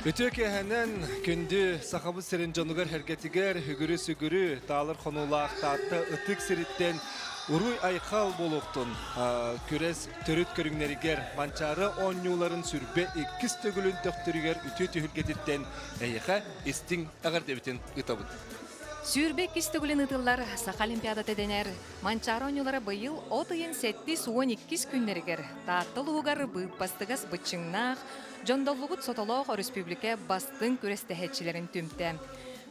Өтөкеһенен күнді сақабы сірін жонугар хәргетігер, хүгірі-сүгірі, талыр қонулақ, татты ытык сіріттен Уруй айқал болуқтын, көрес төріт көріңнерігер, манчары оңнюларын сүрбе еккіс төгілін төқтірігер үті түйілгетіттен әйіға істің ағар дебітін ұтабыд. Сүйірбек кистігілін ұтылар Сақа Олимпиадаты денер. Манчары оңнюлары бұйыл отыйын сәтті суын 2 күннерігер. Таттыл уғар бұйпастығас бұтчыңнақ, жондоллығыт сотолоқ республика бастың көрестәхетчілерін түмті.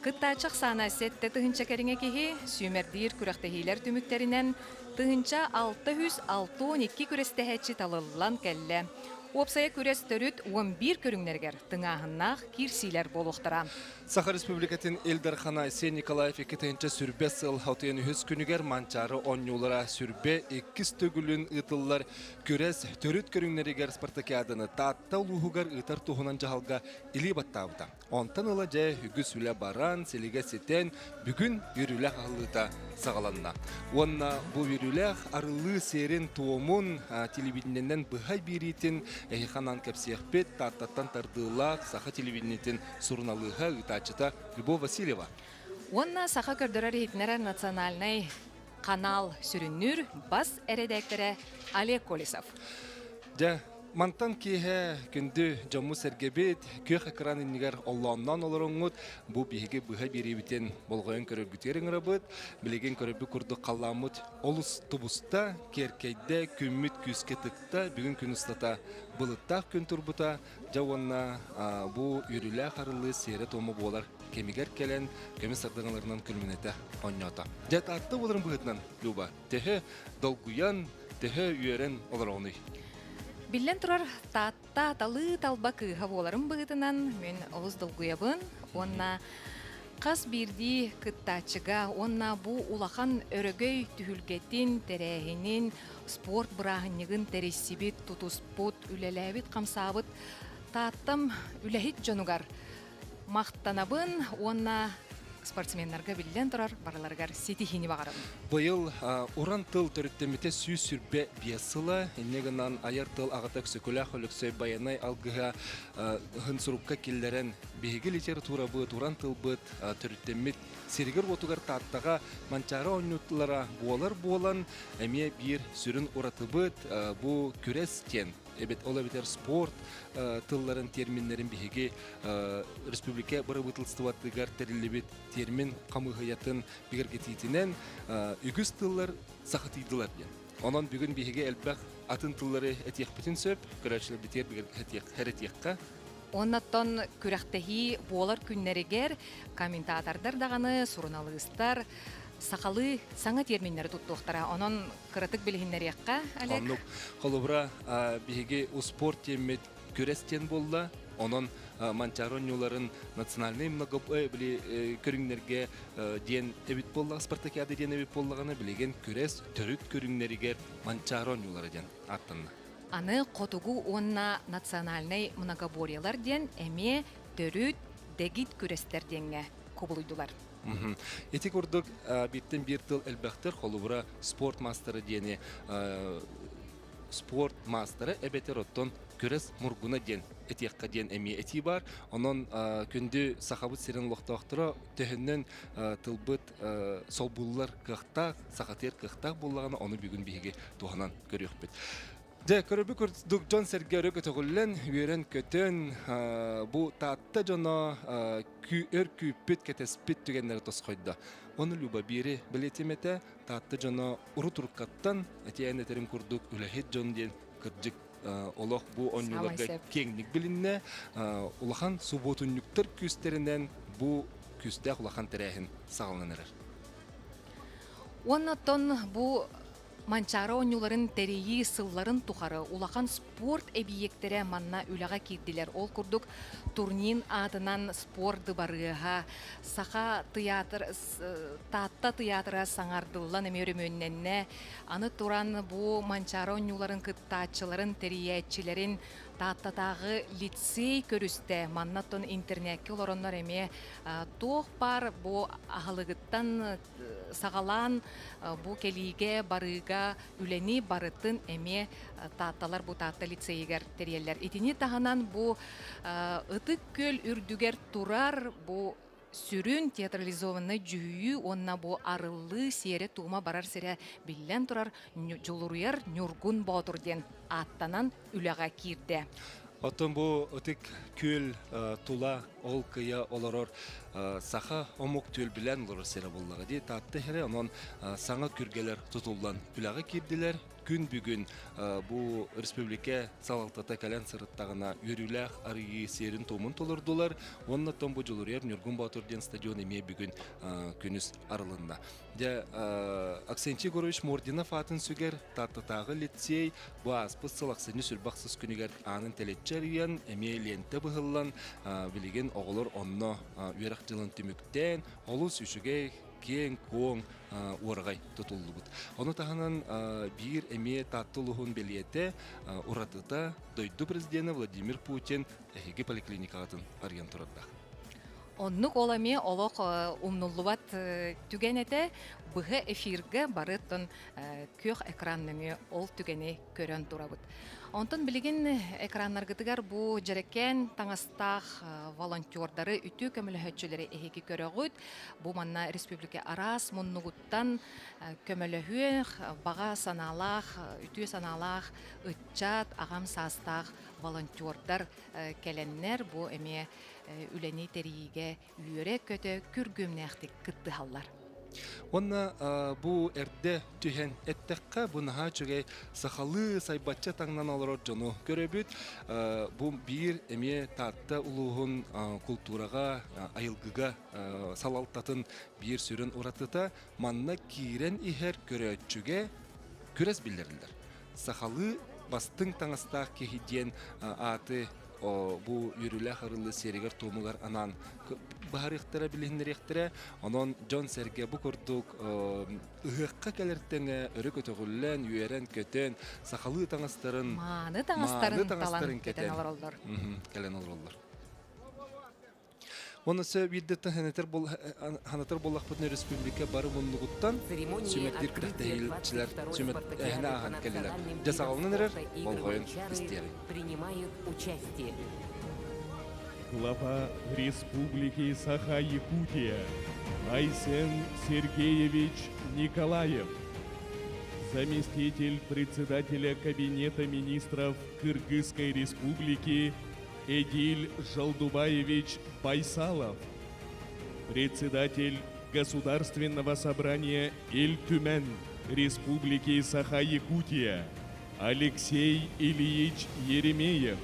Кыттачық сана сетті тұхынча кәріңе кеге сүймердейір күрақтахилер түміктерінен тұхынча 612 көрестәхетчі талылылан кәлі. Опсая көрес төріт 11 көріңнергер тыңағыннақ кирсилер болуқтыра. Саха Республикатын Элдархана Сен Николаев 2-нче сүрбе сыл хаутыйын үз күнігер манчары оңнюлара сүрбе 2 төгілін ұтылар көрес төріт көріңнерігер спартакиадыны татта улуғығар ұтар туғынан жағалға илі баттауыда. Онтан ұла жа үгі сүлі баран, селіге сетен бүгін үріләқ ағылыта сағаланна. Онна бұл үріләқ арылы серін туымын телевидениеннен бұғай беретін әйханан кәпсияқпет таттаттан тардылақ Саха телевидениетін сұрналыға Тачата Любовь Васильева. Онна Саха көрдөрөр хитнерер национальный канал сүрүннүр бас эредектері Олег Колесов. Да, мантан кие күнді жаму сәргебет, көк экран иннигер Аллаһнан олорыңыт, бу биһиге бұға беребітен болғайын көрөбүтерің рабыт, білеген көрөбі күрді қаламыт, олыс тубуста, керкейді, күмміт күске тықта, бүгін күн ұстата бұлыттақ күн турбута, жауанна бу үрілі қарылы сері тому болар кемигер келен, кемі сардыңаларынан күлменеті оңнята. Жат атты болырын бұғытынан, Люба, тәхі долгуян, тәхі үйерен олар оңый. Биллен турар татта талы талба кыға боларын бұғытынан мен олыз долгуябын, онна қас бірді кыттачыға, онна бу улахан өрөгөй түхілгетін тәрәхінін спорт бұрағынығын тәресібіт, тұтуспут, үлеләбіт, қамсабыт, таттым үләхит жонугар мақтанабын, онна спортсменларға білден тұрар бараларғар сетихini бағарым. Бұйыл уран тыл төріттемете сүй сүрбе биясыла, енегінан аяр тыл ағатақ сөкілі қөліксөй баянай алғыға ғынсырупқа келдерін бейгі литература бұд, уран тыл бұд төріттемет сергір отугар таттаға манчары ойнуттылара болар-болан әме бір сүрін ұраты бұд, бұл көрес кен. Эбет ола битер спорт тылларын терминлерин биһиги республика бырыбытылстываттыгар терилибит термин камыгыятын бигергетитинен үгүз тыллар сахатыйдылар ден. Онон бүгүн биһиги элбах атын тыллары этиякпитин сөп, көрәчләр битер бигер Оннаттон күрәхтәһи болар күннәрегер комментатордар даганы сурналыстар Сақалы саңа терминнері тұттуқтара, онын қырытық білігіндер яққа, Олег? Онық қолыбыра бігі спорт темет көрестен болла, онын манчаронюларын национальный көріңдерге ден әбіт болла, спартакиады ден әбіт боллағаны білеген көрес түрік көріңдерігер манчаронюлары ден аттынна. Аны қотугу онна национальный многоборьялар ден әме түрік дегит көрестер денге көбілуйдулар. Эти курдук биттен бир тыл элбахтер холубура спорт мастеры дени спорт мастеры эбетер оттон көрес мургуна ден этиякка ден эми эти бар онон күндү сахабыт серен лохтоктора төһөннөн тылбыт солбуллар кыхтак сахатер кыхтак буллаганы оны бүгүн биге туганан көрөкпүт. Де көрөбү көрдүк Джон Сергей көтөгүллен үйрен көтөн бу татта жона өр күппүт кетеспит түгендер тоскойда. Оны Люба бири билетимете татта жона урутуркаттан этиен терим курдук үлехит жон ден кыржык олох бу оңнууларга кеңник билинне улахан суботуннуктар күстеринен бу күстэ улахан терехин сагылнаныр. Оннотон бу Манчары оңнюларын тәрейі сылларын тұқары улахан спорт әбиектері манна үліға керділер. Ол күрдік турнин адынан спорты барыға, сақа театр, татта театры саңардылан әмері мөнненне, аны туран бұ манчары оңнюларын кыттачыларын, тәрейетчілерін тааттатагы лицей көрүстэ маннаттон интернетке олороннор эме тоох бар бу ахалыгыттан сагалаан бу келиге барыга үлени барытын эме таатталар бу таатта лицейгер терьеллер. Итини таханан бу ытык көл үрдүгер турар бу сүрүн театрализованный жүйү онна бу арыллы сере тума барар сере биллен турар жолуруяр нюргун ботур ден аттанан үлага кирде. Отон бу ытык көл тула ол кыя олорор саха омук төл билен олорор сере боллага ди таатты хере онон саңа күргелер тутуллан үлага кирдилер. Күн бүгүн бу республика салалтата кален сырыттагына үрүлэх арыйы серин томун толурдулар. Оннотон бу жолуруяр Нюргун Батурден стадион эме бүгүн күнүс арылында. Де Аксентий Горович Мординов атын сүгер тааттатагы лицей бу аспыс сылаксыны сүрбаксыз күнүгер анын телетчериян эме ленте быһыллан билеген оголор онно үрэх жылын түмүктен олус үшүгей кен коң уаргай тутуллубут. Оны таханан бир эме таттылугун белиете уратыта дойду президенти Владимир Путин эһиги поликлиникатын арыян турарда. Оннук оламе олох умнуллубат түгенете быһы эфирге барыттын көх экранныны ол түгене көрөн турабыт. Онтон билеген экраннаргытыгар бу жерекен таңастах волонтердары үтү көмөлөһөчүлери эһиги көрөгүт. Бу манна республика арас муннугуттан көмөлөһү бага саналах, үтү саналах ытчат агам састах волонтердар келеннер бу эме үлени териге үйөрө көтө күргүмнэхтик кыттыхаллар. Онна бу эрде түһен эттекка бунаха чөге сахалы сайбатча таңнан олорор жону көрөбүт. Бу бир эме таатта улугун культурага, айылгыга салалтатын бир сүрүн уратыта манна кирен ихер көрөчүгө күрес билдирилер. Сахалы бастың таңастаах кехиден аты бу үрүлэх арылы серигер тумугар анан баарыктара билиннеректере онон Джон Серге бу курдук ыгыкка келертеңе өрө көтөгүллен үйөрен көтөн сахалы таңастарын Мааны таңастарын талан кетен алар. Келен олорлор. Онысы биддеттен ханатар боллақпытны республика бары мұннығыттан сүметтер кіріқтәйілчілер сүмет әхіне аған келелер. Жасағалынан әрер, болғойын істері. Глава Республики Саха-Якутия Айсен Сергеевич Николаев, заместитель председателя Кабинета министров Кыргызской Республики Эдиль Жалдубаевич Байсалов, председатель Государственного собрания Эль-Тюмен Республики Саха-Якутия Алексей Ильич Еремеев,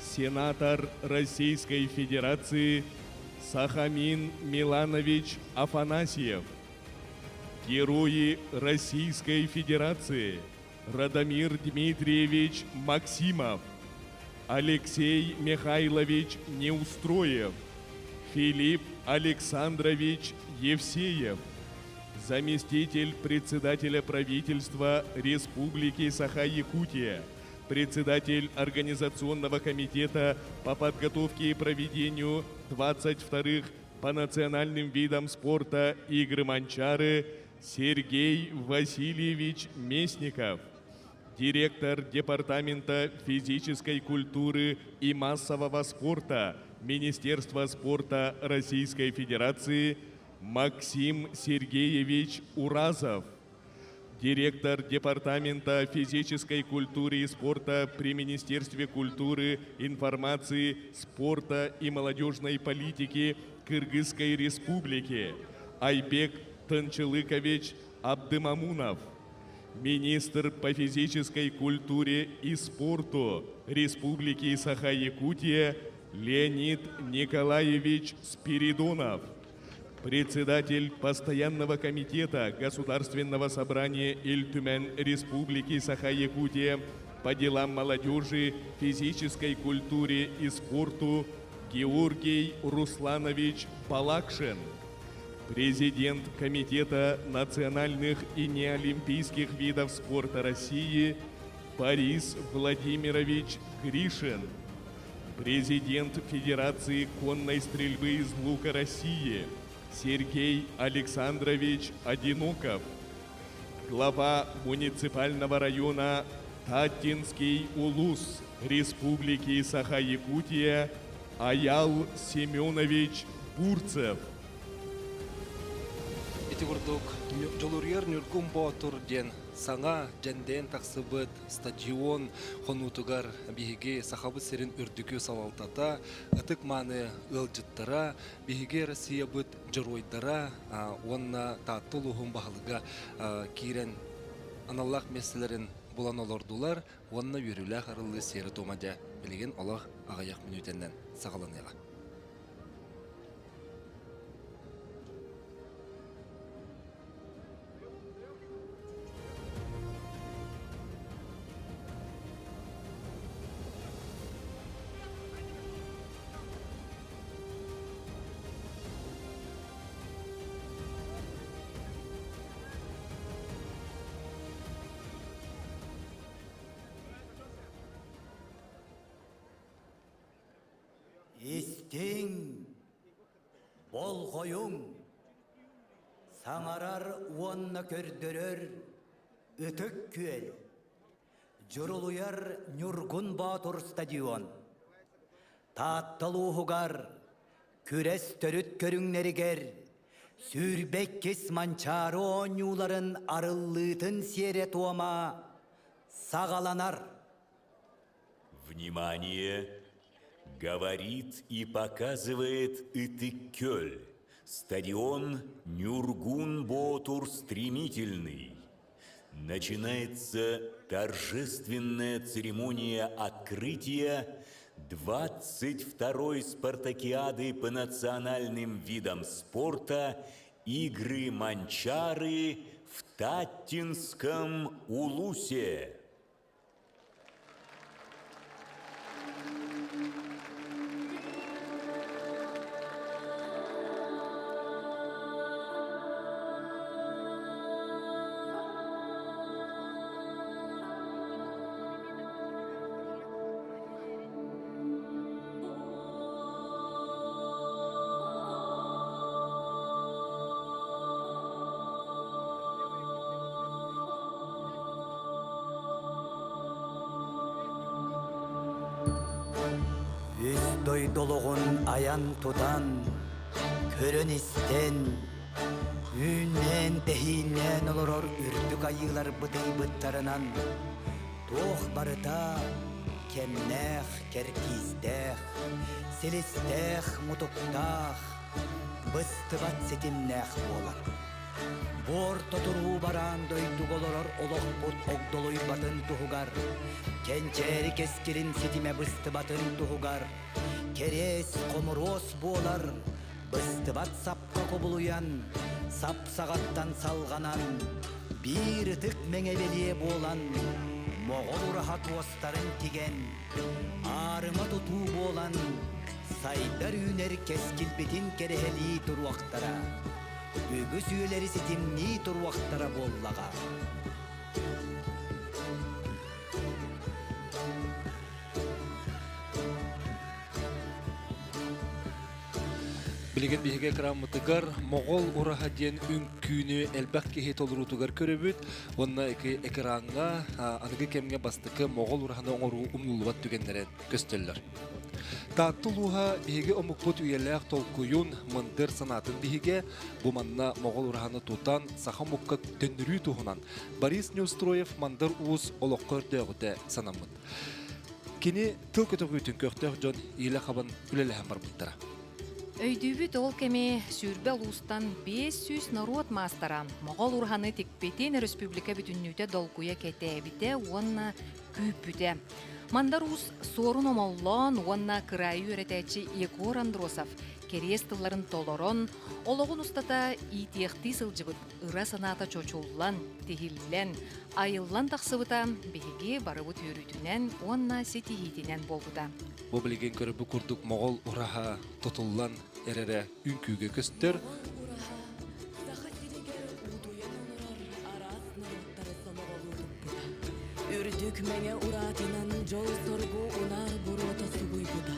сенатор Российской Федерации Сахамин Миланович Афанасьев, герои Российской Федерации Радомир Дмитриевич Максимов, Алексей Михайлович Неустроев, Филипп Александрович Евсеев, заместитель председателя правительства Республики Саха-Якутия, председатель Организационного комитета по подготовке и проведению 22-х по национальным видам спорта игры Манчары Сергей Васильевич Местников, директор Департамента физической культуры и массового спорта Министерства спорта Российской Федерации Максим Сергеевич Уразов, директор Департамента физической культуры и спорта при Министерстве культуры, информации, спорта и молодежной политики Кыргызской Республики Айбек Танчылыкович Абдымамунов, министр по физической культуре и спорту Республики Саха-Якутия Леонид Николаевич Спиридонов, председатель Постоянного комитета Государственного собрания Эль-Тюмен Республики Саха-Якутия по делам молодежи, физической культуре и спорту Георгий Русланович Балакшин, президент Комитета национальных и неолимпийских видов спорта России Борис Владимирович Гришин, президент Федерации конной стрельбы из лука России Сергей Александрович Одиноков, глава муниципального района Татинский Улус Республики Саха-Якутия Аял Семенович Бурцев. Ити курдук жолурьер Нюргун Батур ден саңа женден таксыбыт стадион хонутугар биһиги сахабы серин үрдүкү салалтата ытык маны ылжыттара биһиги Россия быт жоройдара онна тааттылуһун баһылыга кирен аналлах месселерин булан олордулар онна үрүлэ харылы сері томадя билеген олах агаяк минутеннен сагаланыга. Истең, бол қойың, саңарар уанна көрдірер өтік күел, жұрылуяр Нюргун Батур стадион. Таттылуғығар, күрес төріт көріңнерігер, сүрбеккес манчары оңюларын арыллытын сере туама сағаланар. Внимание! Говорит и показывает Итыккёль. Стадион Нюргун Батур стремительный. Начинается торжественная церемония открытия 22-й спартакиады по национальным видам спорта «Игры Манчары» в Таттинском Улусе. Дойдолығын аян тұтан, көрін істен, үннен тәхиннен олырор үрдік айылар бұдай бұттарынан, тоқ барыта, кемнәқ, керкиздәқ, селестәқ, мұтықтақ, бұстыбат сетімнәқ болар. Бор тұтыру баран дойдық олырор олық бұт оғдолой батын тұғығар, кенчері кескерін сетіме бұстыбатын тұғығар, керес комурос болар, бұстыбат сапқа қобылуян, сап сағаттан салғанан, бір үтік меңевелие болан, моғол ұрахат остарын тиген, арыма тұту болан, сайдар үнер кескілбетін керехели тұруақтара, үгі сүйелері сетімні тұруақтара боллаға. Билеген биһиге краммытыгар моғол ураха ден үңкүүнү элбак кеһи толурутугар көрөбүт. Онна экранга аныгы кемге бастыкы моғол ураханы оңору умнулубат түгеннерен көстөллөр. Тааттылууха биһиге омукпут үйелээх толкуюн мындыр санатын биһиге буманна моғол ураханы тутан саха мукка төннүрүү туһунан Борис Неустроев мандар уус олоккор дöөгүтэ санаммыт. Кини тыл көтөгүтүн көктөөх жон ийле хабан үлелэхэн барбыттара. Өйдүүбүт ол кеме сүрбе лустан 500 народ мастара. Моғол урханы текпетен республика бүтүннүүтэ долгуя кетебите, онна күйпүте. Мандар уус сорун омоллон, онна кырайы өретечи Егор Андросов. Керес тылларын толорон, ологун устата итиэхти сылжыбыт, ыра саната чочуллан, тихиллен, айыллан тақсыбыта, беге барыбыт өрүтүнен, онна сетихитинен болбута. Бу билген көрөбү курдук моғол ураха тотуллан эрере үңкүүгө көстөр. Өдүк меңе уратынан жол соргу унар бурота сугуйбуда.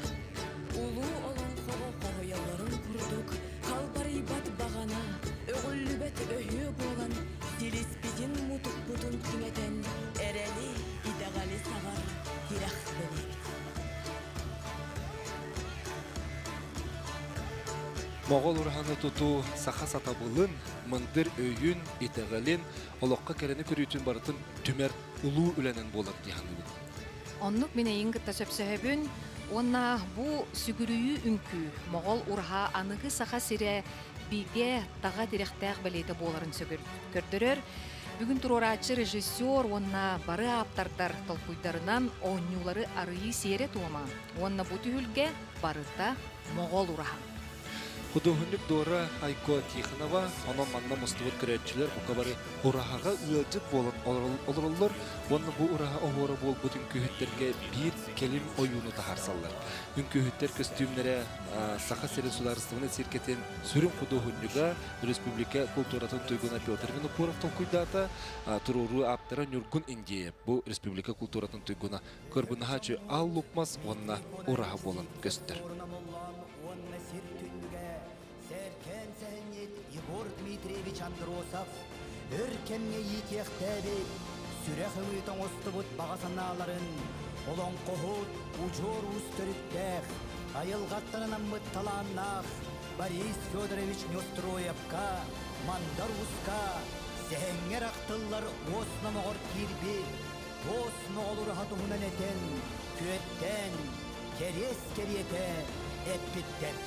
Улуу олон хого қағыяларын күрдік, қалбарый бат бағана, өғілібет өйі болан, дилиспидин мутук бутун киметен, әрәли идағали сағар тирах бөлек. Моғол ураханы туту саха сатабылын, мындыр өйін, итәғален, олыққа кәрені көретін барытын түмәр улуу үленен болар дияны. Оннук мене ингітті сөпсөһөбүн, онна бу сүгүрүйү үнкү, моғол ураха анығы саха сире биге таға директәғ бәлейті боларын көрдірер. Бүгін турорачы режиссер онна бары аптардар толкуйдарынан оңнюлары арыйы сере туама. Онна бу түйілге барыта моғол ураха. Художник Дора Айко Тихонова, онон манна мустубут көрәтчілер бұқабары урахаға үйелжіп болын олырылыр, онны бұл ураха оғыры бол бұтын күйіттерге бір келім ойуны тахарсалар. Үн күйіттер костюмнері саха серен сударыстығыны серкетен сүрін художнига Республика культуратын тойгуна Петр Винопуров толкуйдата туруру аптара Нюргун Индия. Бұл Республика культуратын тойгуна көрбінахачы ал лукмас онна ураха болын көстер. Егор Дмитриевич Андросов, өркемне етектәбі, сүрәхі өйтің остыбыт бағасаналарын, олон қоғыт, ұжор ұстырыттәқ, айылғаттанынан мұтталаннақ, Борис Федорович Нестроевка, Мандар Уска, зәңер ақтылар осына мұғыр кирбі, осына олыр хатуғынан әтен, күеттен, керес керете, әппеттен.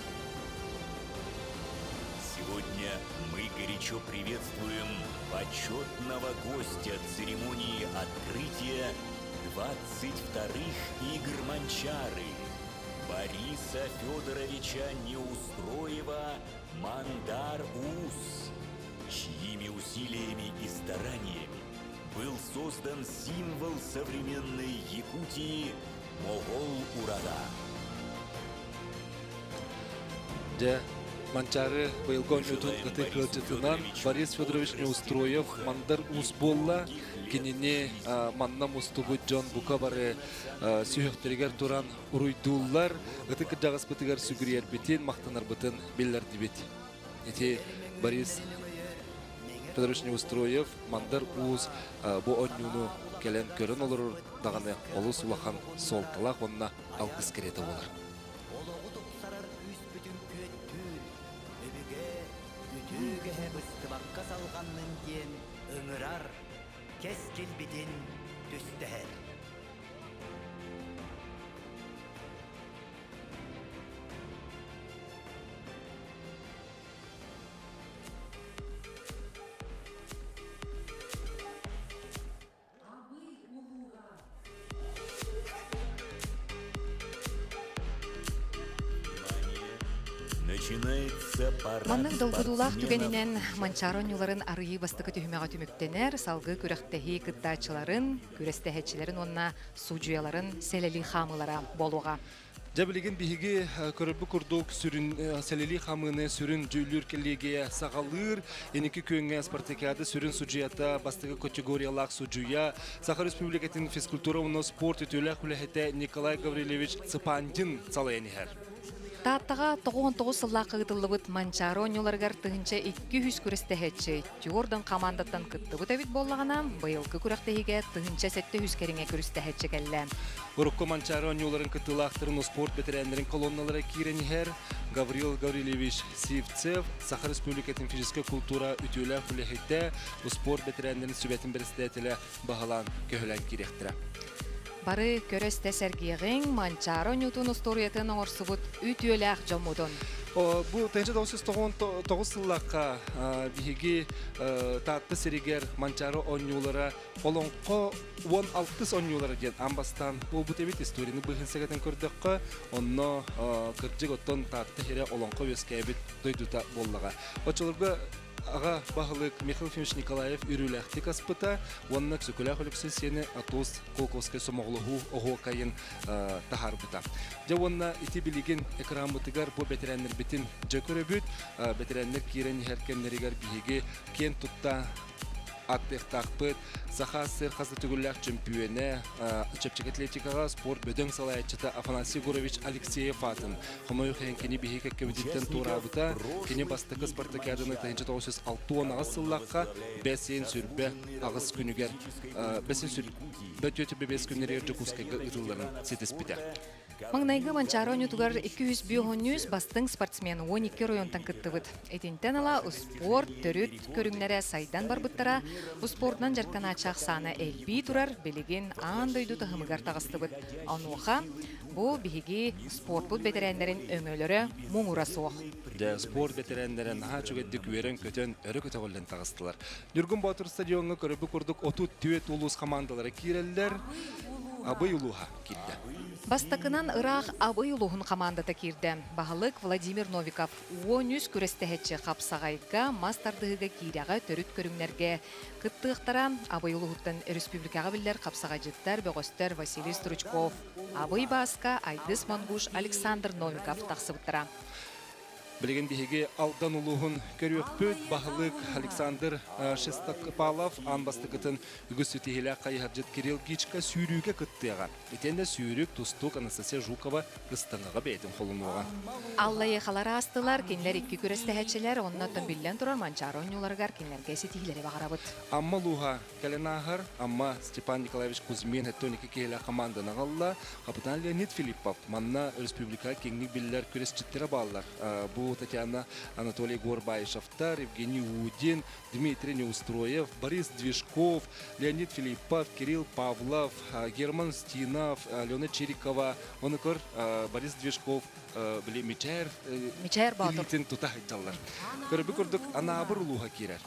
Сегодня мы горячо приветствуем почетного гостя церемонии открытия 22-х игр Манчары Бориса Федоровича Неустроева Мандар Ус, чьими усилиями и стараниями был создан символ современной Якутии Моғол-Урага. Манчары быйылгонютун гыты кылчытынан Борис Федорович Неустроев Мандар Ус болла кенене манна мустубу Джон Букабары сүйөктергер туран уруйдуллар гыты кыджагас бытыгар сүгүрер битин мактанар бытын беллер дибет. Эти Борис Федорович Неустроев Мандар Ус бу онюну келен көрөн олор даганы олус улахан солталак онна алгыс керете болар. Үгеһе быстыбаққа салғанның кен ыңырар, кес келбеден түстәр. Манның долгудулах түгенінен манчаронюларын арыйы бастықы түйімеға түміктенер, салғы күріқтәхи кыттачыларын, күрестәхетчілерін онна суджуяларын сәлелі хамылара болуға. Жабылеген биһиги көрөбү курдук сүрүн селели хамыны сүрүн жүлүр келлеге сагалыр эники көңгө спартакиады сүрүн суджуята бастыгы категориялак суджуя Саха Республикатын физкультура уно спорт өтөлөк хүлэхете Николай Гаврилевич Цыпандин салайнихер. Тааттаға 99 сыллақы ғытылыбыт манчаронюларгар тыгынча 200 күрестәхетчі Тюордың командаттан кыттыбыт әбит боллағана, байылғы күрәқтәхиге тыгынча 700 кереңе күрестәхетчі кәлі. Урукко манчаронюларын кыттылақтырын спорт бетерәндерин колонналары киренихер Гаврил Гаврилевич Сивцев Саха Республикатын физическая культура үтөлөк хүлэхете спорт бетерәндерин сүбәтин берестәтеле бағалан көһөлән киректірі. Бары көрөсте сәргейген манчаро нютун усториятын оңорсубут үтүөләк жомудун. Бу 1999 сыллакка биһиги таатты серигер манчаро онюлара олонко 16 онюлара ден амбастан бу бутебит историяны быхынсагатын көрдөккө онно кыржыготтон таатты хере олонко өскәбит дойдута боллага. Очолорго ага бахылык Михаил Ефимович Николаев үрүләхтик аспыта, оннак сөкөләк үліксі сені атос колковскай сомоғлығу оғо кайын тахар бұта. Жа онна ити білеген экран бұтыгар бұ бетерәннер бітін жа көрі бүт, бетерәннер кейрен әркемнерігер бігі кен тұтта аттықтақпыт, Саха сыр қазы түгілләк чемпионы, чепчек атлетикаға спорт бөдің салайчыты Афанасий Гурович Алексеев атын. Хомойу хән кені бейхек кәведеттен турабыта, кені бастықы спартакиаданы 1906 ағыз сыллаққа бәсен сүрбе ағыз күнігер, бәсен сүрбе төтібе бәс күнері жүкускайға ұтыларын сетеспеді. Маңнайғы Манчароню тугар 200 бастың спортсмен 12 районтан кыттыбыт. Этинтен ала спорт, төрүт көрүңнәре сайдан барбыттара, бу спортнан жаркана чақ саны әлбей турар, белеген андойду тахымыгар тағыстыбыт. Ануға, бу биһиги спорт бут ветерандарын өңөлөрө моңура соқ. Спорт ветерандарын наға чөгедді күверен көтен өрі көте қолден тағыстылар. Дүргін Батыр стадионға көрібі күрдік 30 улус командалары кирелдер, абый улуға килді. Бастакынан ырах абый улуғын командата кирді. Бағылық Владимир Новиков 13 күрестәхетші қапсағайға мастардығыға киряға төрүт көріңлерге кыттықтара абый улуғыттан республикаға білдер қапсағайжыттар бөғістер Василий Стручков, абый басқа Айдыс Мангуш Александр Новиков тақсыбыттара. Білген бігеге алдан ұлығын көрөкпөт бағылық Александр Шестакпалов анбастықытын үгіс өтегелі қайығаржет Кирилл Гичка сүйрүүге күттеға. Етенде сүйрүүк тұстық Анастасия Жукова қыстыңыға бәйтін қолын оған. Алла еқалары астылар, кенлер 2 күресті әтшілер, оннаттан білден тұрар Манчаронюларғар кенлерге сетігілері бағарабыт. Амма луға кәленағыр, амма Степан Николаевич Кузьмин әттөнекі кейлі команданы ғалла, капитан Леонид Филиппов, манна республика кеңнік білілер күресчеттері балылар. Татьяна Анатолий Горбайшевтар, Евгений Удин, Дмитрий Неустроев, Борис Движков, Леонид Филиппов, Кирилл Павлов, Герман Стинов, Алена Чирикова, Борис Движков, Мичайр Батыр. Илитин тута хайтталар. Көрбі күрдік анабыр ұлуға керер.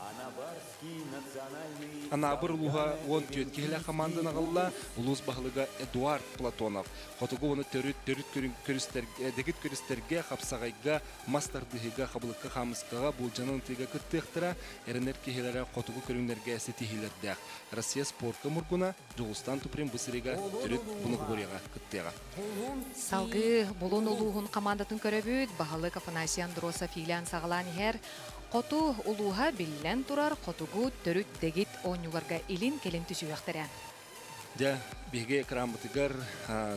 Анабыр ұлуға он түйеткелі команданы ғалла ұлыс бағылыға Эдуард Платонов. Қотығы оны дегіт көрістерге қапсағайға мастардығыға қабылыққа қамысқаға бұлжанын тыға күттіқтіра әрінер кехелері қотығы көріңдерге әсі тихилердәқ. Россия спортқа мұргуна Жоғыстан тұпырын бұсырыға түріт бұны ғорияға күттіға. Салғы болон ұлуғын командатын көрөбүт, бағылық Афанасий Андросов илен сағылан ер, қоту ұлуға білен тұрар, қотуғу түріт дегит оңюларға илин келін түсуяқтыры. Беге крамбытыгар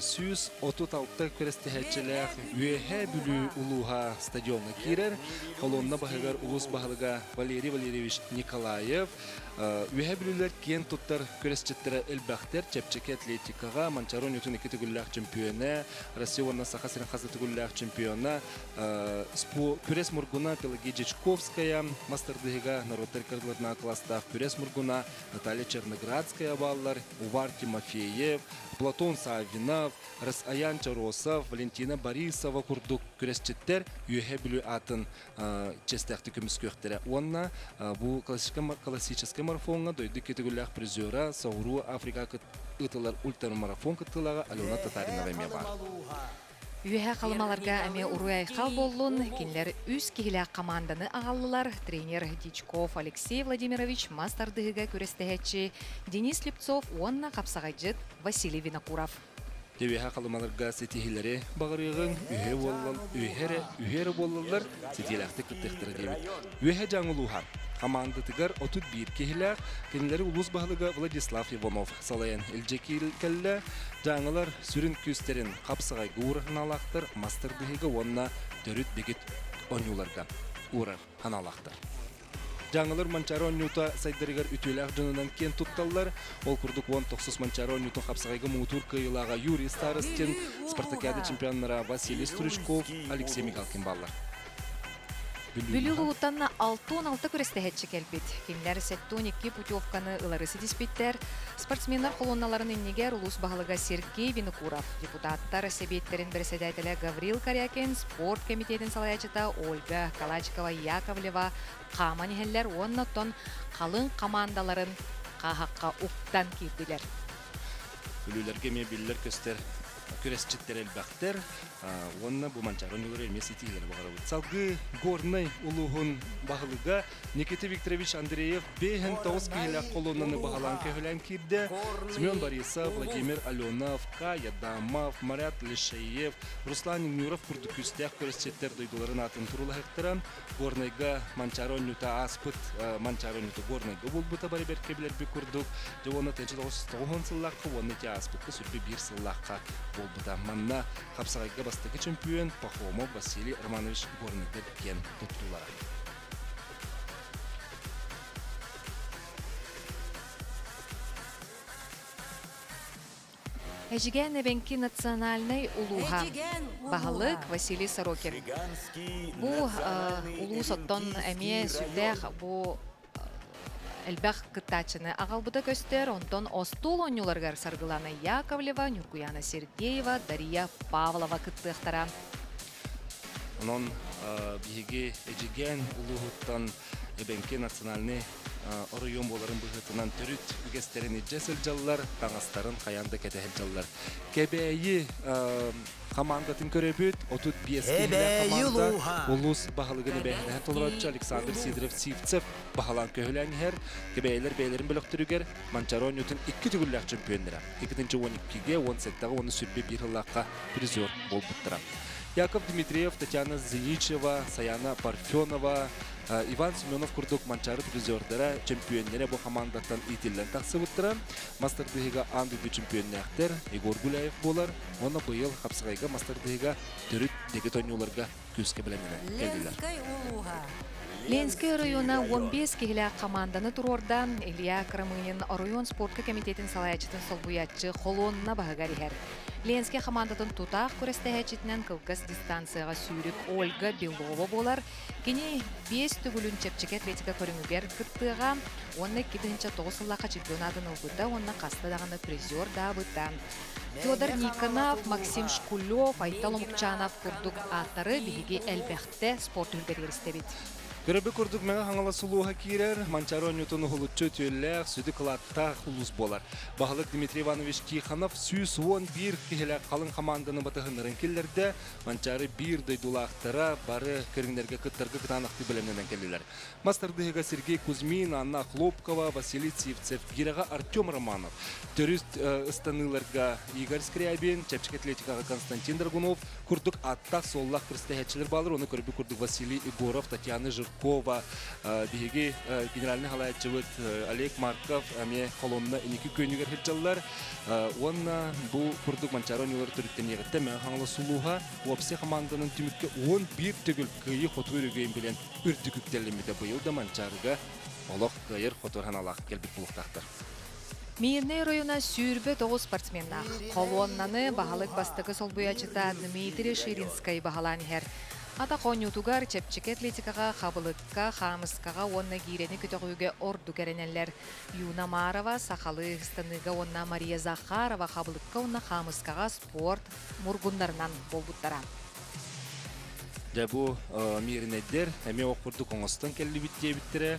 сүйіз 36 көрестіхетчілер үйе бүлі ұлуға стадионға керер. Қолонна бағығар ұлыс бағылыға Валерий Валерьевич Николаев. Үйе бүлілер кен тұттар көрестчеттері әлбәқтер чепчеке атлетикаға Манчарон ютын 2 түгілләқ чемпионы, Россия орна Сахасырын қазы түгілләқ чемпионы, күрес мұргуна Пелагея Жечковская, мастардығыға народтар кардыларына кластав күрес мұргуна Наталья Черноградская баллар, Увар Тимофеев, Платон Савинов, Расаян Чаросов, Валентина Борисова курдук күресчеттер үйе бүлі атын честәқті көміс көқтері. Онна бұл классический марафонға дойды кетігілләқ призера Сауру Африка ұтылар ультрамарафон кыттылаға Алена Татаринова әме бар. Үйе қалымаларға әме ұруай қал болуын, кенлер үз кегілі команданы ағалылар, тренер Дичков Алексей Владимирович, мастардығыға көрестәхетші Денис Лепцов, онна қапсағайжыт Василий Винокуров. Үйе қалымаларға сетихилері бағырығын үйері болылар сетиләқті күттіқтірі деймін. Үйе жаңылуға. Команда тыгар 31 кехилер, кенелері улус бағылыға Владислав Иванов салайын үлжекелі жаңылар сүрін күстерін қапсығайғы ұрығын алақтыр, мастырдығыға онына төріт бекет оңюларға ұрығын алақтыр. Жаңылар Манчарон Ньюта сайдырығар үтіләқ жынынан кен тұтталар. Ол күрдік 19 Манчарон Ньютон қапсағайғы мұтур қиылаға Юрий Старостин, Спартакиада чемпионлары Василий Стручков, Алексей Мигалкин баллар. Бүлі ұлғыттанна 6-16 көрестәхетші кәлбет. Кенлер 7-12 путевканы ыларысы диспеттер. Спортсменлар қолонналарын еннегер ұлыс бағылыға Сергей Винокуров. Депутаттар себеттерін бірседәйтілі Гаврил Карякин, спорт комитетін салаячыта Ольга Калачкова, Яковлева, қаман ехеллер оннаттон қалың командаларын қағаққа ұқтан кейділер. Бүлілерге ме білілер көстер күресчиттер элбактер. Онна бу Манчаронюлар эмес итилер багарабыт. Салгы горный улугун багылыга Никита Викторович Андреев 5-9 киле колоннаны багалан көһөлән кирде. Семен Борисов, Владимир Аленов, Кая Дамов, Марат Лешеев, Руслан Нюров курдукүстәк күресчиттер дойдуларын атын турулахтыран. Горныйга Манчаронюта аспыт, Манчаронюта горныйга булбыта барыбер кебелер бик курдук. Жовона 1990 сыллакка, онны те аспытка сүрбе 1 сыллакка булбыта. Манна Хапсагайга бастагы чемпион Пахомов Василий Романович горныйга кен туттулар. Эжиген эбенки национальный улуха бағылык Василий Сорокин. Бу улуу соттон эме сүрдэх бу элбэх кыттачыны агалбыта көстер, онтон остул онюларгар Саргылана Яковлева, Нюркуяна Сергеева, Дарья Павлова кыттыхтара. Онон биһиги эжиген улууттан эбенки национальный оройон боларын быһытынан төрүт үгестерин жесел жаллар, таңастарын каянда кетехел жаллар. Кебейи командатын көрөбүт, отут биескилер команда улус баһалыгын бэһэ толорчу Александр Сидоров Сивцев баһалан көһөлән хер. Кебейлер бейлерин бөлөктүрүгер Манчаронютун 2 түгүлләк чемпиондара. 2-12-ге 17-тагы оны сүрбе 1 ыллакка призер болбуттыра. Яков Дмитриев, Татьяна Зиничева, Саяна Парфенова, Иван Семенов курдук Манчары призердера чемпионнере бу командаттан итилден таксыбыттыра. Мастер-дыгыга андыды чемпионнактер Егор Гуляев болар. Оны быйыл Хапсагайга мастер-дыгыга төрүт деги тонюларга күскө беленене келдилер. Ленинский района 15 киле команданы турорда Илья Крамынин район спортка комитетин салаячытын солбуятчы холонна багагарихер. Ленинский командатын тутақ көрестәһәчитнен кылгас дистанцияга сүйрүк Ольга Белова болар. Кини 5 түгүлүн чепчек атлетика көрүнгөр кыттыга, онны 2-9 лака чемпионатын ылбыта, онна каста даганы призер да быта. Федор Никонов, Максим Шкулев, Айтал Мукчанов курдук аттары биги элбәхте спорт үлгерестебит. Көрөбү курдук мага хаңала сулууга кирер, Манчаронютун хулутчу түйелләк, сүді кылатта хулус болар. Бағылык Дмитрий Иванович Тиханов 111 кихелек қалың команданы батыгынырын келлерде, Манчары 1 дойдулақтыра бары көріңдерге кыттыргы кытанықты білімнен келділер. Мастер-дыгыга Сергей Кузьмин, Анна Хлопкова, Василий Цивцев, Гирага Артем Романов, Төрүст ыстаныларга Игорь Скрябин, Чепчик атлетикага Константин Драгунов, курдук аттақ соллақ кірістәхетчілер балыр, оны көрбі курдук Василий Егоров, Татьяна Жиркова, биги генеральный халаятчыбыт Олег Марков, аме холонна инеки көнүгер хеджаллар. Онна бу курдук Манчаронюлар төрүттен егетте мен хаңла сулууга опсе команданын түмүккө 11 төгүл кыйы хотуурүгөйүн билен үрдүкүктелимиде быйыл да Манчарыга олох кыйыр хотурханалак келбит булуктактар. Мирный района сүйрбе 9 спортсменнах. Колоннаны бағалык бастығы солбуячыта Дмитрий Ширинскай бағалан хер. Ата конютугар чепчик атлетикаға, хабылыкка, хамыскаға онна гирени көтөғүйге орду керенелер. Юна Марова, Сахалы станыга онна Мария Захарова, хабылыкка онна хамыскаға спорт мургундарынан болбуттара. Жабу миринеддер, әме оқырды коңыстан кәлі біттей біттірі,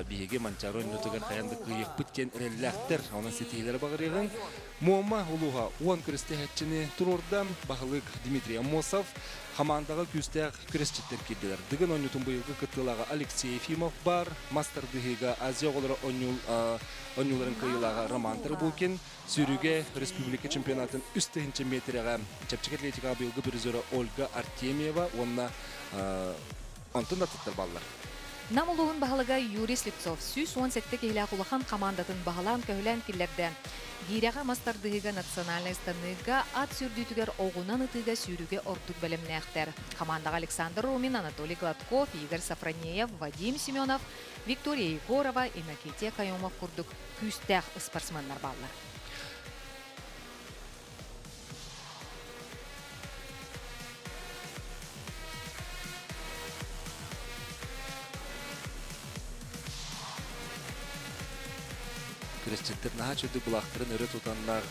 биеге Манчаронютугар қаянды күйек біткен әрелләқтер, оның сетейлері бағырығын. Муамма ұлуға 10 күресті әтчіні тұрордан бағылық Дмитрий Амосов, командаға күстәк күресчеттер келділер. Дыгын онютун бұйылғы кыттылаға Алексей Ефимов бар, мастер-дыгыға Азия олары онюларын кыйылаға Роман Тарбулкин, сүйрүге республика чемпионатын үстігінші метріға чепчик атлетика бұйылғы призері Ольга Артемьева, онна онтын да тұттыр балылар. Намылуғын бағылыға Юрий Слепцов 117 кейлі құлыған командатын бағылан көхілен келерден. Гиряға мастардығыға национальный станыға ат сүрдүйтігер оғынан ұтыға сүйрүге ордук бәлеміне әқтер. Командаға Александр Румин, Анатолий Гладков, Игорь Сафронеев, Вадим Семенов, Виктория Егорова, Иннокентия Кайомов курдук күстәқ спортсменнар баллар. Күресчеттер наха чөді бұлақтырын өрі тұтанлар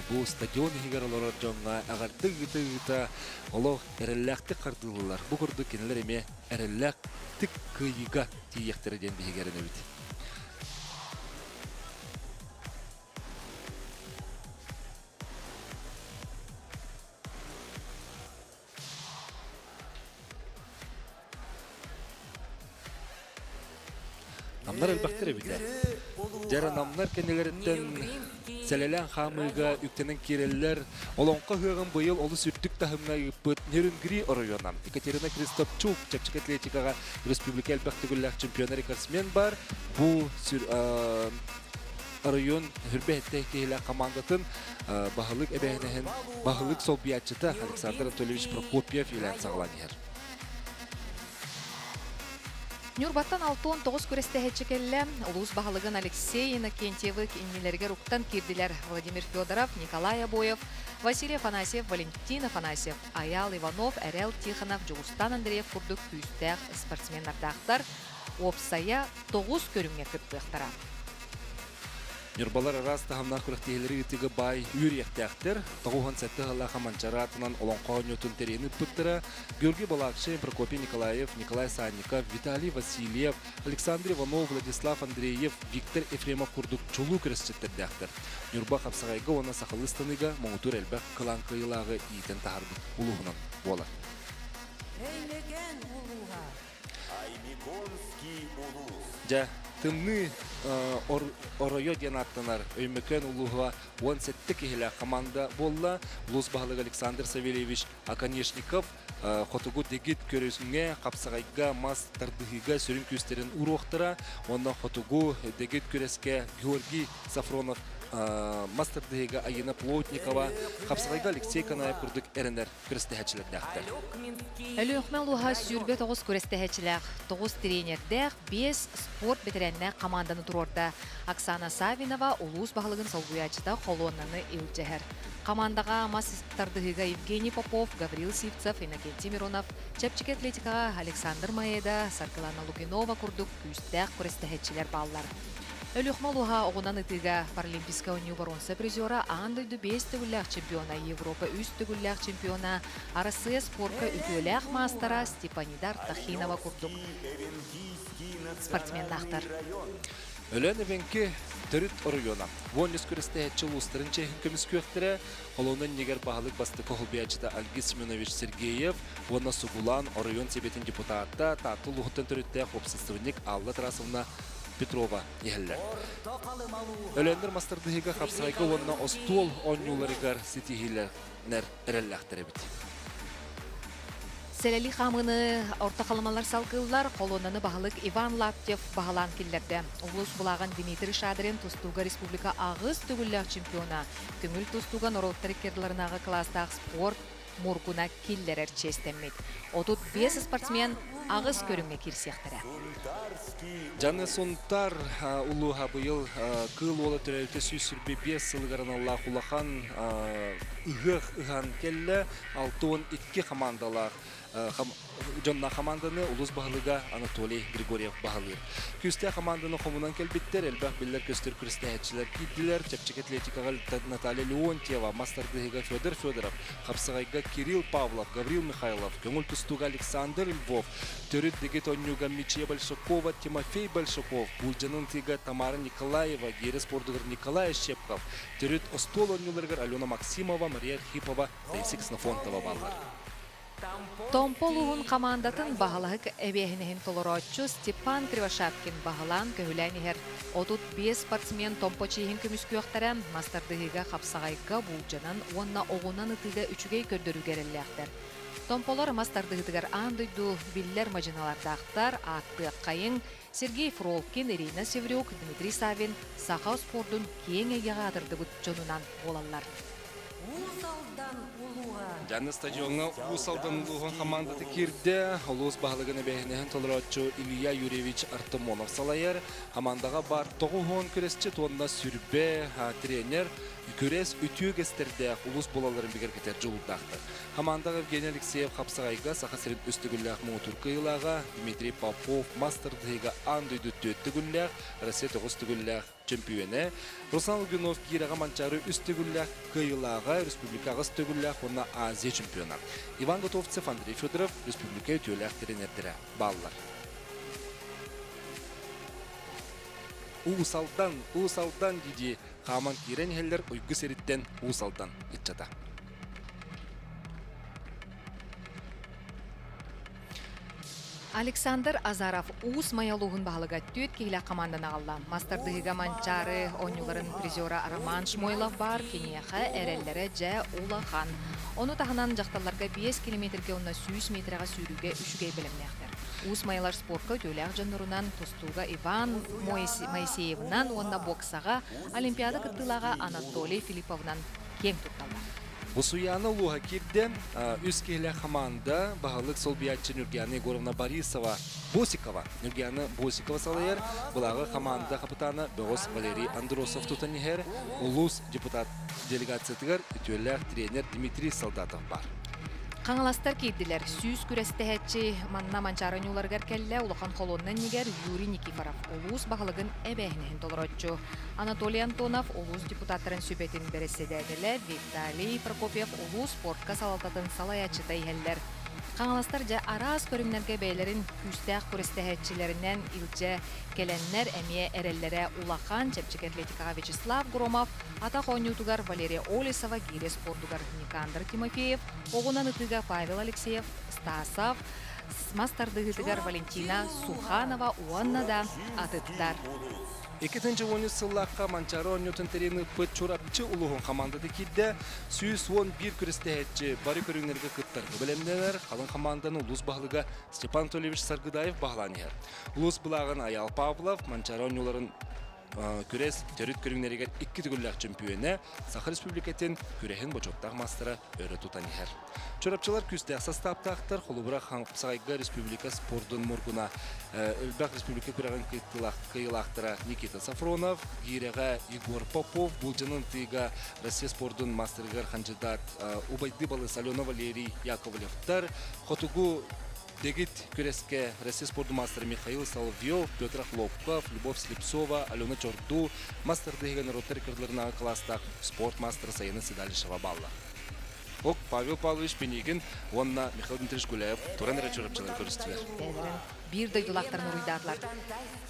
бұл стадион егер олар жоңға ағардығы-тығы-та олық әрелләқті қардылылар. Бұл күрді кенелер еме әрелләқті күйіға тиектері денді егерін өбіт. Намнар элбактыр эбитер. Жара намнар кенелерден Селелен хамыга үктенен киреллер олонқа хыгын быйыл олы сүрттүк тахымна ыппыт Нерюнгри оройонам. Екатерина Кристопчук чепчик атлетикага республика элбактыгыллах чемпионы рекордсмен бар. Бу район хүрбәттә килә командатын баһалык эбәһенәһен баһалык солбиятчыта Александр Анатольевич Прокопьев илән сагланыр. Нюрбаттан 6-9 күрестәһәчекелле улус баһалыгын Алексей Иннокентьевык иннеләргә руктан кирдиләр. Владимир Федоров, Николай Абоев, Василий Афанасьев, Валентин Афанасьев, Аял Иванов, Эрел Тихонов, Джугустан Андреев курдук күстәх спортсменнардактар опсая 9 көрүнгә кыттыктара. Нюрбалар арас тахамнар күрәктәһеләре итеге бай юриектәхтер. Тагухан сәтте һәлла хаманчаратынан олонқа нютын терени пыттыра. Георгий Балакшин, Прокопий Николаев, Николай Санников, Виталий Васильев, Александр Иванов, Владислав Андреев, Виктор Ефремов курдук чулу күрәсчеттердәхтер. Нюрба хапсагайга оны сахалыстаныга моңутур элбәк кылан кыйлагы итен тахарбыт улугынан бола. Аймиконский улус. Ja тымны оройо ден аттанар өймөкөн улуға 17 кихилä команда болла. Улус баһалык Александр Савельевич Аконешников хотугу дегит көрөсүнгө капсагайга мас тардыгыга сөрүн күстерин уруктара. Онда хотугу дегит көрөскө Георгий Сафронов мастerdыгыга Айына Плотникова капсагайга Алексей Канаев курдук эренер күрөстәһәчләрдәктер. Әлі өкмен луға сүрбе 9 көрестәһәчеләр, 9 тренердәр, 5 спорт бетерәннә команданы турорда. Оксана Савинова улус баһалыгын салгуячыда колоннаны илҗәһәр. Командага мастerdыгыга Евгений Попов, Гаврил Сивцев, Иннокентий Миронов, чепчик атлетикага Александр Маеда, Саркалана Лукинова курдук күстәх көрестәһәчеләр баллар. Өлүхмалуға оғынан ытыға Паралимпийска униу баронса призера андайды 5 түгілләқ чемпиона, Европа 3 түгілләқ чемпиона, Россия спорка үтөләқ мастера Степанидар Тахинова курдук спортсмендақтар. Өлен эбенки төрүт оройона. Воннес күрестәһәче улустарын чехин көмүс көктөрө, олонун негер баһалык басты колбиячыда Альгий Семенович Сергеев, Вонна Сугулан, оройон себетин депутатта, татыл ухтан төрүттә общественник Алла Тарасовна Петрова ехеллер. Өлендер мастerdыгыга хапсайга онна остол онюларыгар ситихилер нер эрелләхтеребит. Селели хамыны орта калымалар салкыллар, колоннаны баһалык Иван Лаптев баһалан киллерде. Улус булаган Дмитрий Шадрин Тустуга республика агыз түгүлләк чемпиона, Көмүл Тустуга Нороттар кердларынагы класстагы спорт мургуна киллерер честеммит. Отут 5 спортсмен агыз көрүнгө кирсектире. Жаны Сунтар улуга быйыл кыл ола төрөтө сүрбе 5 сылыгарын Аллах улахан ыган келле 6-12 командалар Жонна команданы улус баһалыга Анатолий Григорьев баһалыр. Күстә команданы комунан келбиттер, элбах биллер көстөр күрестәһәчеләр кидиләр, чепчик атлетикага Наталья Леонтьева, мастerdыгыга Федор Федоров, хапсагайга Кирилл Павлов, Гаврил Михайлов, Көңүл Тустуга Александр Львов, Төрүт дегет онюга Мичия Большакова, Тимофей Большаков, Булжанын тига Тамара Николаева, Гере спортдыгыр Николай Щепков, Төрүт остол онюларгар Алена Максимова, Мария Архипова, Таисия Ксенофонтова баллар. Томполугун командатын баһалык эбеһинеһин толороччу Степан Кривошапкин баһалан көһүләнихер. Отут 5 спортсмен томпочиһин көмүскүөхтәрәм мастerdыгыга хапсагайга булжанан онна огунан ытыга үчүгей көрдөрүгерелләхтер. Томполар мастerdыгытыгар андыйду биллер мажиналардактар атты кайын Сергей Фролкин, Ирина Севрюк, Дмитрий Савин Сахау спордун кең эгегадырды бут жонунан болалар. Жанны стадионга Усалдан улуган командаты кирде. Улус баһалыгын эбеһинеһин толороччу Илья Юрьевич Артамонов салайыр. Командага бар 9 күресчи тонна сүрбе тренер күрес үтүгестерде улус болаларын бигер кетер жолдактыр. Командага Евгений Алексеев хапсагайга сахасырын үстүгүлләк мотур кыйлага, Дмитрий Попов мастerdыгыга андыйды төттүгүлләк, Россия 9 түгүлләк чемпионы, Руслан Лугинов кирага манчары үстүгүлләк кыйлага, республикага үстүгүлләк онна Азия чемпионы. Иван Готовцев, Андрей Федоров республика өтүләк тренердере баллар. Усалдан диди хаман кирен хеллер уйгы сериттен Усалдан итчата. Александр Азаров уус маялуғын бағылыға төт кейлі команданы алла. Мастардығыға манчары ойнуларын призера Роман Шмойлов бар, кенияға әрелері жә улахан. Оны тағынан жақталарға 5 километрге онна 100 метрға сүйріге үшіге білімнәқтір. Уус маялар спортқа төләқ жанырынан тұстуға Иван Моисеевнан, онна боксаға, Олимпиада кыттылаға Анатолий Филипповнан кең тұтталар. Усуяна Луга кирден үскейлі команда бағылық сол биятчы Нургияна Егоровна Босикова. Нургияна Босикова салайыр. Бұлағы команда капитаны Бөгос Валерий Андросов тұтанығыр. Улус депутат делегациятығыр үтелләқ тренер Дмитрий Солдатов бар. Қаңаластар кейділер. Сүйіз күрестәхетчі манна манчаранюларғар кәлі ұлақан қолоннан негер Юрий Никифоров. Улус бағылығын әбәхінен толыротчу. Анатолий Антонов улус депутаттарын сөбетін береседәділі. Виталий Прокопьев улус спортқа салалтатын салаячы тайхәллер. Қаңаластар жа араз көрімнерге бәйлерін күстәқ күрестәхетчілерінен илче келеннер әмие әреллері Улахан, Чепчик атлетикаға Вячеслав Громов, Атақ ойнютугар Валерия Олесова, Гире спортугар Никандр Тимофеев, Оғынан ытыға Павел Алексеев, Стасов, Мастардығытыгар Валентина Суханова, Уаннада атыттар. 2010 сыллаққа манчары ойнютын терені пыт чорапчы ұлығын командады кейді сүйіс 11 күрестәхетчі бары көріңлерге күттарға білемденер. Қалын команданы ұлыс бағылыға Степан Толевич Саргыдаев бағыланығыр. Ұлыс бұлағын Аял Павлов, манчары ойнуларын күрес төрүт көріңлерге 2 түгілләқ чемпионы Саха Республикатын күрехін бочоқтақ мастыры өрі тұтанығыр. Чорапчылар күстәқ састаптақтар Холубырақ Ханқыпсағайға Республика спордың мұргына Үлбәқ Республика күрәғын кыйлақтыра Никита Сафронов, Гиреға Егор Попов, Бұлжының тыйға Россия спордың мастырғар кандидат Убайды Балыс Алена Валерий Яковлевтар, Хотугу Дегит күреске Россия спордың мастыры Михаил Соловьев, Петр Хлопков, Любовь Слепцова, Алена Чорду, мастырдығы народты рекордларына кластақ спорт мастыры Саяны Седалишева балла. Ок, Павел Павлович Пенигин, онна Михаил Дмитриевич Гуляев, туран речурапчылар көрістілер. Bir дойдулақтарын ұруйдарлар.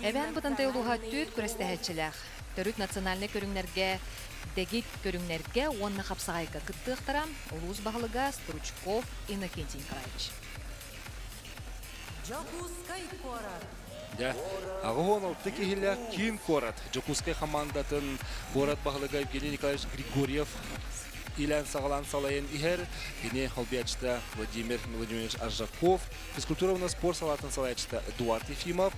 Әбән бұтынтай ұлуға төт күрестәхетчілер. Төрүт национальный көріңлерге, дегит көріңлерге, онна қапсағайға күттіқтарам, ұлуыз бағылыға Стручков Иннокентий Николаевич. Да, ағуын ұлтты кехілі кейін корат. Джокускай командатын корат бағылыға Евгений Николаевич Григорьев Илән сағалан салайын ихер, гене холбиячта Владимир Владимирович Аржаков, физкультуровна спорт салатын салаячта Эдуард Ефимов,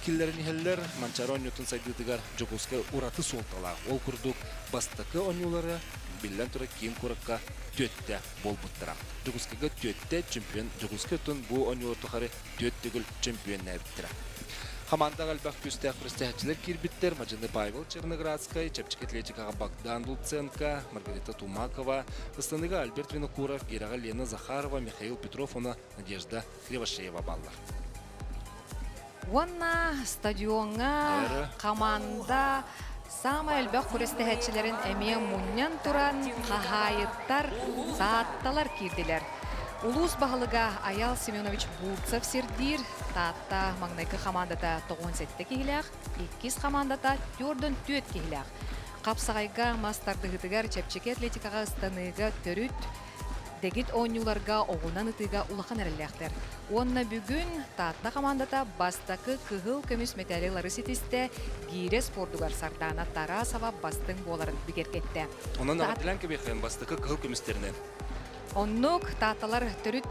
киллерін ихеллер манчары ойнютын сайдытыгар Джокускай ураты солтала. Ол күрдік бастықы ойнулары білін тұры кейін көрікқа төтті бол бұттыра. Джокускайға төтті чемпион, Джокускай түн бұл ойнулар тұқары төттігіл чемпион нәріттіра. Команда галбах күстәк күрестәхетчілер кирбиттер Маджины Павел Черноградскай, Чепчик атлетикаға Богдан Луценко, Маргарита Тумакова, Ыстаныға Альберт Винокуров, Гераға Лена Захарова, Михаил Петров, оны Надежда Кривошеева баллар. Онна стадионға команда самай әлбәқ күрестәхетчілерін әме мұннан тұран қағайыттар саатталар кирділер. Улус бағылыға Аял Семенович Бурцев сердир, татта маңнайкы командата 97 кейләқ, 2 командата 4-4 кейләқ. Қапсағайға мастардығытығар Чепчик атлетикаға Ыстаныға төрүт, дегит ойнуларға оғынан ұтыға улақан әріләқтер. Онна бүгін татта командата бастақы кығыл көміс металлилары сетісті Гире спортугар Сардана Тарасова бастың боларын бігеркетті. Онан ағадылан кебеқен бастықы кығыл көмістерінен. Оннук таталар төрүт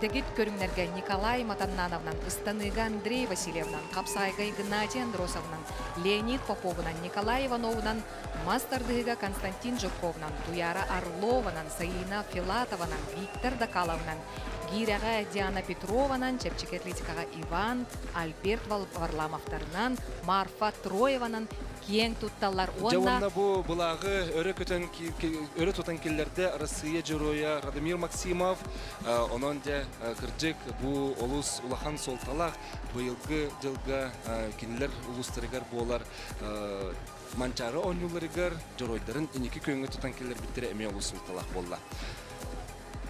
дегит көрүңнерге Николай Матаннановнан, Ыстаныга Андрей Васильевнан, Капсайга Игнатий Андросовнан, Леонид Поповнан, Николай Ивановнан, Мастардыга Константин Жуковнан, Туяра Орлованан, Саина Филатованан, Виктор Дакаловнан, Гиряга Диана Петрованан, Чепчик атлетикаға Иван, Альберт Варламовтарнан, Марфа Троеванан, кең тутталар. Жауынна бұл бұлағы өрі тұтан келлерді Россия Джероя Радомир Максимов, онын де кірджік бұл олыс улахан солталақ бұйылғы жылға кенілер улыстырығар болар манчары ойнуларығар Джеройдарын енекі көнгі тұтан келлер біттері әме олыс солталақ болла.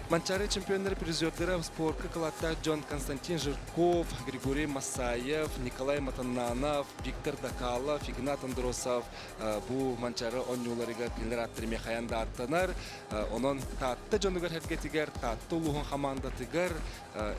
Манчары чемпионнары призердері спортқа кылатта Джон Константин Жирков, Григорий Масаев, Николай Матананов, Виктор Дакалов, Игнат Андросов бу манчары онюларыга пилер аттырме хаянда аттанар. Онон татты жонугар хергетигер, татты улуғын командатыгар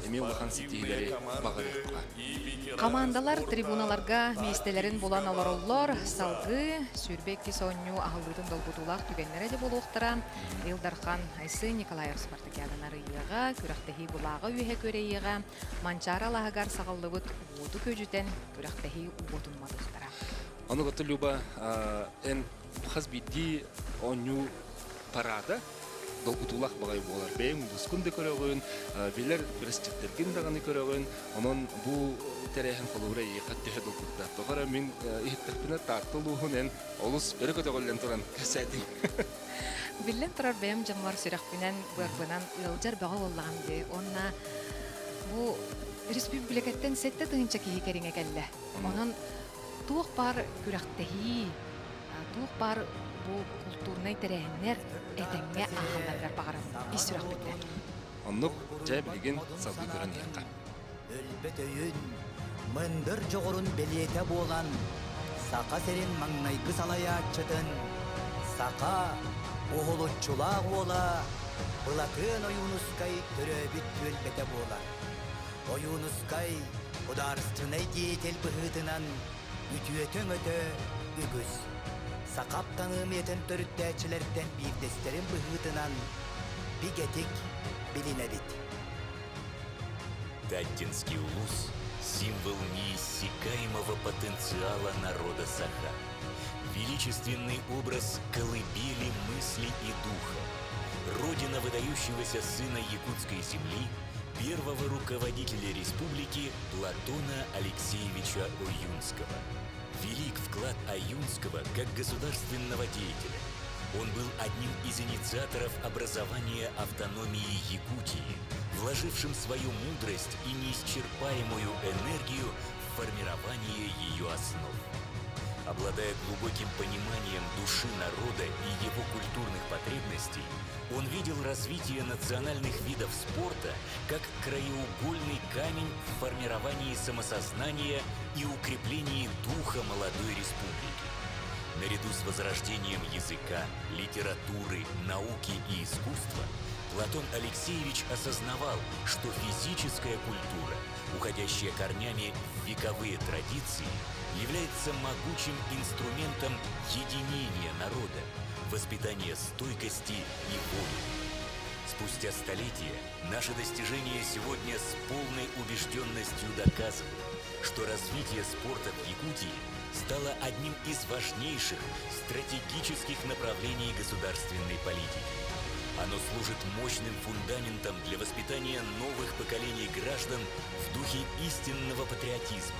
эми улахан сетейлері бағырыққа. Командалар трибуналарга мейстелерин болан олороллор, салгы, сүрбекки соню ағылдың долбутулақ түгенлері де болуқтыра. Илдархан Айсы Николаев Спартакиаданар иыға, күрақтахи бұлағы үйе көрейіға, манчара лағығар сағалдыбыт уоду көжітен күрақтахи уотунмадықтыра. Оны ғыты Люба, ән қаз бидді оню парада, долбутулақ бағай болар бәйін, ұскынды көрігін, белер бірістіктерген дағаны көрігін, онын бұл тәрәйін қолуыра еқат түйе долбутта. Тоғара мен ехеттірпіні тартылуғын ән олыс өрі көтіғылен тұран кәсәдің. Биллен тұрар бәйім жамар сүрәқпінен бұйықпынан ұялжар баға олағын де. Онна бұл республикаттен сәтті тұғынша кейі кәріңе кәлі. Онын туық бар күрәқтәхи, туық бар бұл культурнай тәрәйінлер әтәңе ағаларғар бағарам. Ис сүрәқпінен. Оннық жай білген салғы көрін еққа. Өлбет өйін, мындыр жоғырын белете болан, сақа серен маңнайғы салая чытын, сақа оғылытчулақ ола, бұлақын ойынускай түрөбіт өлбете болар. Ойынускай ұдарыстынай дейтел бұғытынан үтіөтің өті үгіз. Сақаптаңым етін түрттәчілерден бейдестерін бұғытынан бігетік білінедіт. Таттинский улус – символ неиссякаемого потенциала народа Саха. Величественный образ колыбели мысли и духа. Родина выдающегося сына якутской земли, первого руководителя республики Платона Алексеевича Оюнского. Велик вклад Оюнского как государственного деятеля. Он был одним из инициаторов образования автономии Якутии, вложившим свою мудрость и неисчерпаемую энергию в формирование ее основ. Обладая глубоким пониманием души народа и его культурных потребностей, он видел развитие национальных видов спорта как краеугольный камень в формировании самосознания и укреплении духа молодой республики. Наряду с возрождением языка, литературы, науки и искусства, Платон Алексеевич осознавал, что физическая культура, уходящая корнями в вековые традиции, является могучим инструментом единения народа, воспитания стойкости и воли. Спустя столетия наши достижения сегодня с полной убежденностью доказывают, что развитие спорта в Якутии стало одним из важнейших стратегических направлений государственной политики. Оно служит мощным фундаментом для воспитания новых поколений граждан в духе истинного патриотизма,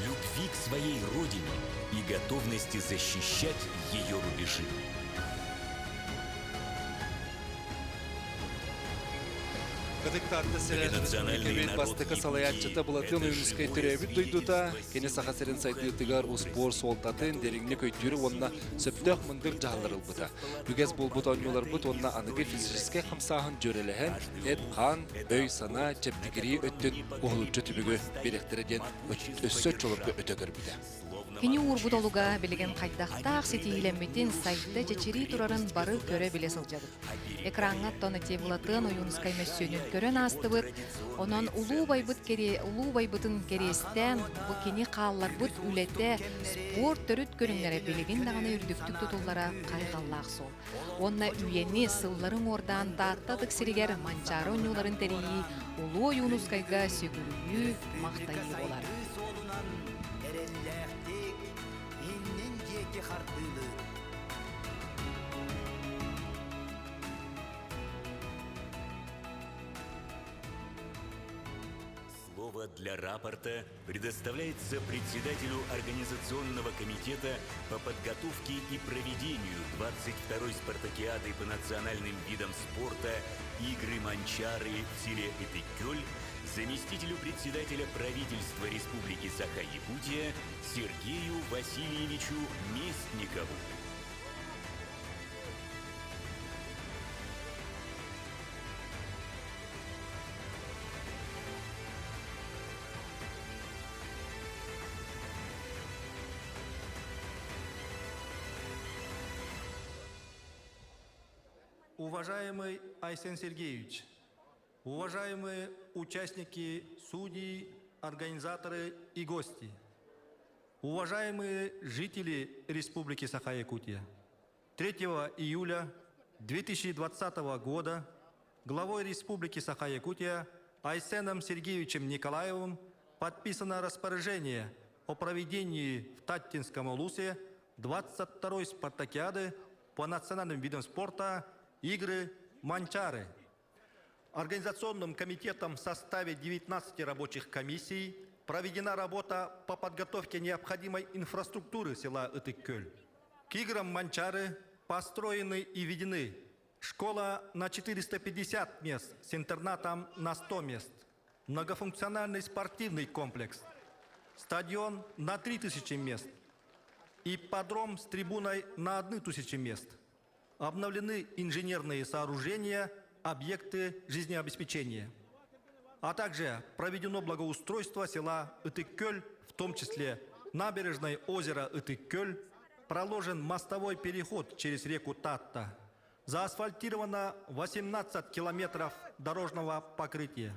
любви к своей родине и готовности защищать ее рубежи. Бастыка салаятчыта бұлатын үйінізкай түрәбіт дойдута, кені сақасырын сайдыйтығар ұспор солтатын деріңні көйттері онына сөптіқ мұндыр жағылырыл бұта. Бүгез бол бұта ойнылар бұт онына анығы физическай қамсағын жөреліхен, әт қан, өй сана, чептігірі өттін ұғылыпчы түбігі беректереден өссөт жолырғы өтөгір біді. Кені урбудолуга билеген қайдақтақ сетейлемметін сайтта жечери турарын бары көрі біле сылжадып. Экранға тоны тебулатын ойынускай мәссөнін көрін астыбыт, онан улуу байбытын керестен, бұ кені қаллар бұт үлетті спорт төріт көріңлері білеген дағаны үрдіктік тұтулара қайғаллақ сол. Онна үйені сылларын ордан таттадық сиригер манчары ойнуларын тәрейі улуу ойынускайға сөгірүйі мақтайы болар. Слово для рапорта предоставляется председателю Организационного комитета по подготовке и проведению 22-й спартакиады по национальным видам спорта «Игры Манчары» в селе Этыкёль, заместителю председателя правительства Республики Саха-Якутия Сергею Васильевичу Местникову. Уважаемый Айсен Сергеевич, уважаемые участники, судьи, организаторы и гости, уважаемые жители Республики Саха-Якутия, 3 июля 2020 года главой Республики Саха-Якутия Айсеном Сергеевичем Николаевым подписано распоряжение о проведении в Таттинском улусе 22-й спартакиады по национальным видам спорта «Игры Манчары». Организационным комитетом в составе 19 рабочих комиссий проведена работа по подготовке необходимой инфраструктуры села Ытык-Көл. К играм Манчары построены и введены школа на 450 мест с интернатом на 100 мест, многофункциональный спортивный комплекс, стадион на 3000 мест, ипподром с трибуной на 1000 мест. Обновлены инженерные сооружения, объекты жизнеобеспечения. А также проведено благоустройство села Ытык-Көл, в том числе набережной озера Ытык-Көл, проложен мостовой переход через реку Татта, заасфальтировано 18 километров дорожного покрытия.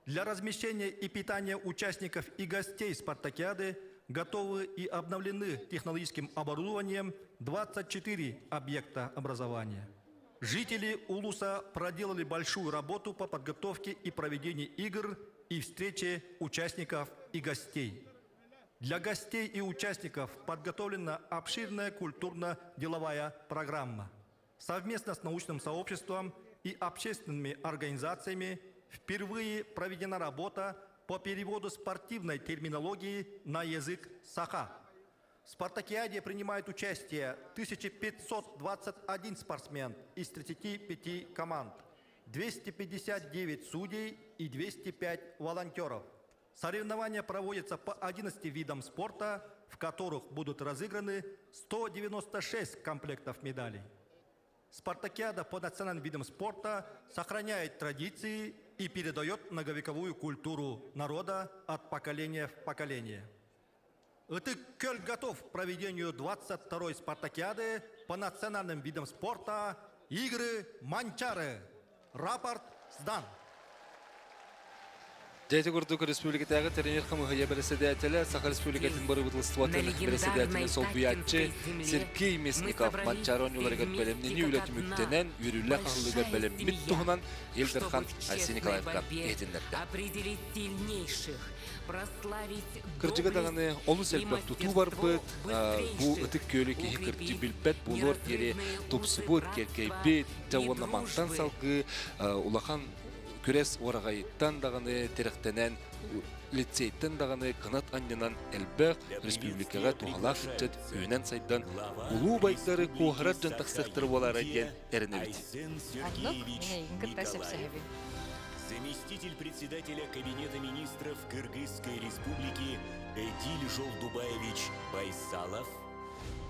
Для размещения и питания участников и гостей спартакиады готовы и обновлены технологическим оборудованием 24 объекта образования. Жители Улуса проделали большую работу по подготовке и проведению игр и встрече участников и гостей. Для гостей и участников подготовлена обширная культурно-деловая программа. Совместно с научным сообществом и общественными организациями впервые проведена работа по переводу спортивной терминологии на язык саха. В спартакиаде принимает участие 1521 спортсмен из 35 команд, 259 судей и 205 волонтеров. Соревнования проводятся по 11 видам спорта, в которых будут разыграны 196 комплектов медалей. Спартакиада по национальным видам спорта сохраняет традиции и передает многовековую культуру народа от поколения в поколение. Ытык-Көл готов к проведению 22-й спартакиады по национальным видам спорта «Игры Манчары». Рапорт сдан. Дайте Гордук Республикатағы тренер хамыгая председателя, Саха Республикатын бары бутылствотын председателя Солбуятчы Сергей Мясников Манчарон юларыгат бәлемнен үләті мүктенен үрілі қағылыгат бәлеммит тұғынан Елдерхан Айсен Николаевқа етіндерді. Кырджыга дағаны олу сәлбәк тұту бар бұд, бұ ұтық көлі кейі кырджы білбәт болор дере тұпсыбыр керкей бет, жауына маңтан салғы, улахан күрес орағайыттан дағаны теректенен, лицейттен дағаны қынат аннынан әлбәқ республикаға туғалақ үтчет өйнен сайдан ұлу байттары қоғырат жантақ сектірі болар әйген әріневіт. Заместитель председателя Кабинета министров Кыргызской республики Эдиль Жолдубаевич Байсалов,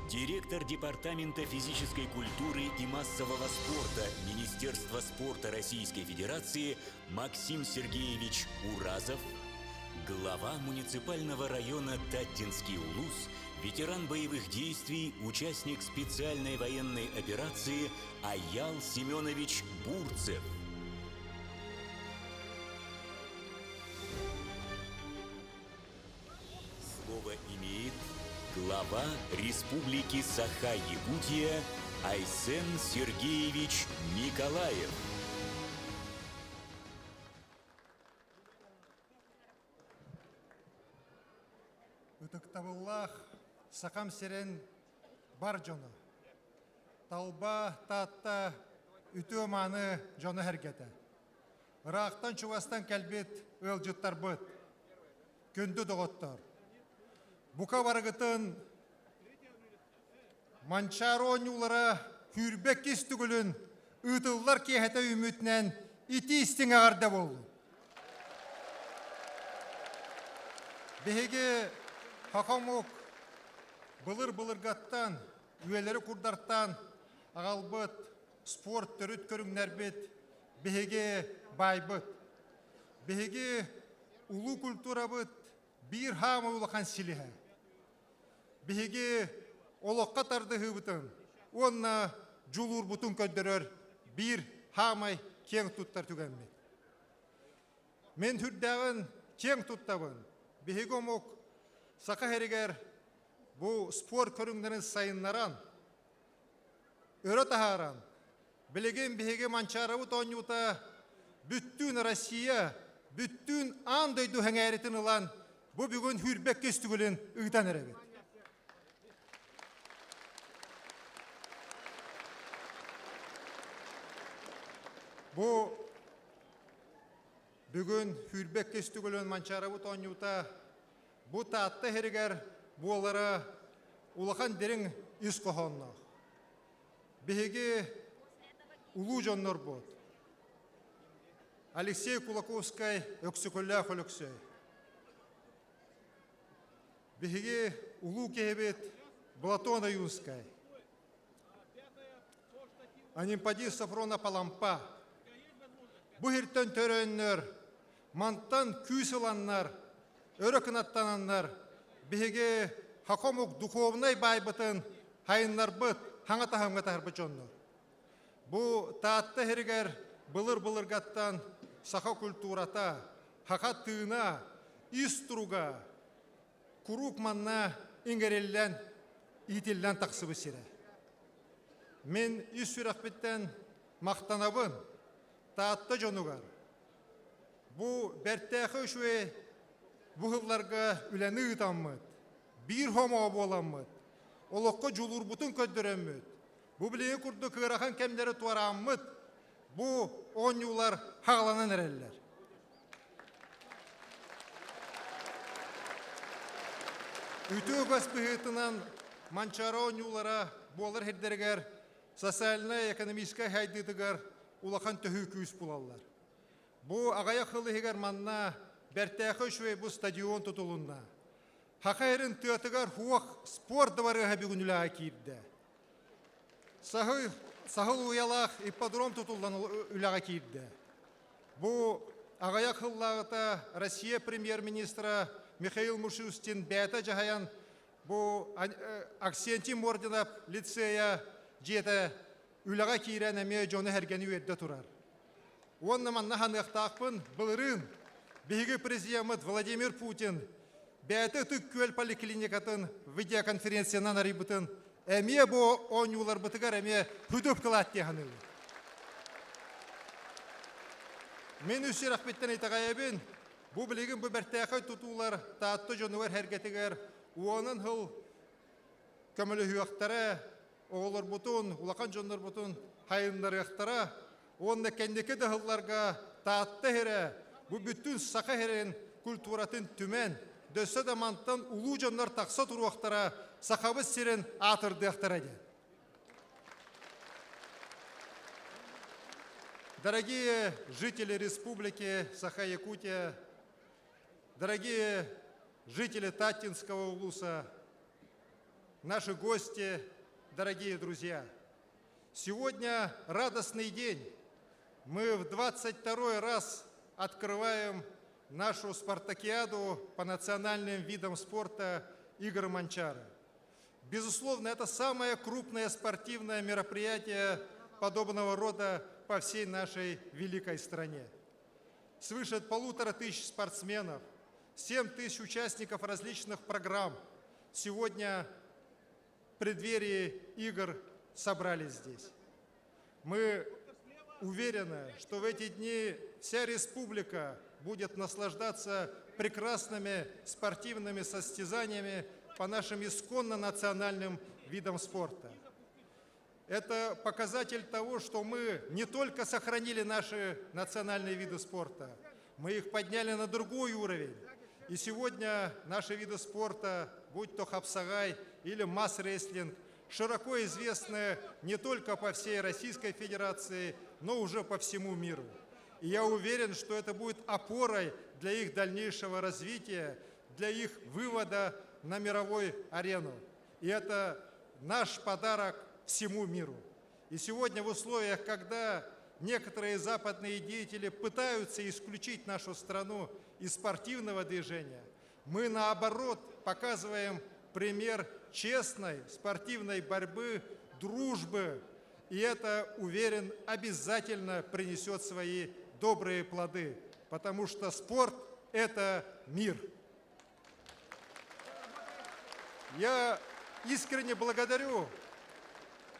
директор Департамента физической культуры и массового спорта Министерства спорта Российской Федерации Максим Сергеевич Уразов, глава муниципального района Таттинский улус, ветеран боевых действий, участник специальной военной операции Аял Семенович Бурцев. Слово имеет глава Республики Саха-Якутия Айсен Сергеевич Николаев. Утыктабыллах сақам серен бар жоны. Талба татта үтө маны жоны әргеті. Ырақтан чуастан кәлбет өл жыттар бұд. Күнді доғыттар. Бука барығытын Манчаron юлара хүрбек кестігілін үтіллар кейхеті үмітінен ити істің ағарда болды. Беге хақамук бұлыр-бұлырғаттан, үйелері құрдартан ағалбыт, спорт түріт көріңнәрбет, беге байбыт. Беге улу культура бұт бір хамы улақан силіхі. Беге олыққа тарды ғыбытын, онна жулур бұтын көндірір bir hamay ken tuttar tügenmek. Men hürdağın ken tuttavın. Bihigomok saka heriger bu spor körünglerin sayınlaran, öre taharan, bilegen bihige mançaravut onyuta bütün Россия, bütün andaydu hengeritin olan bu bugün hürbek kestügülün ıgdan erebet. Bu bugün hürbek kestügülün mançaravut onyuta bu taatta heriger bu olara ulakan derin iz kohonna. Bihige ulu jonnor bot. Алексей Кулаковский өксікөлі қөліксі. Бігеге ұлу кебет Платона Юнскай. Анимпади Сафрона Палампа. Бұхирттен төреннер, манттан күйсіланнар, өрікін аттананнар. Бігеге хақомук духовнай байбытын хайыннар бұт, хаңата-хаңата харбыт жоннар. Бұ таатты херігер былыр-былыр гаттан саха культурата, хақа тыына, иструга, курук манна ингереллен, итиллен тақсыбы сире. Мен иссүрақпеттен мақтанабын, таатты жонугар. Бұ бәрттәқі үшуе бұғылларға үләні ұтаммыд, бір хомо боламмыд, олыққа жулур бұтын көддіреммыд. Бұ білең күрді кығырахан кәмдері туараммыд, bu onyular hağlanan ereller. Ütü gaspıhıtından mançara onyulara boğalar hedderger, sosyalna-ekonomiska haydıdıgar ulaqan töhü küs bulallar. Bu ağaya xılı heger manna bertəxi şüve bu stadion tutulunna. Haqayırın tüyatıgar huaq spor davarıha bir günülə kirdi. Sahıl uyalaq ippadrom tutuldan ülağa kirdi. Bu ağaya xıllağıta Россия премьер-министра Михаил Мушустин бәті жағаян bu Аксентим орденап лицея жеті ülağa kirен әме жоны әргені өйді тұрар. Онны манна ханықтақпын бұлырын бейгі президент Владимир Путин бәті түк көл поликлиникатын видеоконференциянан арибытын әме бұ оңюлар бұтығар әме хүдөп қылат дегені. Мен үсер ақпеттен айтағайабын, бұ білеген бұ бәртәқай тұтулар таатты жонуар әргетігер, уанын хыл көмілі хүйақтары, оғылар бұтын, улақан жонлар бұтын хайынлар яқтара, онда кәндекі дұғылларға таатты хері, бұ бүттін сақа херін культуратын түмен, дөсі даманттан улу жонлар тақса тұруақтара, сақабыз серін атырды яқтарады. Дорогие жители Республики Саха-Якутия, дорогие жители Татинского улуса, наши гости, дорогие друзья, сегодня радостный день. Мы в 22-й раз открываем нашу спартакиаду по национальным видам спорта игр Манчары. Безусловно, это самое крупное спортивное мероприятие подобного рода по всей нашей великой стране. Свыше 1500 спортсменов, 7000 участников различных программ сегодня в преддверии игр собрались здесь. Мы уверены, что в эти дни вся республика будет наслаждаться прекрасными спортивными состязаниями по нашим исконно национальным видам спорта. Это показатель того, что мы не только сохранили наши национальные виды спорта, мы их подняли на другой уровень. И сегодня наши виды спорта, будь то хапсагай или масс-рестлинг, широко известны не только по всей Российской Федерации, но уже по всему миру. И я уверен, что это будет опорой для их дальнейшего развития, для их вывода на мировую арену. И это наш подарок всему миру. И сегодня в условиях, когда некоторые западные деятели пытаются исключить нашу страну из спортивного движения, мы наоборот показываем пример честной спортивной борьбы, дружбы И это, уверен, обязательно принесет свои добрые плоды, потому что спорт – это мир. Я искренне благодарю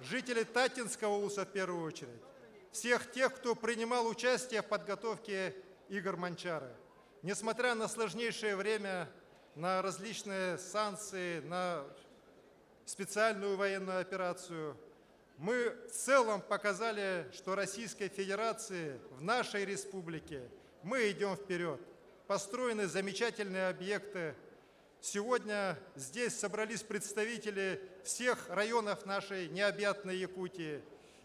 жителей Татинского улуса в первую очередь, всех тех, кто принимал участие в подготовке игр Манчары. Несмотря на сложнейшее время, на различные санкции, на специальную военную операцию, мы в целом показали, что Российской Федерации, в нашей республике, мы идем вперед. Построены замечательные объекты. Сегодня здесь собрались представители всех районов нашей необъятной Якутии.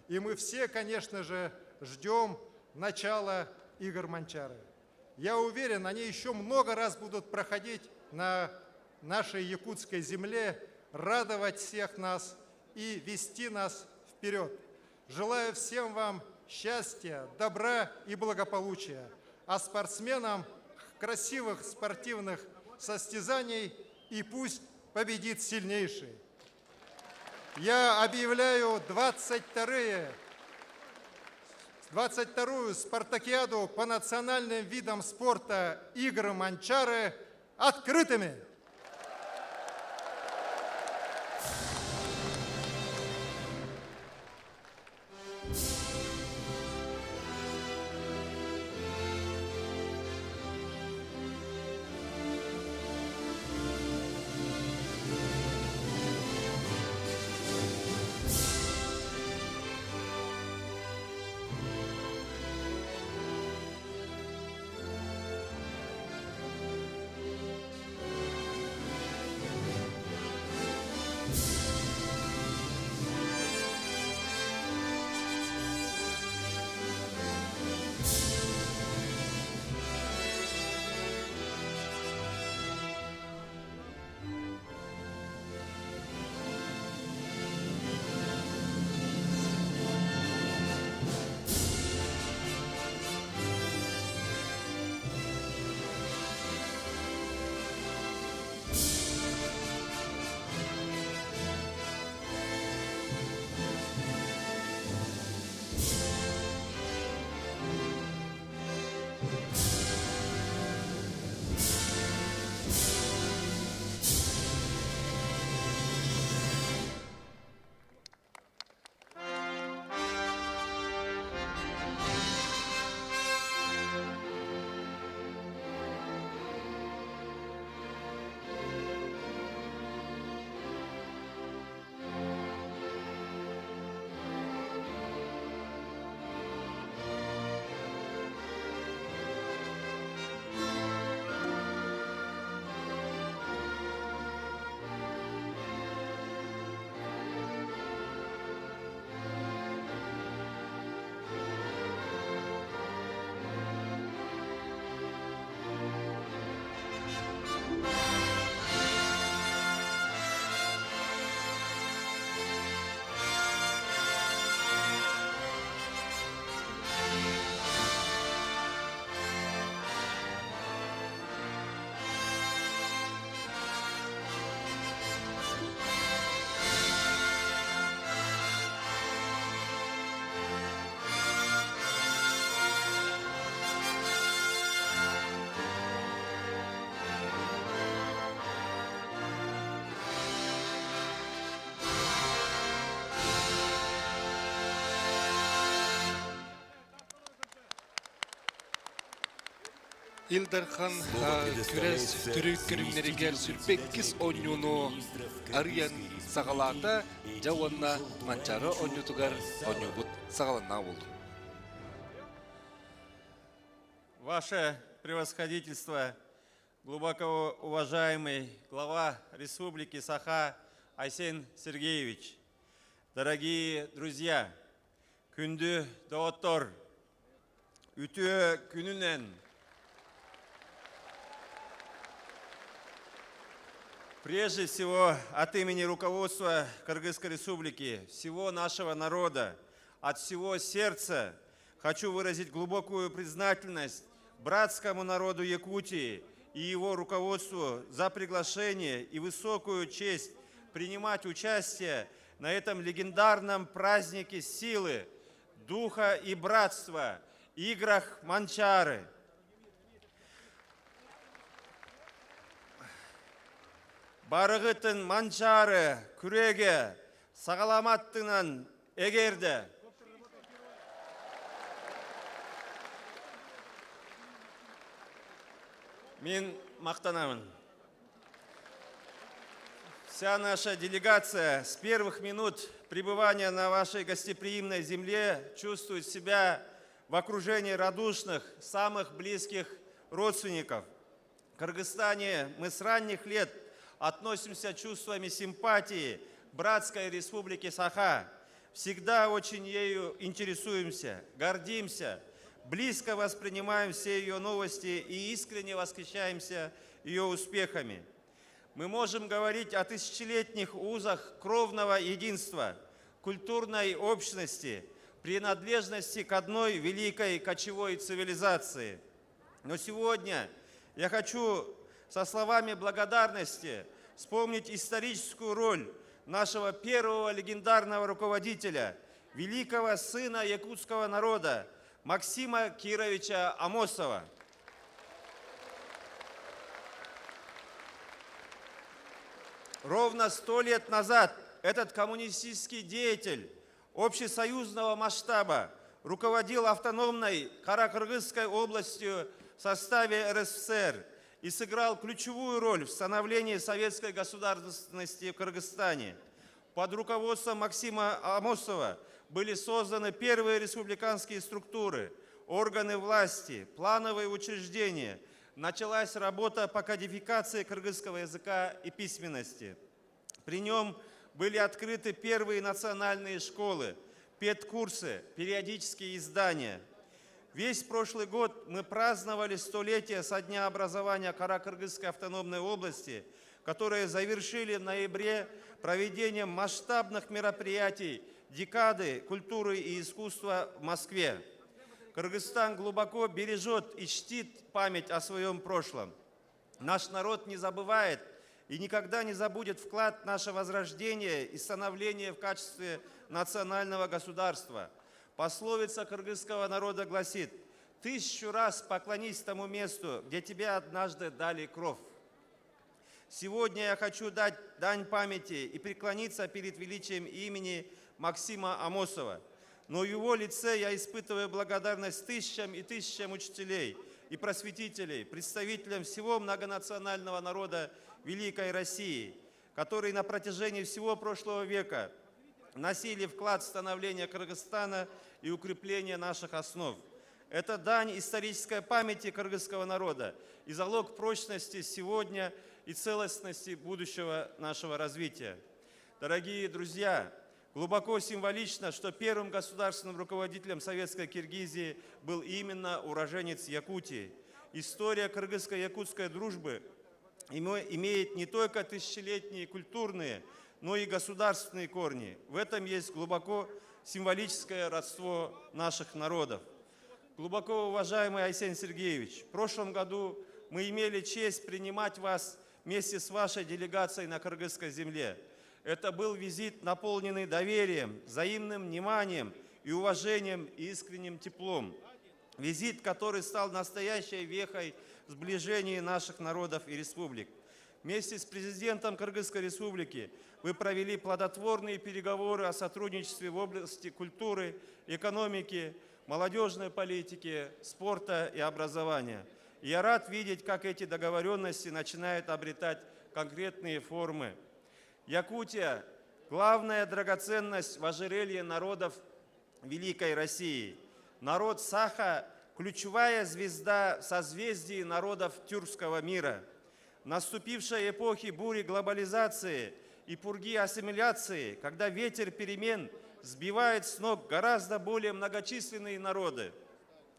И мы все, конечно же, ждем начала игр Манчары. Я уверен, они еще много раз будут проходить на нашей якутской земле, радовать всех нас и вести нас вперед. Желаю всем вам счастья, добра и благополучия, а спортсменам красивых спортивных состязаний, и пусть победит сильнейший. Я объявляю 22-ю спартакиаду по национальным видам спорта игры Манчары открытыми. Илдархан күрес түрік күрімнерігер сүрпеккіз ойнуну ариян сағалата жауанна манчары ойнутугар ойнубут сағалана болду. Ваше превосходительство, глубоко уважаемый глава Республики Саха Айсен Сергеевич, дорогие друзья, күнді доғыттор, үтіе күнінен прежде всего от имени руководства Кыргызской Республики, всего нашего народа, от всего сердца хочу выразить глубокую признательность братскому народу Якутии и его руководству за приглашение и высокую честь принимать участие на этом легендарном празднике силы, духа и братства, играх Манчары. Барығытын Манчары күреге сағаламаттынан эгерді. Мен мақтанамын. Вся наша делегация с первых минут пребывания на вашей гостеприимной земле чувствует себя в окружении радушных, самых близких родственников. В Кыргызстане мы с ранних лет относимся чувствами симпатии к братской республике Саха. Всегда очень ею интересуемся, гордимся, близко воспринимаем все ее новости и искренне восхищаемся ее успехами. Мы можем говорить о тысячелетних узах кровного единства, культурной общности, принадлежности к одной великой кочевой цивилизации. Но сегодня я хочу со словами благодарности вспомнить историческую роль нашего первого легендарного руководителя, великого сына якутского народа Максима Кировича Амосова. Ровно 100 лет назад этот коммунистический деятель общесоюзного масштаба руководил автономной Каракыргызской областью в составе РСФСР и сыграл ключевую роль в становлении советской государственности в Кыргызстане. Под руководством Максима Амосова были созданы первые республиканские структуры, органы власти, плановые учреждения. Началась работа по кодификации кыргызского языка и письменности. При нем были открыты первые национальные школы, педкурсы, периодические издания. Весь прошлый год мы праздновали 100-летие со дня образования Каракыргызской автономной области, которые завершили в ноябре проведением масштабных мероприятий декады культуры и искусства в Москве. Кыргызстан глубоко бережет и чтит память о своем прошлом. Наш народ не забывает и никогда не забудет вклад в наше возрождение и становление в качестве национального государства. Пословица кыргызского народа гласит: «1000 раз поклонись тому месту, где тебе однажды дали кров». Сегодня я хочу дать дань памяти и преклониться перед величием имени Максима Амосова. Но в его лице я испытываю благодарность тысячам и тысячам учителей и просветителей, представителям всего многонационального народа Великой России, которые на протяжении всего прошлого века вносили вклад в становление Кыргызстана и укрепление наших основ. Это дань исторической памяти кыргызского народа и залог прочности сегодня и целостности будущего нашего развития. Дорогие друзья, глубоко символично, что первым государственным руководителем Советской Киргизии был именно уроженец Якутии. История кыргызско-якутской дружбы имеет не только тысячелетние культурные, но и государственные корни. В этом есть глубоко символическое родство наших народов. Глубоко уважаемый Айсен Сергеевич, в прошлом году мы имели честь принимать вас вместе с вашей делегацией на кыргызской земле. Это был визит, наполненный доверием, взаимным вниманием и уважением и искренним теплом. Визит, который стал настоящей вехой в сближении наших народов и республик. Вместе с президентом Кыргызской республики вы провели плодотворные переговоры о сотрудничестве в области культуры, экономики, молодежной политики, спорта и образования. И я рад видеть, как эти договоренности начинают обретать конкретные формы. Якутия – главная драгоценность в ожерелье народов Великой России. Народ Саха – ключевая звезда в созвездии народов тюркского мира. В наступившей эпохе бури глобализации и пурги ассимиляции, когда ветер перемен сбивает с ног гораздо более многочисленные народы,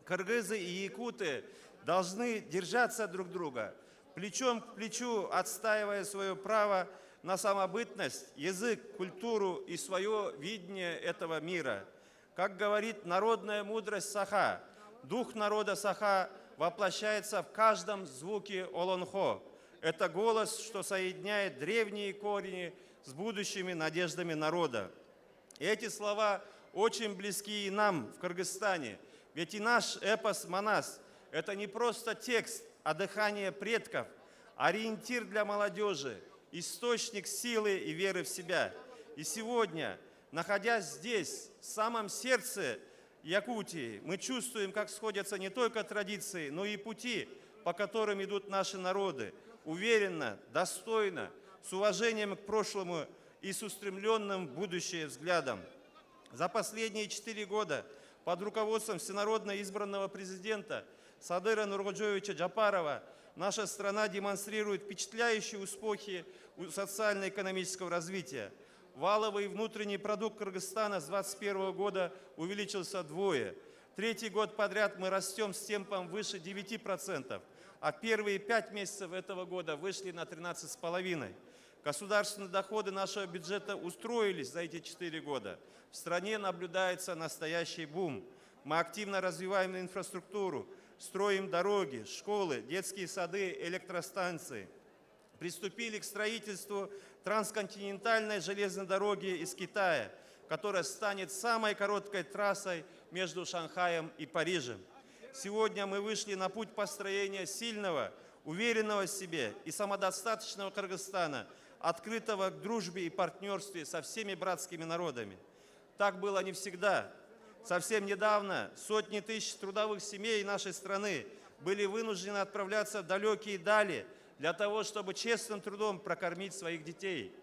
кыргызы и якуты должны держаться друг друга, плечом к плечу отстаивая свое право на самобытность, язык, культуру и свое видение этого мира. Как говорит народная мудрость Саха, дух народа Саха воплощается в каждом звуке олонхо. Это голос, что соединяет древние корни с будущими надеждами народа. И эти слова очень близки и нам в Кыргызстане. Ведь и наш эпос «Манас» – это не просто текст, а дыхание предков, ориентир для молодежи, источник силы и веры в себя. И сегодня, находясь здесь, в самом сердце Якутии, мы чувствуем, как сходятся не только традиции, но и пути, по которым идут наши народы, уверенно, достойно, с уважением к прошлому и с устремленным в будущее взглядом. За последние 4 года под руководством всенародно избранного президента Садыра Нургоджоевича Джапарова наша страна демонстрирует впечатляющие успехи социально-экономического развития. Валовый внутренний продукт Кыргызстана с 2021 года увеличился вдвое. 3-й год подряд мы растем с темпом выше 9%, а первые 5 месяцев этого года вышли на 13,5%. Государственные доходы нашего бюджета устроились за эти 4 года. В стране наблюдается настоящий бум. Мы активно развиваем инфраструктуру, строим дороги, школы, детские сады, электростанции. Приступили к строительству трансконтинентальной железной дороги из Китая, которая станет самой короткой трассой между Шанхаем и Парижем. Сегодня мы вышли на путь построения сильного, уверенного в себе и самодостаточного Кыргызстана, открытого к дружбе и партнерстве со всеми братскими народами. Так было не всегда. Совсем недавно сотни тысяч трудовых семей нашей страны были вынуждены отправляться в далекие дали для того, чтобы честным трудом прокормить своих детей.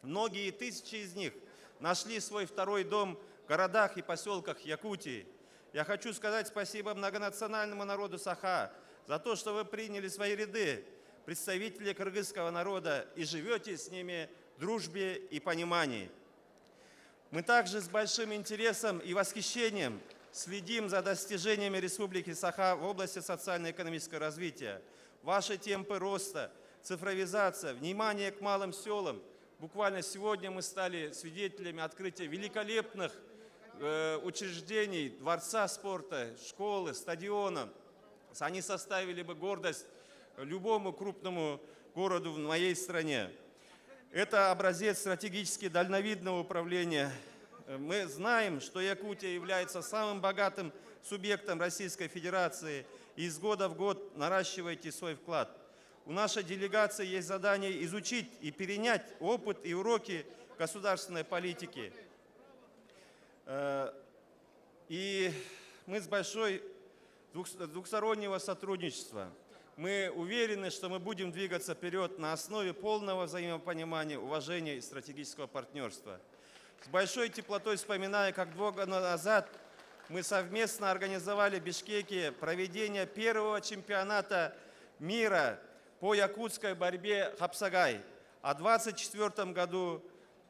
Многие тысячи из них нашли свой второй дом в городах и поселках Якутии. Я хочу сказать спасибо многонациональному народу Саха за то, что вы приняли в свои ряды представителей кыргызского народа и живете с ними в дружбе и понимании. Мы также с большим интересом и восхищением следим за достижениями Республики Саха в области социально-экономического развития. Ваши темпы роста, цифровизация, внимание к малым селам. Буквально сегодня мы стали свидетелями открытия великолепных учреждений, дворца спорта, школы, стадиона. Они составили бы гордость любому крупному городу в моей стране. Это образец стратегически дальновидного управления. Мы знаем, что Якутия является самым богатым субъектом Российской Федерации и из года в год наращиваете свой вклад. У нашей делегации есть задание изучить и перенять опыт и уроки государственной политики. И мы с большой двухстороннего сотрудничества. Мы уверены, что мы будем двигаться вперед на основе полного взаимопонимания, уважения и стратегического партнерства. С большой теплотой вспоминаю, как 2 года назад мы совместно организовали в Бишкеке проведение первого чемпионата мира по якутской борьбе «Хапсагай». А в 2024 году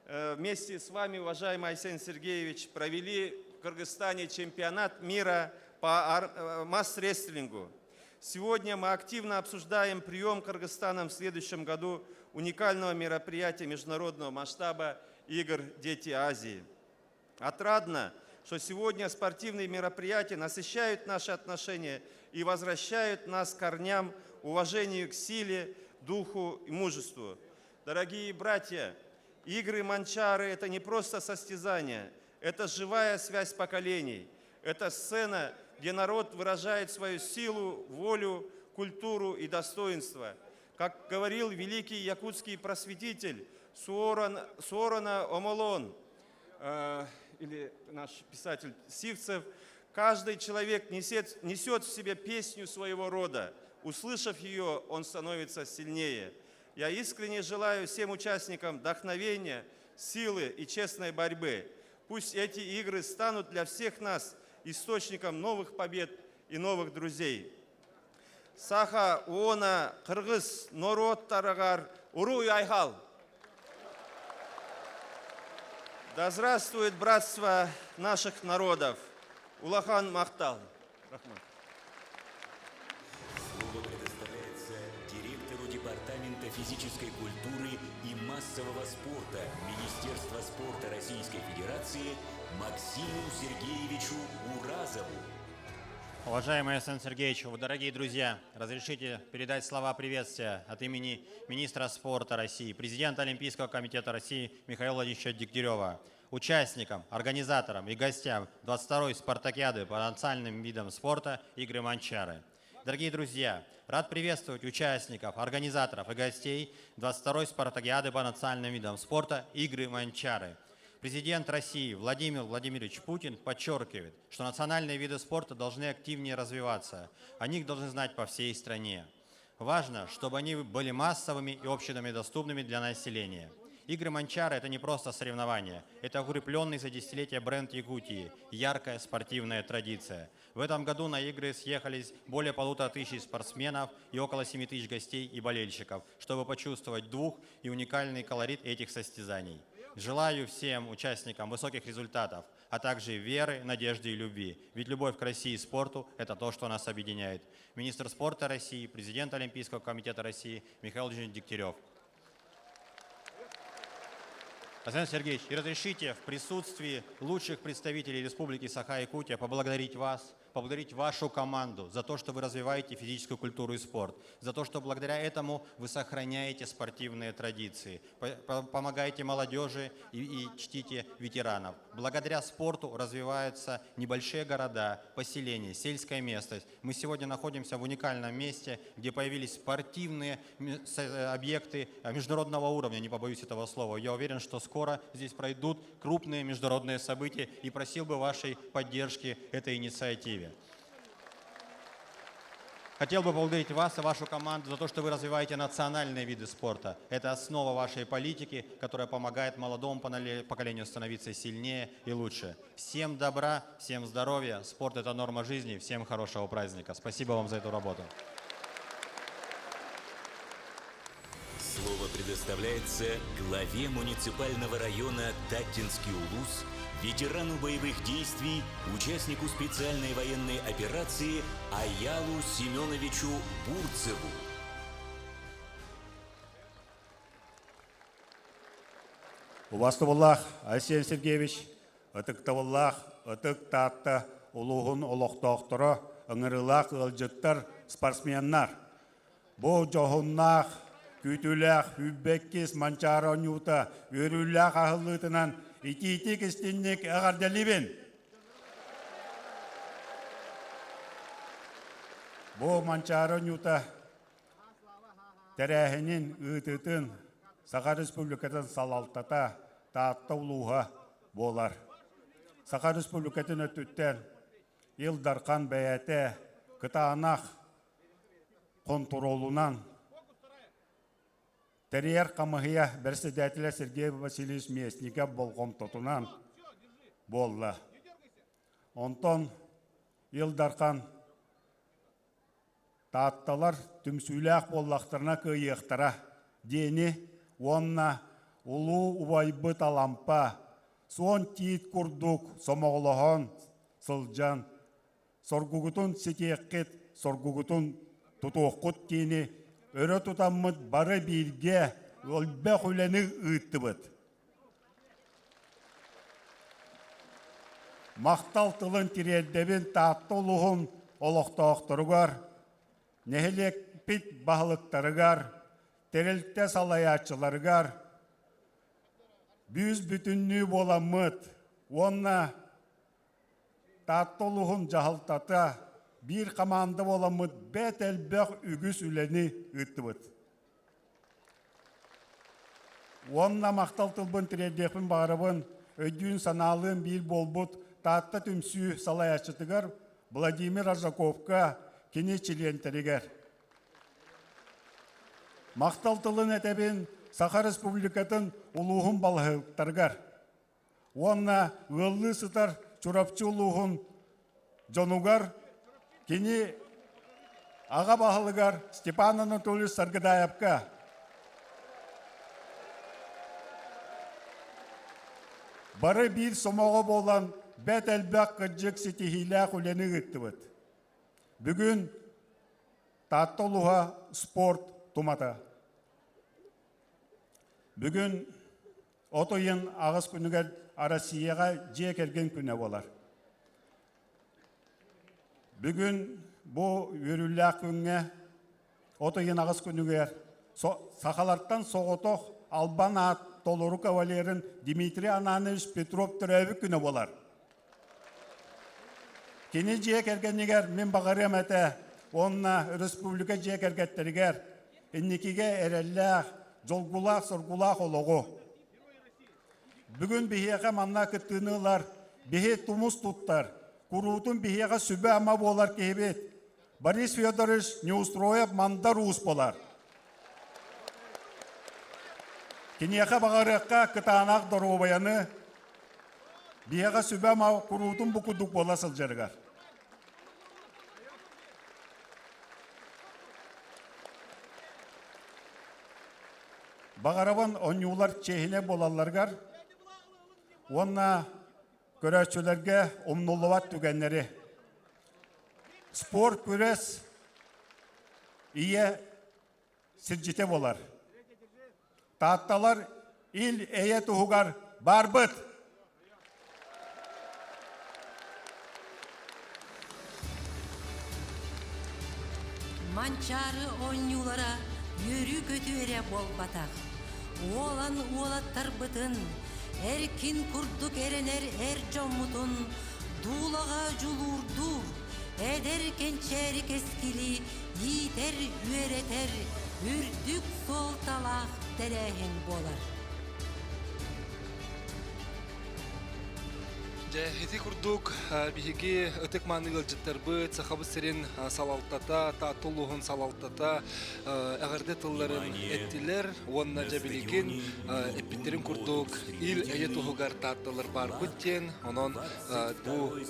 вместе с вами, уважаемый Айсен Сергеевич, провели в Кыргызстане чемпионат мира по масс-рестлингу. Сегодня мы активно обсуждаем прием Кыргызстаном в следующем году уникального мероприятия международного масштаба игр «Дети Азии». Отрадно, что сегодня спортивные мероприятия насыщают наши отношения и возвращают нас к корням, уважению к силе, духу и мужеству. Дорогие братья, игры Манчары – это не просто состязание, это живая связь поколений, это сцена, где народ выражает свою силу, волю, культуру и достоинство. Как говорил великий якутский просветитель Суорона Омолон, или наш писатель Сивцев, каждый человек несет в себе песню своего рода. Услышав ее, он становится сильнее. Я искренне желаю всем участникам вдохновения, силы и честной борьбы. Пусть эти игры станут для всех нас источником новых побед и новых друзей. Саха уона кыргыз народтарагар уруй айхал. Да здравствует братство наших народов. Улахан Махтал. Слово предоставляется директору Департамента физической культуры и массового спорта Министерства спорта Российской Федерации Максиму Сергеевичу Уразову. Уважаемый Александр Сергеевич, дорогие друзья, разрешите передать слова приветствия от имени министра спорта России, президента Олимпийского комитета России Михаила Владимировича Дегтярева, участникам, организаторам и гостям 22-й спартакиады по национальным видам спорта «Игры Манчары». Дорогие друзья, рад приветствовать участников, организаторов и гостей 22-й спартакиады по национальным видам спорта «Игры Манчары». Президент России Владимир Владимирович Путин подчеркивает, что национальные виды спорта должны активнее развиваться. О них должны знать по всей стране. Важно, чтобы они были массовыми и общедоступными доступными для населения. Игры Манчары – это не просто соревнования, это укрепленный за десятилетия бренд Якутии, яркая спортивная традиция. В этом году на игры съехались более 1500 спортсменов и около 7000 гостей и болельщиков, чтобы почувствовать дух и уникальный колорит этих состязаний. Желаю всем участникам высоких результатов, а также веры, надежды и любви. Ведь любовь к России и спорту – это то, что нас объединяет. Министр спорта России, президент Олимпийского комитета России Михаил Владимирович Дегтярев. Александр Сергеевич, и разрешите в присутствии лучших представителей Республики Саха-Якутия поблагодарить вас, поблагодарить вашу команду за то, что вы развиваете физическую культуру и спорт, за то, что благодаря этому вы сохраняете спортивные традиции, помогаете молодежи и чтите ветеранов. Благодаря спорту развиваются небольшие города, поселения, сельская местность. Мы сегодня находимся в уникальном месте, где появились спортивные объекты международного уровня, не побоюсь этого слова. Я уверен, что скоро здесь пройдут крупные международные события и просил бы вашей поддержки этой инициативе. Хотел бы поблагодарить вас и вашу команду за то, что вы развиваете национальные виды спорта. Это основа вашей политики, которая помогает молодому поколению становиться сильнее и лучше. Всем добра, всем здоровья. Спорт – это норма жизни. Всем хорошего праздника. Спасибо вам за эту работу. Слово предоставляется главе муниципального района Таттинский Улус, ветерану боевых действий, участнику специальной военной операции Аялу Семеновичу Бурцеву. Уважаемый Алексей Сергеевич, ытыктаваллах, ытык татта, улуғын олықтоқтыры, ыңырылақ ылжыттар спортсменнар. Бұл жоғыннақ, күтіләқ, хүббеккес, манчаронюта, өріләқ ағылытынан ити-ити кістіннік ағарделібін. Бұл манчаронюта тәрәхінен ұйтытын Саха Республикатын салалтата таатта улуға болар. Саха Республикатын өттіттен илдарқан бәйәті кытаанақ контролунан Терьер камахия председателя Сергей Васильевич Местников болғым тұтынан болла. Онтон илдарқан таатталар түмсүйләқ боллақтарына көйектара дені онна улу убайбы талампа сон тиит курдук сомоғлохон сылжан соргугутун сетеққет соргугутун тутуққут дені өрі тұтаммыд бары бірге өлбә хүләні ұйттыбыд. Мақтал тылын тирердебін таатты ұлығын олықтауқтырығар, нәхілек пит бағылықтарығар, терелікте салаячыларығар, бүйіз бүтінні боламыд, онна таатты ұлығын жағылтата, bir команда боламыд бәт әлбәқ үгіз үләні үттібіт. Онна мақтал тылбын тірердекпін бағарыбын, өйдүйін саналын бір болбыт таатта түмсі салаячытығар Владимир Ажаковка кене чилентерігер. Мақтал тылын әтәбін Саха Республикатын ұлуғын балғылықтарғар. Онна ғылы сытар чурапчы ұлуғын жонуғар Кені аға бағылығар Степан Анатольевич Саргыдаевка. Бары бір сомаға болан бәт әлбәқ қыджық сетихиләқ үләні ғыттыбыд. Бүгін татты ұлыға спорт тумата. Бүгін отойын ағыз күнігер Россияға же келген күні болар. Бүгін бұл өрілләк күнге, отойын ағыз күнігер, сақаларттан соғытоқ Албан ат толыру кавалерін Дмитрий Ананович Петров түрәбі күні болар. Кені жиек әргенігер мен бағарым әті, онына республика жиек әргеттерігер, энникиге әрәлләқ, жолгулақ, сұргулақ олығы. Бүгін бігеға манна күттінілар, біге тумыс тұттар, күрутын бігеға сүбі ама болар кейбет. Борис Федорович не устрояп мандар уыс болар. Кенеға бағарыққа кытанақ дұру баяны, бігеға сүбі ама күрутын бұқыдық бола сылжырғар. Бағарабан оңюлар чехіне болаларғар, онна көрәчілерге омнулуат түгенлері. Спорт көрәс ие сіржете болар. Татталар ил әйе тұғығар барбыт. Манчары оңюлара йөрі көтөре бол батақ. Олан олаттар бұтын, әркин күрдік әренер әр жомутын, дулаға жулурдур, әдер кенчәрі кескілі, етер үйеретер, үрдік сол талақ тәрәхін болар. Жәхеті күрдік бігеге өтік маңығыл жыттар бұд, сақабы сірін салалтата, татылуғын салалтата, әғірді тылларын әттілер, онына жәбілеген әппеттерін күрдік, ил әйе тұғығар таттылар бар бұттен, онын бұл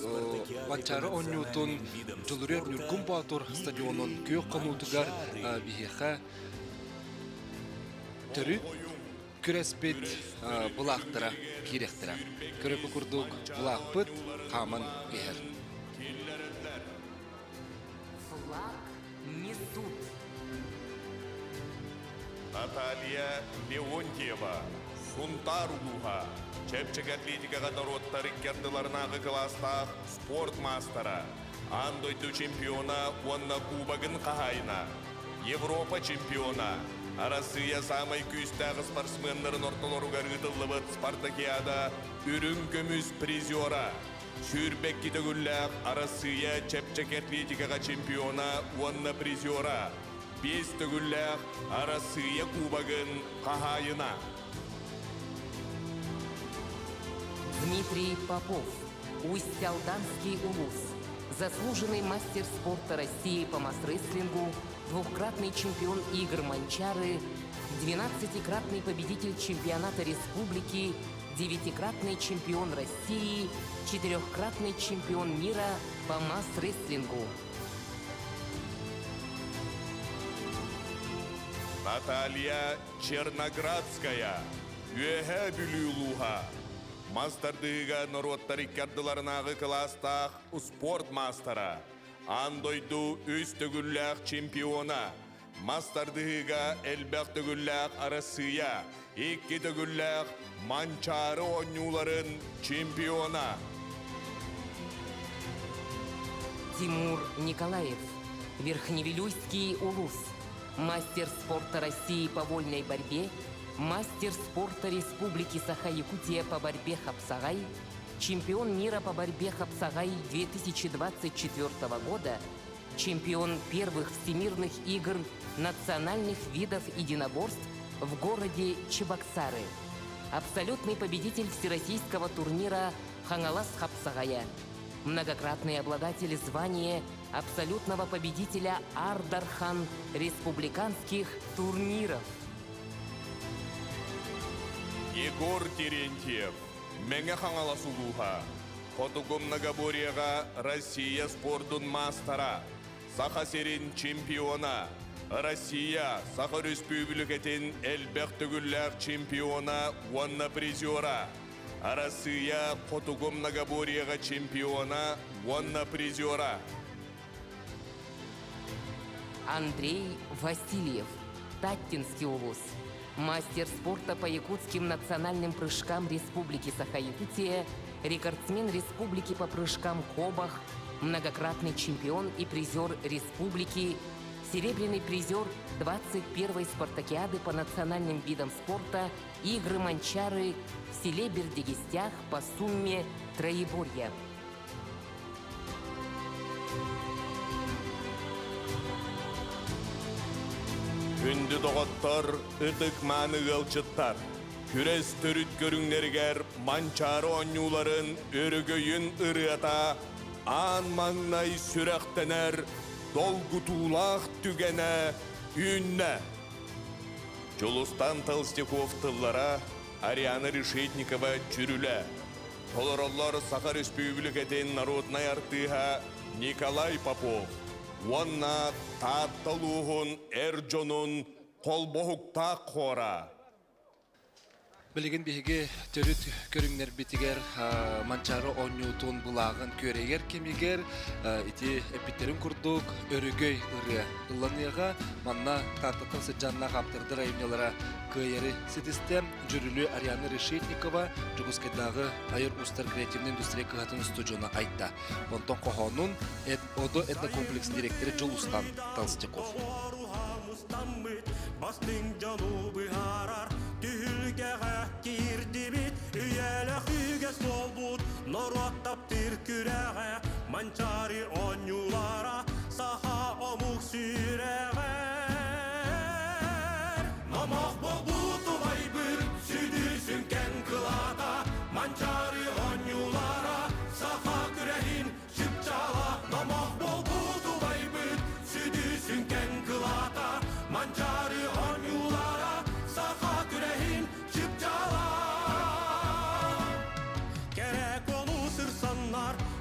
банчары оңютын жылырер нүргін батыр стадионын көк қамутығар бігеға түрі күреспет бұлақтыра керектіра. Көріпі күрдік бұлақ бұд, қамын ехер. Флаг несут. Наталья Леонтьева, Сунтаруға, Чепчик атлетикаға дороттары керділарнағы кластақ спорт мастера, андойду чемпиона онна кубагын қағайна, Европа чемпиона, Россия самай күстағы спортсменлерін орталаруға рыдылыбыт спартакиада үрін көміз призиора. Шүрбек кетігілләқ Россия чепчек атлетикаға чемпиона онна призиора. Бес түгілләқ Россия кубагын қағайына. Дмитрий Попов, Усть-Алданский улус, заслуженный мастер спорта России по масс-рестлингу, двухкратный чемпион игр Манчары, 12-кратный победитель чемпионата республики, 9-кратный чемпион России, 4-кратный чемпион мира по масс-рестлингу. Наталья Черноградская, Юэхэ Бюлюлуха, Мастардыга народтары кардыларнағы кластақ спорт мастера. Андойду үстігілләқ чемпиона. Мастардыга әлбәқ түгілләқ Россия. Икки түгілләқ Манчары оңюларын чемпиона. Тимур Николаев, Верхневилюйский улус, мастер спорта России по вольной борьбе, мастер спорта Республики Саха-Якутия по борьбе Хапсагай, чемпион мира по борьбе Хапсагай 2024 года, чемпион первых всемирных игр национальных видов единоборств в городе Чебоксары, абсолютный победитель всероссийского турнира Хангалас Хапсагая, многократный обладатель звания абсолютного победителя Ардархан республиканских турниров. Егор Терентьев, Меңе Хангаласулуха, Хотугум Нагаборияға Россия спортын мастера, Саха-Серин чемпиона, Россия Саха Республикатын әлбәқ түгілләқ чемпиона, онна призиора, Россия Хотугум Нагаборияға чемпиона, онна призиора. Андрей Васильев, Таттинский улус, мастер спорта по якутским национальным прыжкам Республики Саха-Якутия, рекордсмен Республики по прыжкам Кобах, многократный чемпион и призер республики, серебряный призер 21-й спартакиады по национальным видам спорта «Игры Манчары» в селе Бердегистях по сумме троеборья. Күнді доғаттар, үтік мәні ғылчыттар. Күрес түріт көріңлергер манчары оңюларын өрігөйін ұрыата, ан маңнай сүрәқтенер, долгутулақ түгене, үнне. Чулустан Толстяков тыллара Ариана Решетникова жүрілі. Толороллар Саха Республикатын народнай артыға Николай Попов. Онна татталуғын әрджонын қолбоғықта қора. Білген беге төрүт көріңнер бітігер манчары оңютун бұлағын көрегер кемегер ити эпиттерін күрдік өрігөй ұры ұлланыға манна таттатын сыджанна қаптырды райымнелара көйері сетістем жүрілі Ариана Решетникова жүгізкедағы айыр ұстар креативный индустрия кығатын студионы айтта. Онтон қоғанын одо этнокомплекс директоры Жолустан Толстяков. Üyele hüges olbut, norottap tirküreğe, mançari onyulara, saha omuk süreğe. Namak bolbutu vaybır, südüsün ken kılada, mançari onyulara, saha kürehin şıpçala. Namak bolbutu vaybır, südüsün ken kılada, mançari onyulara, saha kürehin şıpçala.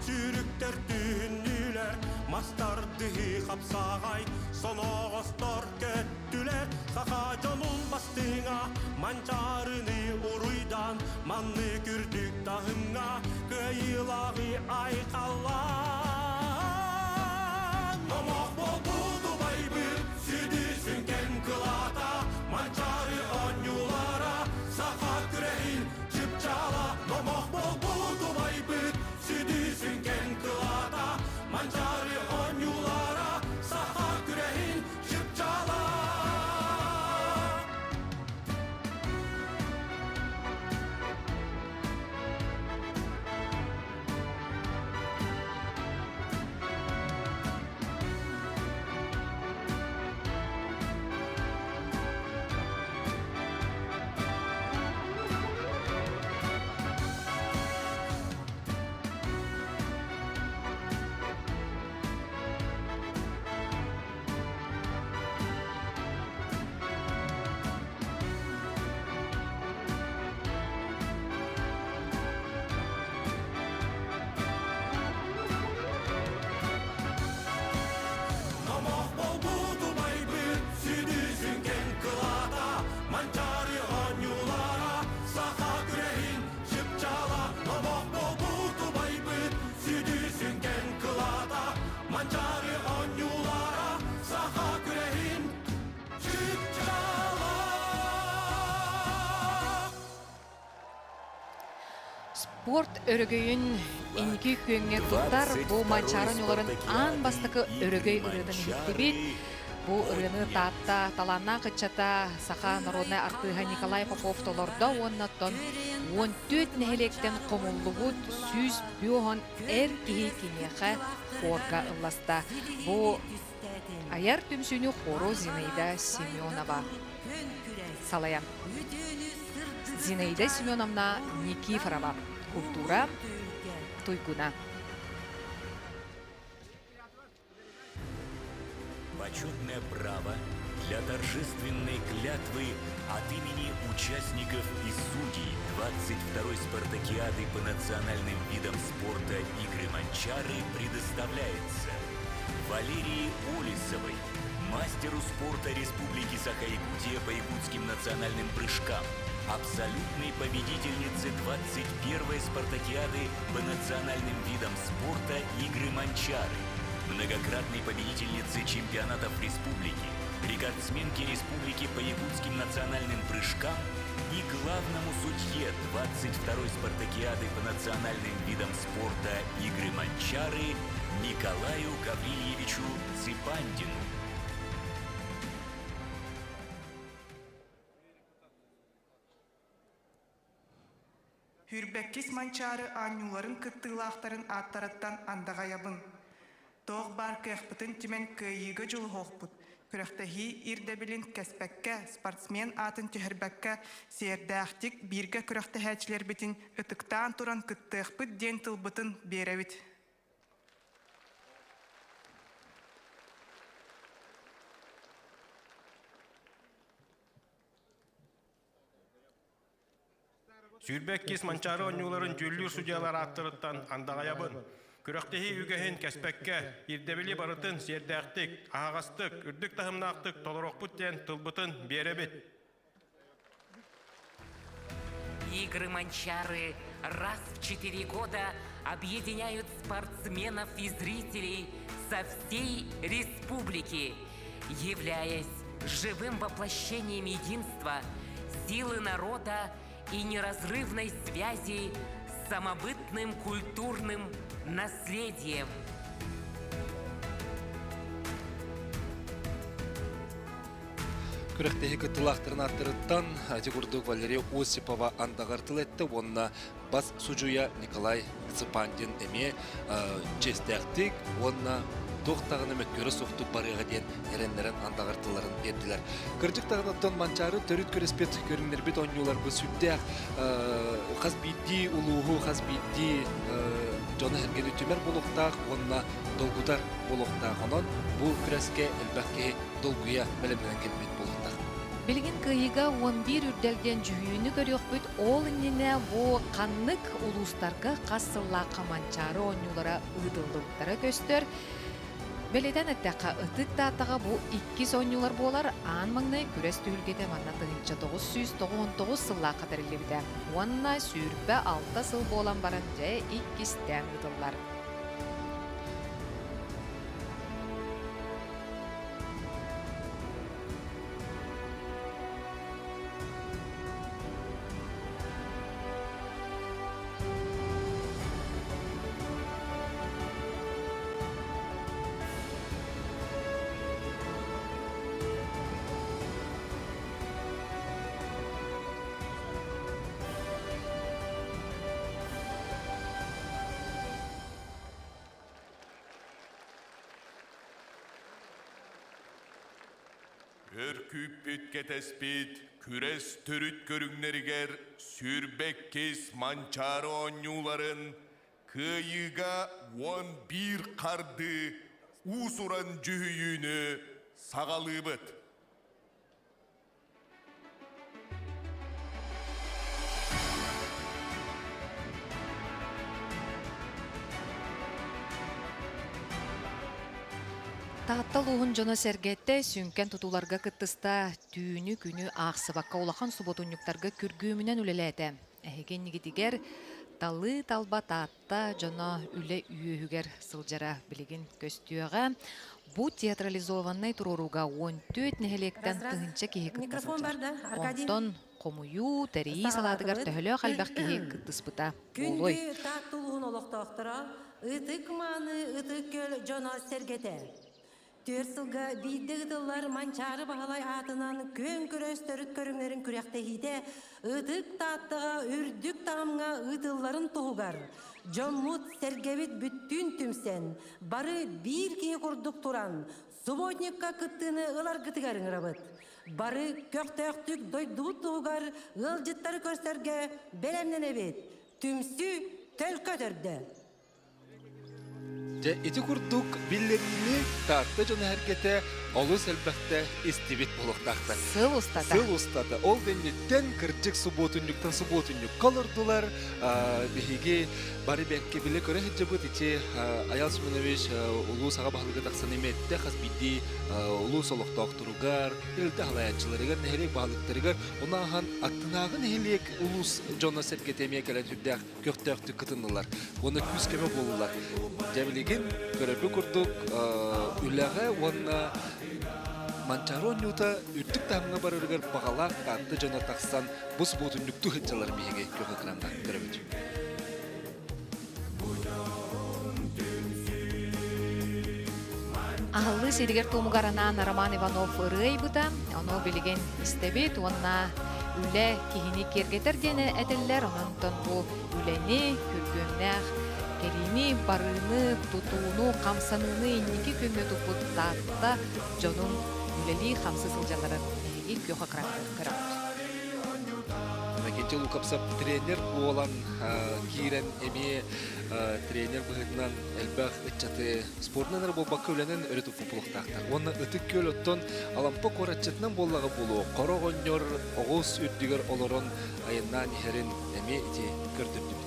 Sürükter düğünlüler, mastardığı kapsağay, sonoğostor köttüler. Saha canun bastığına, mançarını uruydan, manlı kürdük dağına, kıyılağı ay kallan. Namak bol budu baybır, südüsün ken kılada, mançarı onyulara, saha kürehin çıpçala. Namak bol budu baybır, südüsün ken kılada, mançarı onyulara, saha kürehin şıpçala. Спорт өрөгөйін эники күйіңе тұттар бұл манчарын оларын аң бастықы өрөгөй ұрыдың еттебет. Бұл ұрыны таатта, таланна қытчата Саха народная артыға Николай Попов толорда оннаттон 14 нәхелектен қомыллығыт сүз бүйоған әр кейі кенеқі қорға ұласта. Бұл аяр түмсүні хору Зинаида Семенова салаям. Зинаида Семеновна Никифорова. Культура Туйкуна. Почетное право для торжественной клятвы от имени участников и судей 22-й спартакиады по национальным видам спорта «Игры Манчары» предоставляется Валерии Олесовой, мастеру спорта Республики Саха-Якутия по якутским национальным прыжкам, абсолютной победительнице 21-й спартакиады по национальным видам спорта «Игры Манчары», многократной победительнице чемпионатов республики, рекордсменке республики по якутским национальным прыжкам и главному судье 22-й спартакиады по национальным видам спорта «Игры Манчары» Николаю Гаврильевичу Ципандину. Хүрбәккис манчары анюларын кыттылақтарын аттараттан андағаябын. Тоқ бар кәқпітін тімен көйігі жылы хоқпыт. Күріқтіхи ирдебілін кәспәккә, спортсмен атын түхірбәккә сердәқтік бірге күріқті әчілер бітін үтіктан тұран кыттықпыт ден тылбытын беревіт. Сүрбәккес манчары онюларын жүллүр судьялар аттырыттан андағаябын. Күріқтіхи үгәхін кәспәккә, ирдебілі барытын сердәқтік, ағастық, үрдік тахымнақтық, толырықпыт ден тылбытын беребет. Игры Манчары раз в 4 года объединяют спортсменов и зрителей со всей республики, являясь живым воплощением единства, силы народа и неразрывной связи с самобытным культурным наследием. Күрәктәге кытылақтарын аттырыттан Тигурдук Валерия Осипова андағартыл етті. Онна бас судья Николай Ципандин эме честәқтік, онна доқтағыны мәккөрі соқты барыға ден әренлерін андағартыларын берділер. Кыржық тағынаттан манчары төріт көріспет көрінер бет онюлар бұл сүттәқ қаз бейді ұлуғы, қаз бейді жоны әрген өтемер болуқтақ, онна долгудар болуқтақ. Онан бұл күрәске әлбәкке долгуя мәлемден келмет болуқтақ. Билген кыйга 11 үрдәлден жүйіні көріқ бүт, ол инене бұ қаннық ұлыстарға қасырлақы манчары онюлара ұйдылдықтары көстер. Беледен әттәққа ұтық датаға бұ 2 сонюлар болар, аң маңнай күрес түйілгеде манна 999 сылла қатар елебіде. Онна сүйірбі 6 сыл болан баран жә 2 стән ұтылар. Өркүп өткетеспит, күрес түріт көріңнерігер сүрбәккес манчары онюларын кыйыға 11 қарды усуран жүйіні сағалыбыт. Тағаттал уғын жоны сәргетті сүнкен тұтуларға кыттыста түйіні күні ақсыбаққа олақан сұботунюктарға күргімінен үлеләді. Әйген негетігер талы талба таатта жоны үлі үйігер сылжара білеген көстүйіға. Бұ театрализованный тұруруға 14 нәхелектен тұхынча кейі кыттысылжар. Онтон қомую, тәрі саладығар төхілі қалбақ кейі кыттыспыта. Күнгі таттылығын олықтақтыра, ұтық маны ұтық көл жоны сәргеті. Төрсілгі бейдігділер манчары бағалай атынан көн күрес түріт көріңлерін күректейді, ұтық таттыға үрдік тамға ұтыларын тұғығар. Жоммут сәргевит бүттін түмсен, бары бір кей құрдық тұран, субботникка күттіні ұлар күтігерін рабыт. Бары көқтөқтік дойдуғыт тұғығар, ұлжыттары көрстерге бәлемнен әбет, түмсі төл көтірді. Эти курдук биллерини татты жона әркеті олу сәлбәқті истибит болуқтақты. Сыл устата. Сыл устата. Ол денеттен кірджік субботунюктан субботунюк қалырдылар. Бігеге бары бәкке білі көрі хеджабыт ете Аял Сүменович улу саға бағылығы тақсан еметті қаз биді улу солықта оқтыруғар, елді халаятчыларығар, нәхелек бағылықтарығар. Она аған аттынағы нәхелек улус жона сәркетемия кәлін түрдәқ көқтәқті күтінілар. Оны күз кеме болулар. Жәмілеген көрәбі күрдік үләғі, оны Манчары оннута үрдік тағыңа барырығыр бағала қатты жана тақсан бұс бұтын нүкті хыджалар бейге көк экранға көрөбүт. Ахыллы сидигер тумугаранан Роман Иванов ырыйбыта, оно билеген истебит, онна үле кихини кергетер дене этеллер, онтон бу үлени, күргөннәх, керини, барыны, тутууну, камсаныны, инники көмө тупут таатта, жонун үлели хамсы сылжаларын эги кёха крактыр. Кенче Лукапсап тренер olan кирен эми тренер быһытынан элбах ыччаты спортнанар болбакка үленен өрөтүп популуктактар. Онна ытык көлөттөн алампа коратчытынан боллага болуу корогоннор огус үрдүгөр олорон айынан херин эми ити көрдөптү.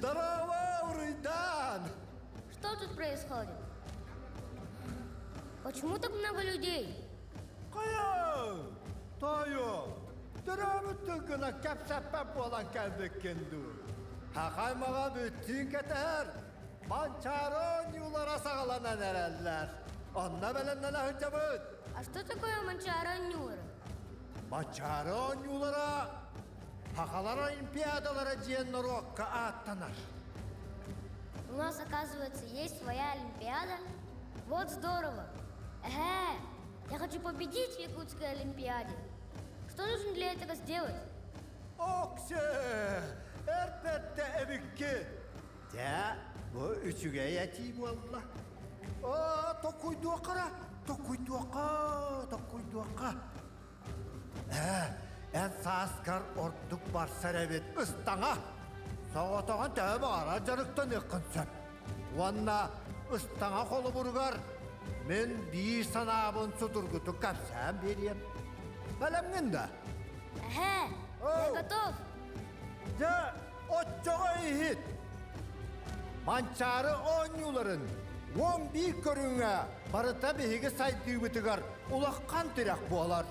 Здорово, Урыйдан! Что тут происходит? Почему так много людей? Кая! Тайо! Дөрөмүттү гына кепсеппеп болан келбеккенду. Хакаймага бүттүн кетер. Манчары юлара сагаланан эреллер. Онна беленнен ахынчабыт. А что такое манчары нюры? Манчары юлара Хакалар олимпиадалара жиеннер окка аттанар. У нас, оказывается, есть своя олимпиада? Вот здорово! Я хочу победить в Якутской олимпиаде. Что нужно для этого сделать? Оксе! Эрпетте эбикки! Ja, bu üçüge yetiyim valla. Tokuyduqa. En saskar orduk var serevit ıstana. Sağıtağın tövbe aracarıktan yakın söp. Vanna ıstana kolu burgar. Men bir sanabın sudurgutu kapsam vereyim. Kalemgin de. Я готов. Ya, o çok iyi. Mançarı 10 yılların 11 körüne barıta behege saydığı bitigar ulakkan tirak boğalar.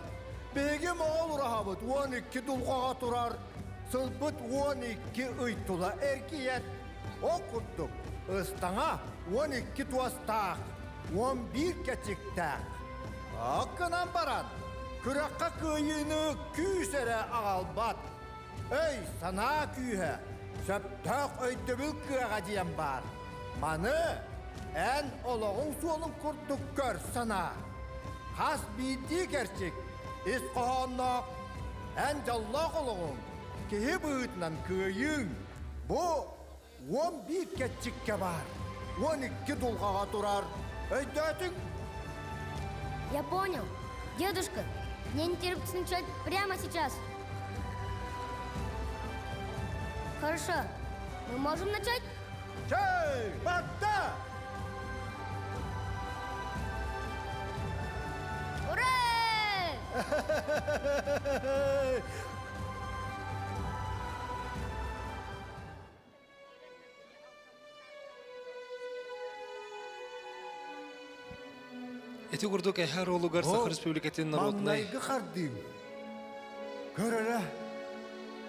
Behege moğol rahabıt 12 dulgağa turar. Sılbıt 12 ıytula erkiyet. Okuttuk. Istana 12 tuastağ. 11 keçiktak. Hakkınan baran. Kırakka kıyını küsere ağalbat. Ey sana kühe. Söptök öydübül kırağa diyen var. Manı en olağın suolun kurtuk gör sana. Has bildiği gerçek. İs kohannak. En callak olağın. Kehi bığıtlan kıyın. Bu 11 keçikke var. 12 dulgağa durar. Öydötün. Я понял. Дедушка, мне не терпится начать прямо сейчас. Хорошо. Мы можем начать? Чей, батта! Ура! Эти курдук эхар олугар Сахар Республикатын народной. Маңнайгы қардым. Көрәрі.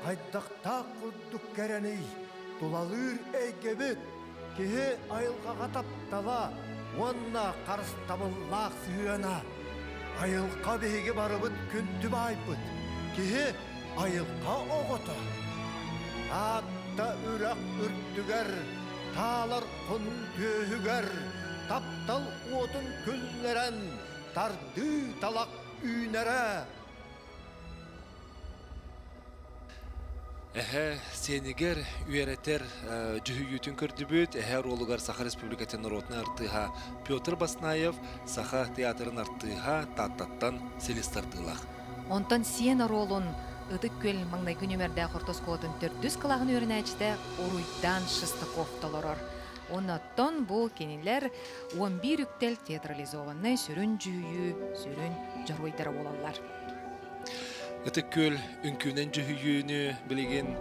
Қайдақта құрдық кәрәней. Тулалыр әйгебет. Кеhe айылға таптала. Онна қарыстабыллақ сүйена. Айылға бейге барыбыт күнті байпыт. Кеhe айылға оғыты. Атта үрақ үрттігер. Талар құнын түйігер. Таптал отын күллерен. Тарды талақ үйнері. Сенегер үйеретер жүхүйютін көрдібіт, әхер олығар Саха Республикатын народны артыға Петр Баснаев Саха театрын артыға таттаттан селестартылақ. Онтан сиен ролун ытык көл маңнай күнүмердә хортоскотын 400 кылагын өрнәчтә Уруйдан Шестаков толорор. Оннаттон бу кенилер 11 үктел театрализованный сүрүн жүйү, сүрүн жаройдары болалар. Ытык көл үнкүнен жүйүнү билеген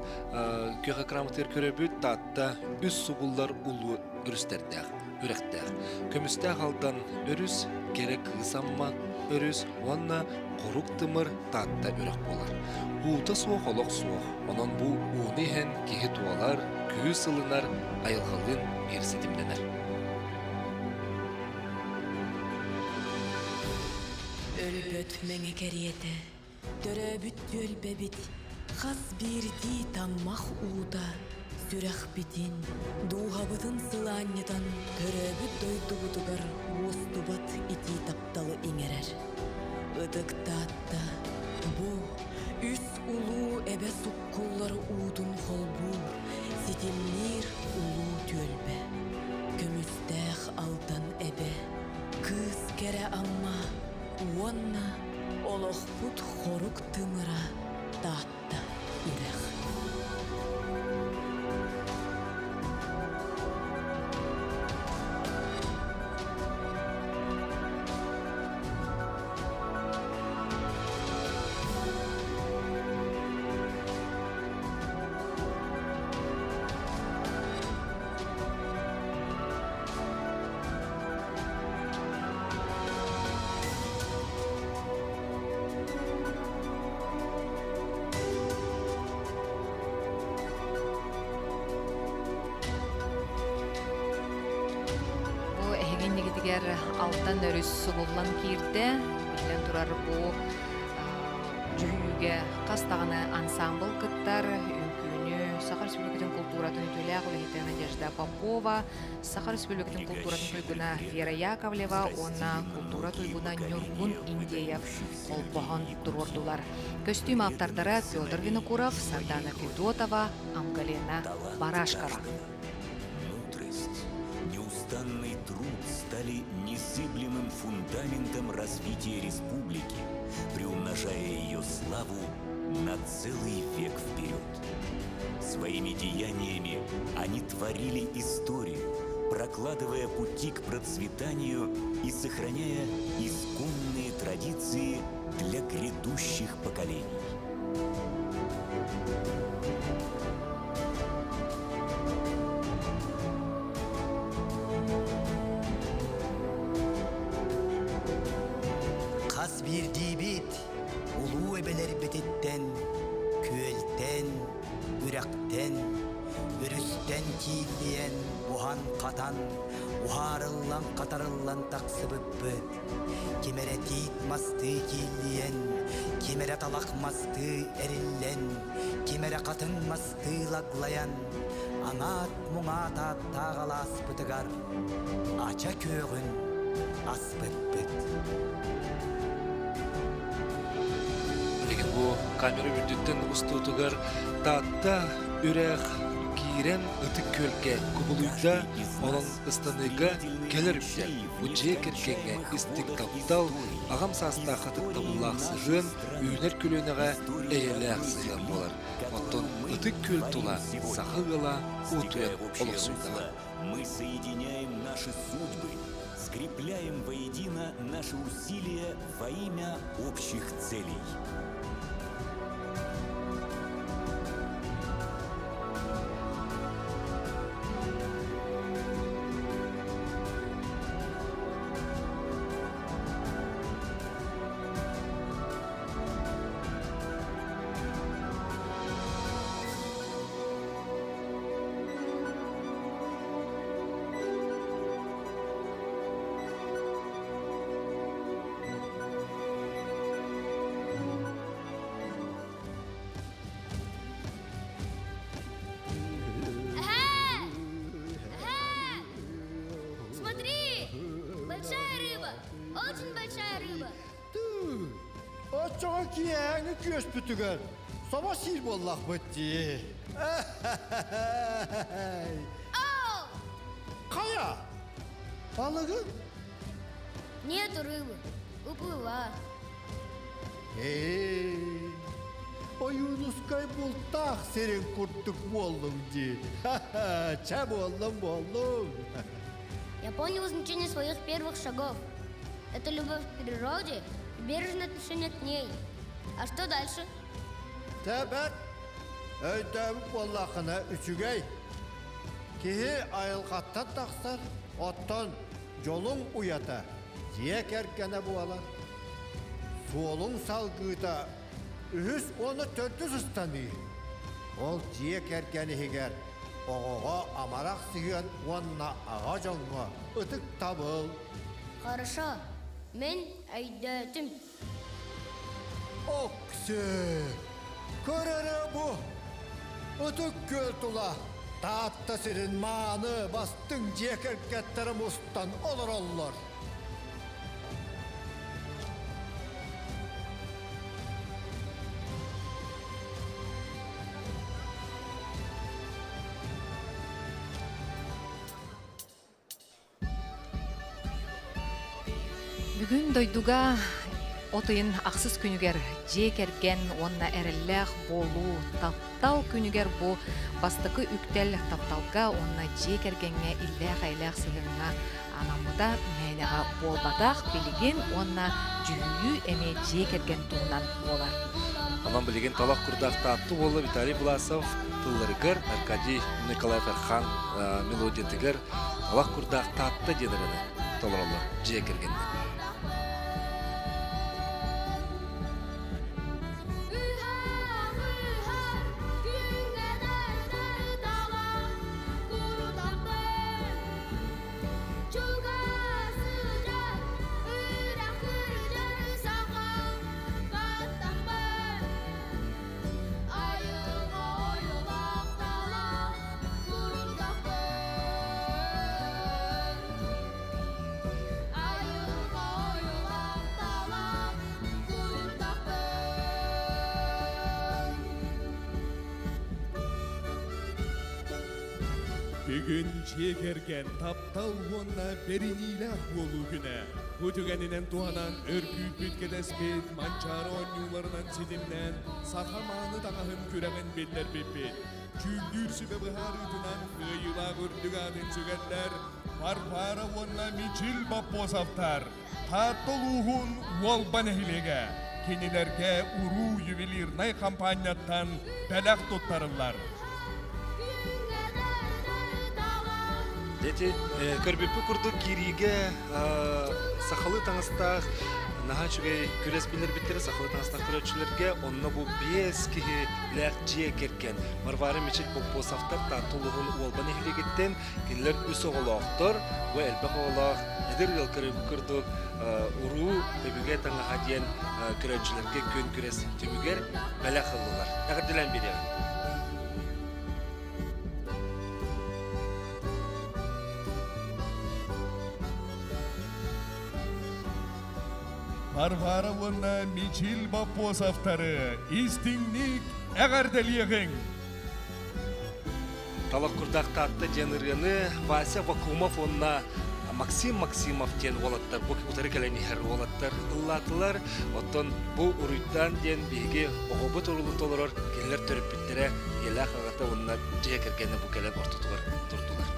көкө крамтер көрөбүт татта үс субуллар улу үрүстердәк, үрәктәк. Көмүстә халдан өрүс, керек кысамма өрүс, онна корук тымыр татта үрәк болар. Бута суох олок суох, онон бу уунихен кихи туалар, күйі сылынар, айылғалын берсетимденер. Өлбөт меңе кериете, төрөбүт өлбебит, хас бирди таммах уута, сүрэх битин, дуухабытын сылааннетан, төрөбүт дойдубутугар, уостубат ити тапталы иңерер. Ыдык таатта, бу, үс улуу эбе суккуллары уутун холбу, ситимнир улуу төлбе. Көмүстэх алдан эбе, кыз кере амма, уонна олохпут хорук тымыра таатта ирэх. Алтан өрүс сулуллан кирде, билен турар бу жүйүгө кастаганы ансамбл кыттар, үңкүүнү Сахар Республикатын культуратын төлөк улайтын Надежда Попова, Сахар Республикатын культуратын туйгуна Вера Яковлева, онна культура туйгуна Нюргун Индеев олпохон турордулар. Костюм автардары Петр Винокуров, Сардана Федотова, Амгалена Барашкова. Неустанный труд стали незыблемым фундаментом развития республики, приумножая ее славу на целый век вперед. Своими деяниями они творили историю, прокладывая пути к процветанию и сохраняя исконные традиции для грядущих поколений. Бирдибит, улуу эбелер бететтен, күөлтен, үрәктен, үрүстен кийлиен, ухан катан, ухарыллан катарыллан таксыбыппыт. Кимере тиит масты кийлиен, кимере талак масты эриллен, кимере катын масты лаглаян, аңат муңат тағаласпытыгар, ача көөгүн аспытпыт. Бу камера үрдүттен устутугар татта үрэх кирен ытык көлге кубулуйда онон ыстаныга келерүктер. Уче керкенге истиктаптал агам саста хатыкта буллаксыгын үйнер көлөнөгө эйлексыгын болар. Оттон ытык көл тула сахыгыла утуен олоксуйдала. Мы соединяем наши судьбы, скрепляем воедино наши усилия во имя общих целей. Отчоға киәңі көш бүтігер. Сама сир боллақ бітті. Қая? Балығы? Нету рыбы. Уплыла. Oyunускay bultaq serin kurttuk болдың де. Ча болдым. Я понял значение своих первых шагов. Это любовь к природе и бережное отношение к ней. А что дальше? Тәбәт, өйдәбі боллақына үчігей. Кеге айылғаттан тақсар, оттан жолың уята, жия кәркені буалар. Суолың салғыта, үхіс оны төртіз ұстаны. Ол жия кәркені егер, оғыға амарақ сүйен онына аға жоңға ұтық табыл. Хорошо, мен әйдәтім. Оксы, көрері бұ, ұтық көл тұла, таатта сірін маны бастың жия кәркеттері мұстан олар олар. Бүгін дойдуга отыйын ақсыз күнігер жекерген онна әрілләқ болу таптал күнігер бұ бастықы үктел тапталға онна жекергенге илләқ айләқ сылыңа аңамыда мәйнеға болбадақ білген онна жүйі әме жекерген туынан болар. Анан білген талақ құрдақ татты болы Виталий Власов, Тылларыгар, Аркадий Николаев Архан, Мелодиятыгар, талақ құрдақ татты деніріні толырылы жекергенді. Бүгін жекерген таптал онна беринилах болу күні. Өтігенінен туанан өркүйіп бүткедеспет, манчары онюларынан сидімнен, сақаманы тағағын күрәген белдер беппет. Күлдүр сүбе бұхар үтінен қыйыла күрдіг атын сүгәлләр, парпара онна мичил баппосаптар. Таттылуғын уолбан әйлеге, кенелерге уру ювелирнай компанияттан бәләқ тоттарылар. Дети, көрбепі күрді кириге сақалы таңыстақ, наға чүгей көрес білер біттері сақалы таңыстақ көрөтшілерге онына бұл 5 кеге ләқ жие керкен. Марвары мечел боппосафтар тантулығын уолбан ехлегеттен келілер үс оғылақтыр, ve elbaq oğlaq, edir yıl kırdık, uru öbüge tаңаға дейін көрөтшілерге көн көрес түмігер бәлі қылдылар. Әғір ділен берер. Варваровна Мичил Бапосовтары, истинник әғарделиеғің. Талақ құрдақта атты деніргені Вася Вакумов онна Максим Максимов ден олаттар, бұл ұтары кәлемихер олаттар ұллатылар. Оттан бұл ұруйттан ден бейге оғыбыт ұрылы толырыр, келер төріп біттері елі қағата онына жия кіргені бұл кәлем ортытылар, тұрдылар.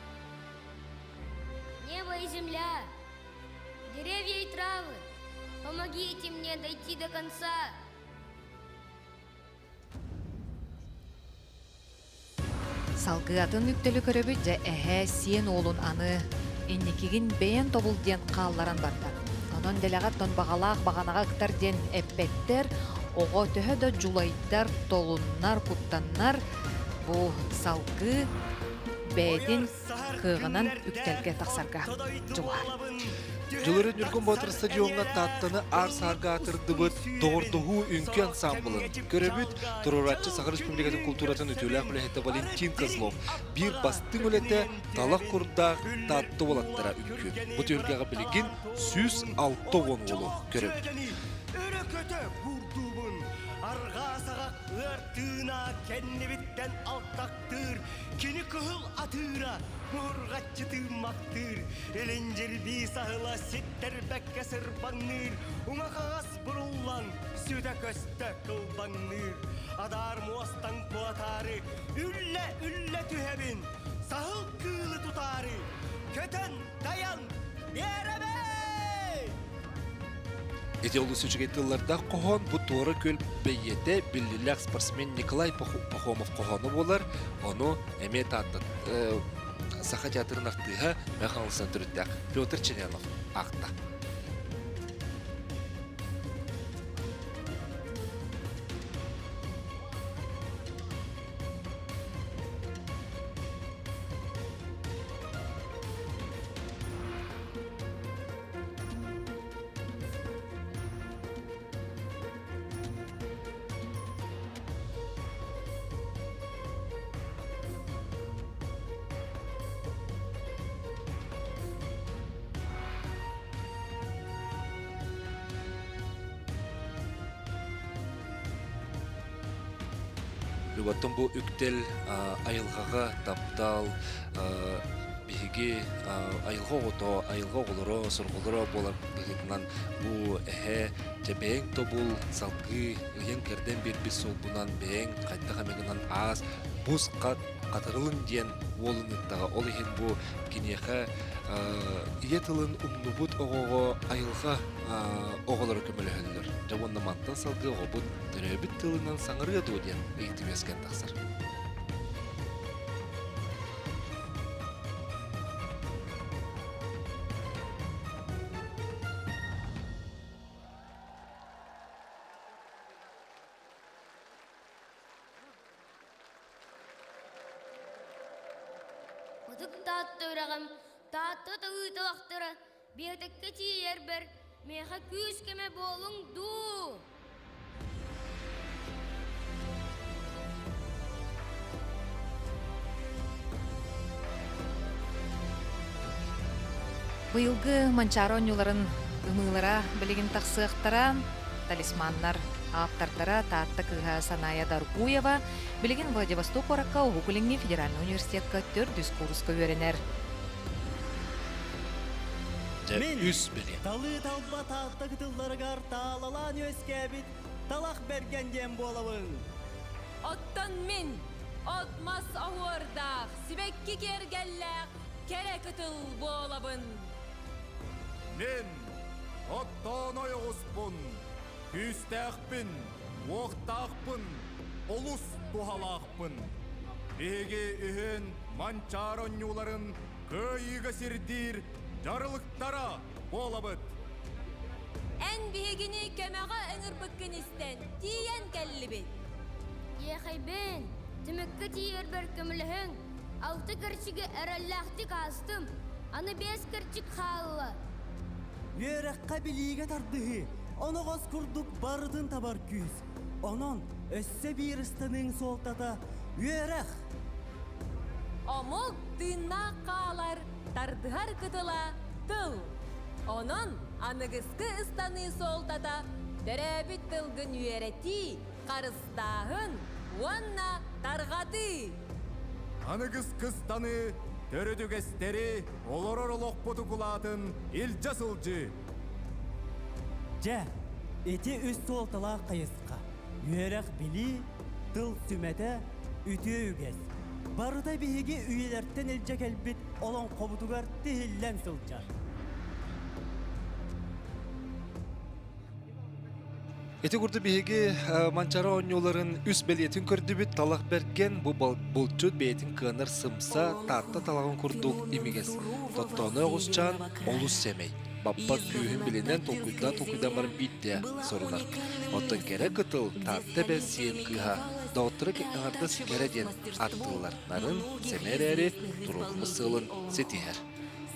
Дорогая земля, деревья и травы, помогите мне дойти до конца. Салгыатын үктөлі көрөбүт жа әхә сен олун аны инникигин бәйен тобул ден қалларан бардар. Онон делегат тон бағалақ бағанаға ктар ден әппеттер, оға төһө да жулайдар, толуннар, куттаннар, бу салгы бәйден кығынан үктелге тақсарға жуар. Жылырын үргін Батыр стадионға таттыны ар-сарға атырдыбыт доғырдығы үнкі ансамблын. Көрөбіт Тұруратчы Сахар Республикатын культуратын өтілі ақылы Валентин Козлов. Bir бастың өлеті талақ құрдақ татты болаттыра үнкі. Бұт өргеға білеген 106 олу көрөбіт. Арға сағақ ұртына кәнне біттен алтақтыр, кені күхіл атыра, мұрғатчы тымақтыр, әленжерді сағыла сеттер бәкке сырбаңныр, ұңа қағас бұрулан, сөйді көсті қылбаңныр, адар муастан қуатары, үллі түхебін, сағыл кылы тұтары, көтін даян, беребе! Эти улусучугай тылларда кохон бу торы көл бейете билилак спортсмен Николай Пахомов кохону болар, ону эме таттыт. Саха театрын ақтыға мәхалысан түріттәк Петр Черенов ақта. Любаттан бу үктел айылғаға таптал биһиги айылға ото, айылға олоро, сұрғылыро болар бігетінен бу әхе жабең тобул салгы үйен керден бір біз сол бұнан бәң қайтта қамегінен аз бұз қатырылын ден олыныттаға ол ехен бу кенеха иетылын умнубут оғоға айылға оғылары көмілі Жабонна маттан салгы оғыбыт түрәбіт тылынан саңыры өден үйттімескен тақсыр. Отық татты ұрағым, татты тұғыты вақтыры, бетікке тиер бір, меха күз кеме болың ду. Быйылгы манчары онюларын ымылыра білеген тақсықтара, талисманнар аптартара татты кыға Саная Даргуева білеген Владивосток ораққа Угукулинги Федеральный университетка 400 курска өренер. Мен талы талба татты кытылларығар талалан өскәбіт талақ бергенден болауын. Оттан мен, отмас ауырдақ, сібекки кергелләқ, кере күтіл болабын. Мен оттан ойғыспын, күстәқпін, оқтақпын, олыс тухалақпын. Беге үйін манчар онюларын көйігі сірдір жарылықтара болабыд. Ән бігіні көмеға әңір бүккін істен, тиен кәлі бет. Ехайбен, түміккі тиер бір көміліхің, 6 кірчігі әрәлләқті қастым, аны 5 кірчік қалыла. Үйераққа біліге тардығы, оны ғыз күрдік бардын табар күз. Онын өссе бір ұстаның солтата үйерақ. Омыл тына қалар, тардығар күтіла тыл. Онын анығызқы ұстаны солтата дәрәбіт тылғын үйереті қарыстағын уанна тарғаты. Анығыз қыстаны төрөдүгестери олорор олоқпоту кулатын илжасылжы. Жа, эти үс солтала қайысқа. Үйерақ білі, тыл сүмәті үті үгес. Барыда бейге үйелерттен елже кәлбет олон кобутугар тихиллен сылчар. Эти гурды биһиги манчара оньоларын үс белиетін көрдүбүт талах берген бу булчут бейтин кыныр сымса татта талагын курдук имигес. Тоттоны огусчан олус семей. Баппат күйін білінен толкуйдан барын битте сорунар. Оттон кере кытыл татты бе сиен кыха. Доғыттыры кекнағардыс кереден аттылар. Нарын семер әрі тұрулмы сылын сетихер.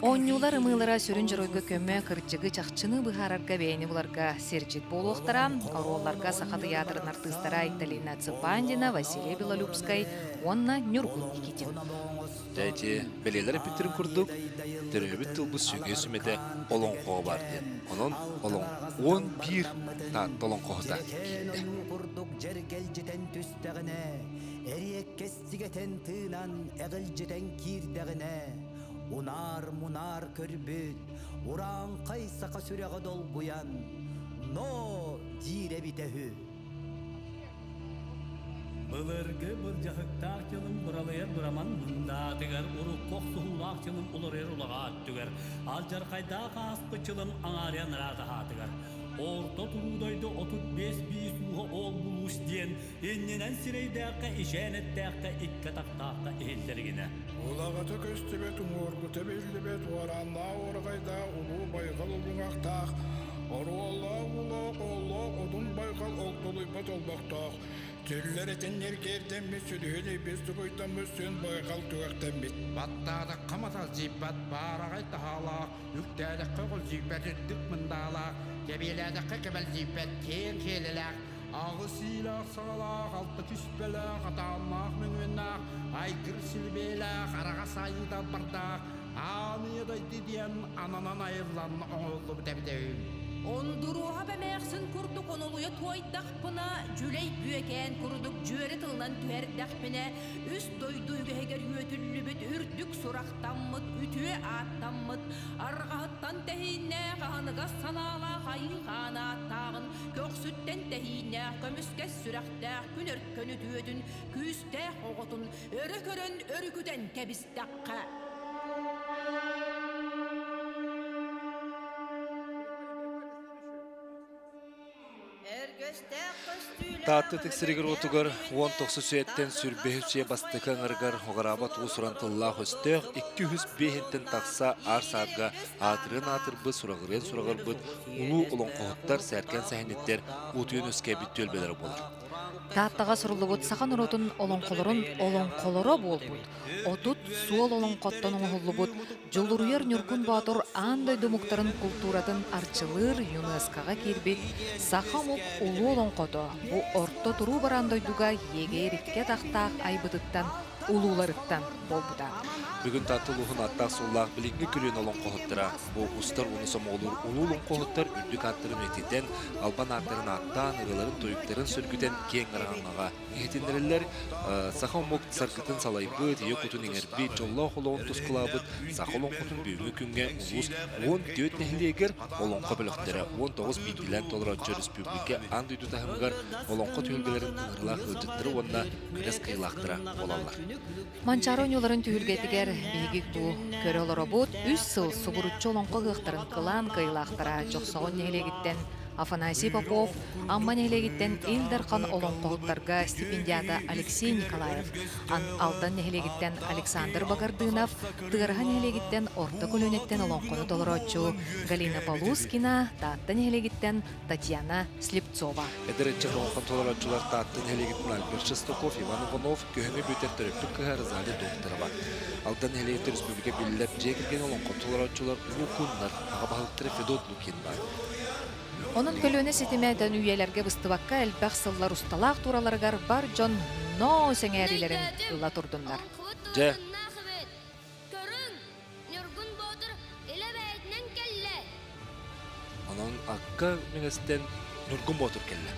Оннюлар ымылара сүрін жыройга көмі кырчыгы чақчыны бұхарарға бейіні бұларға серчет болуқтара, оролларға сақаты ядырын артыстара Италина Цыпандина, Василия Белолюбскай, онна Нюргун Никитин. Дәйте, белелері бітірін күрдік, түрөбіт тылбы сөге сүмеде олон қоғы бар ден. Onun олон 11 таат олон қоғыда Унар мунар көрбүт, уран кайсака сүрәгә долбуян, но дире битәһү. Былыргы бір жақықтақ жылым бұралайыр бұраман мұнда тігер, ұрық қоқсуғылақ жылым ұлырер ұлаға түгер, ал жарқайдағы аспы жылым аңариян радыға тігер. Орта тұрудайды 35 бейсуға ол бұлуш ден, енненен сирейдәққа, ишенеттәққа, икка тақтаққа елдергені. Улағаты көстібет, ұңырғыты белдібет, оранна орғайда, ұлу байғал ұлыңақтақ, Олла, odun baykal oltoluybat olbaqtaq. Tüller etenler kerden mi südüheli bizdi koytan müsün baykal tüvekten bit. Battağda kamatal zibbat bağırağay tahala, yüktədə qıqıl zibbat üddük mındala, kebilədə qıqıbel zibbat ken kelilək, ağı silaq sağalaq, altı küspelaq, atanmaq müngünnaq, aykır silbelaq, arağa sayıda bardaq, anıyaday didiyen ananan ayırlan oğullu dəbdəvim. Онduruha бәмәқсін күрдік онылуя туайдақпына, жүлей бүйекен күрдік жүйері тылынан түәрдақпіне, үст дойду үгегер өтілі бүт, үрдік сұрақтанмыд, үтіе аттанмыд, арғаттан тәхейіне қағаныға салала қайылғана аттағын, көксүттен тәхейіне көміскәс сүрақтақ, күнір көні түйетін, күстәқ оғытын, өрі көрін өрігіден кәбістаққа. Таатты тексеригер отугар 19 сүйеттен сүрбехүсие бастыкан ыргар оғарабат усурантыллах өстеғ 200 бехеттен тақса ар саатга атырын атырбы сурағырбыт улу олон қоғыттар сәркен сәхінеттер утуын өске бүттел белер болар. Тааттаға сұрылығыт сақан ұротын олон қолыры болбуд. Отут суол олон қоттан оңғылыбыд, жолуруер нүркін батыр андай думуктарын культуратын арчылыр ЮНЕСКО-ға кербет, сақамук улу олон қото. Бұ орто тұру барандойдуға егеритке тақтақ айбыдыттан, улуларыттан болбуда. Бүгін татылуғын аттақ соллақ білінгі күрен олон қоғыттыра. Бұл ұстар ұнысым олыр улу олон қоғыттар үндік аттырын өтеден, албан аттырын аттан, ырыларын тойыптарын сүргіден кен ғырағанға. Ехетіндерілер сақын мұқ сарқытын салайбыд, ек ұтын еңербет, жолла қолуын тұсқылабыд, сақылын құтын бүйіңі күнге ұлыс 14 нәхілегер олонқы біліқтері 19 бейгілен толырачы республика андүйді тағымғар олонқы түйілгілерін тыңғырлақ өтіттірі онына күрес қиылақтыра олалар. Манчароньоларын түйілгетігер бейгік бұл көрі олары бұд, үс сыл сұғырытчы олонқы ғықтырын қылан қиылақтыра жоқсағын нәхілегіттен Афанасий Попов, амман нәхілегіттен Илдархан олонқоғыттарға стипендиада Алексей Николаев, алдан нәхілегіттен Александр Багардынов, тығырға нәхілегіттен Орта көлөнеттен олонқоны толырочу Галина Полускина, таатты нәхілегіттен Татьяна Слепцова. Эдерече олонқон толырочулар таатты нәхілегіттен Альберт Шестаков, Иван Иванов, көхіні бөтер түріктік кығар залі докторы бар. Алдан нәхілегітті республика біліліп жекірген олонқон толырочулар ұлықынлар, ағабағылықтыры Федот Лукин бар. Onun kölöne setime üyelerge bıstыбakka elbaq sıllar ustalaq turalargar бар John No sengerilerin ıla turdunlar. Je. Onun akka menesten Nurgun Botur kelle.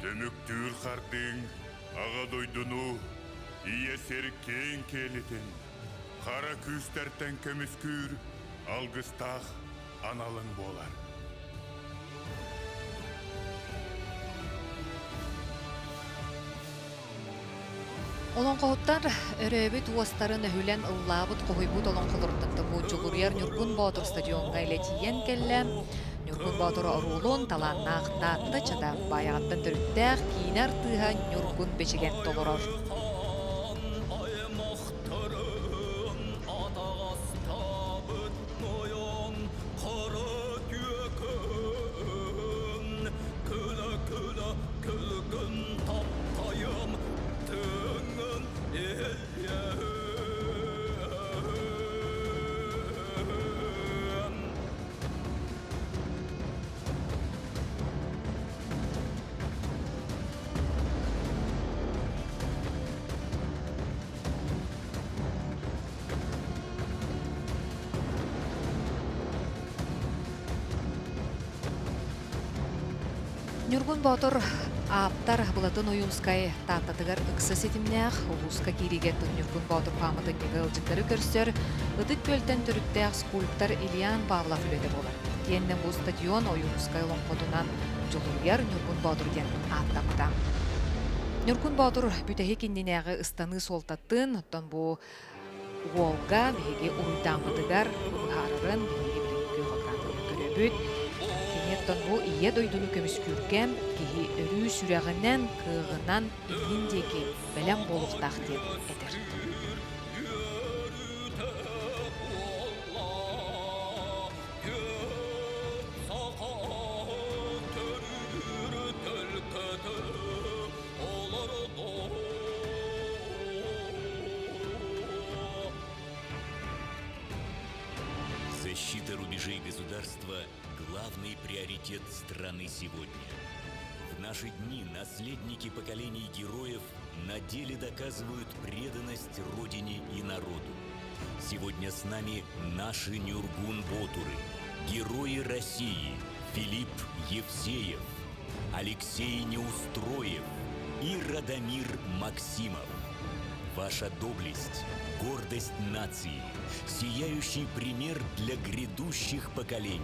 Сөмүктүүр қардың аға дойдуну ие серкен келетін. Қара күстәртен көміскүр алғыстақ аналың болар. Олон қоғыттар өрөбіт уастарын өһілен ыллабыт қойбут олон қылырдықты бұл жұғырияр Нюргун Батыр стадионға илетиен келі. Нюргун Батыр орулун таланнақ татты чада баяғаттан түріттәқ кейінер тыға Нюргун бечеген толырыр. Нюргун Батыр аптар бұлатын ойынскай таттатығар ұқсы сетімнәқ, ұлыска керегеттің Нюргун Батыр памытын егілжіктері көрсер, ұдық көлтен түріктәқ скульптор Ильян Павлов үледі болар. Тиеннен бұл стадион ойынскай лоңқотынан жолырияр Нюргун Батыр ден аттамыда. Нюргун Батыр бүтәхе кенденәғі ұстаны солтаттын, оттан бұл Волга бейге ұйдамыдығар ұлғарырын бейге білінгі ғақратығы көребіт. Кенеттен бұл ие дойдуну көміскүрген кейі өрі сүрәғінен кығынан индеке бәлем болуқтақ деп әдір. Защита рубежей государства – главный приоритет страны сегодня. В наши дни наследники поколений героев на деле доказывают преданность Родине и народу. Сегодня с нами наши Нюргун-Ботуры, герои России Филипп Евсеев, Алексей Неустроев и Радомир Максимов. Ваша доблесть – гордость нации, сияющий пример для грядущих поколений.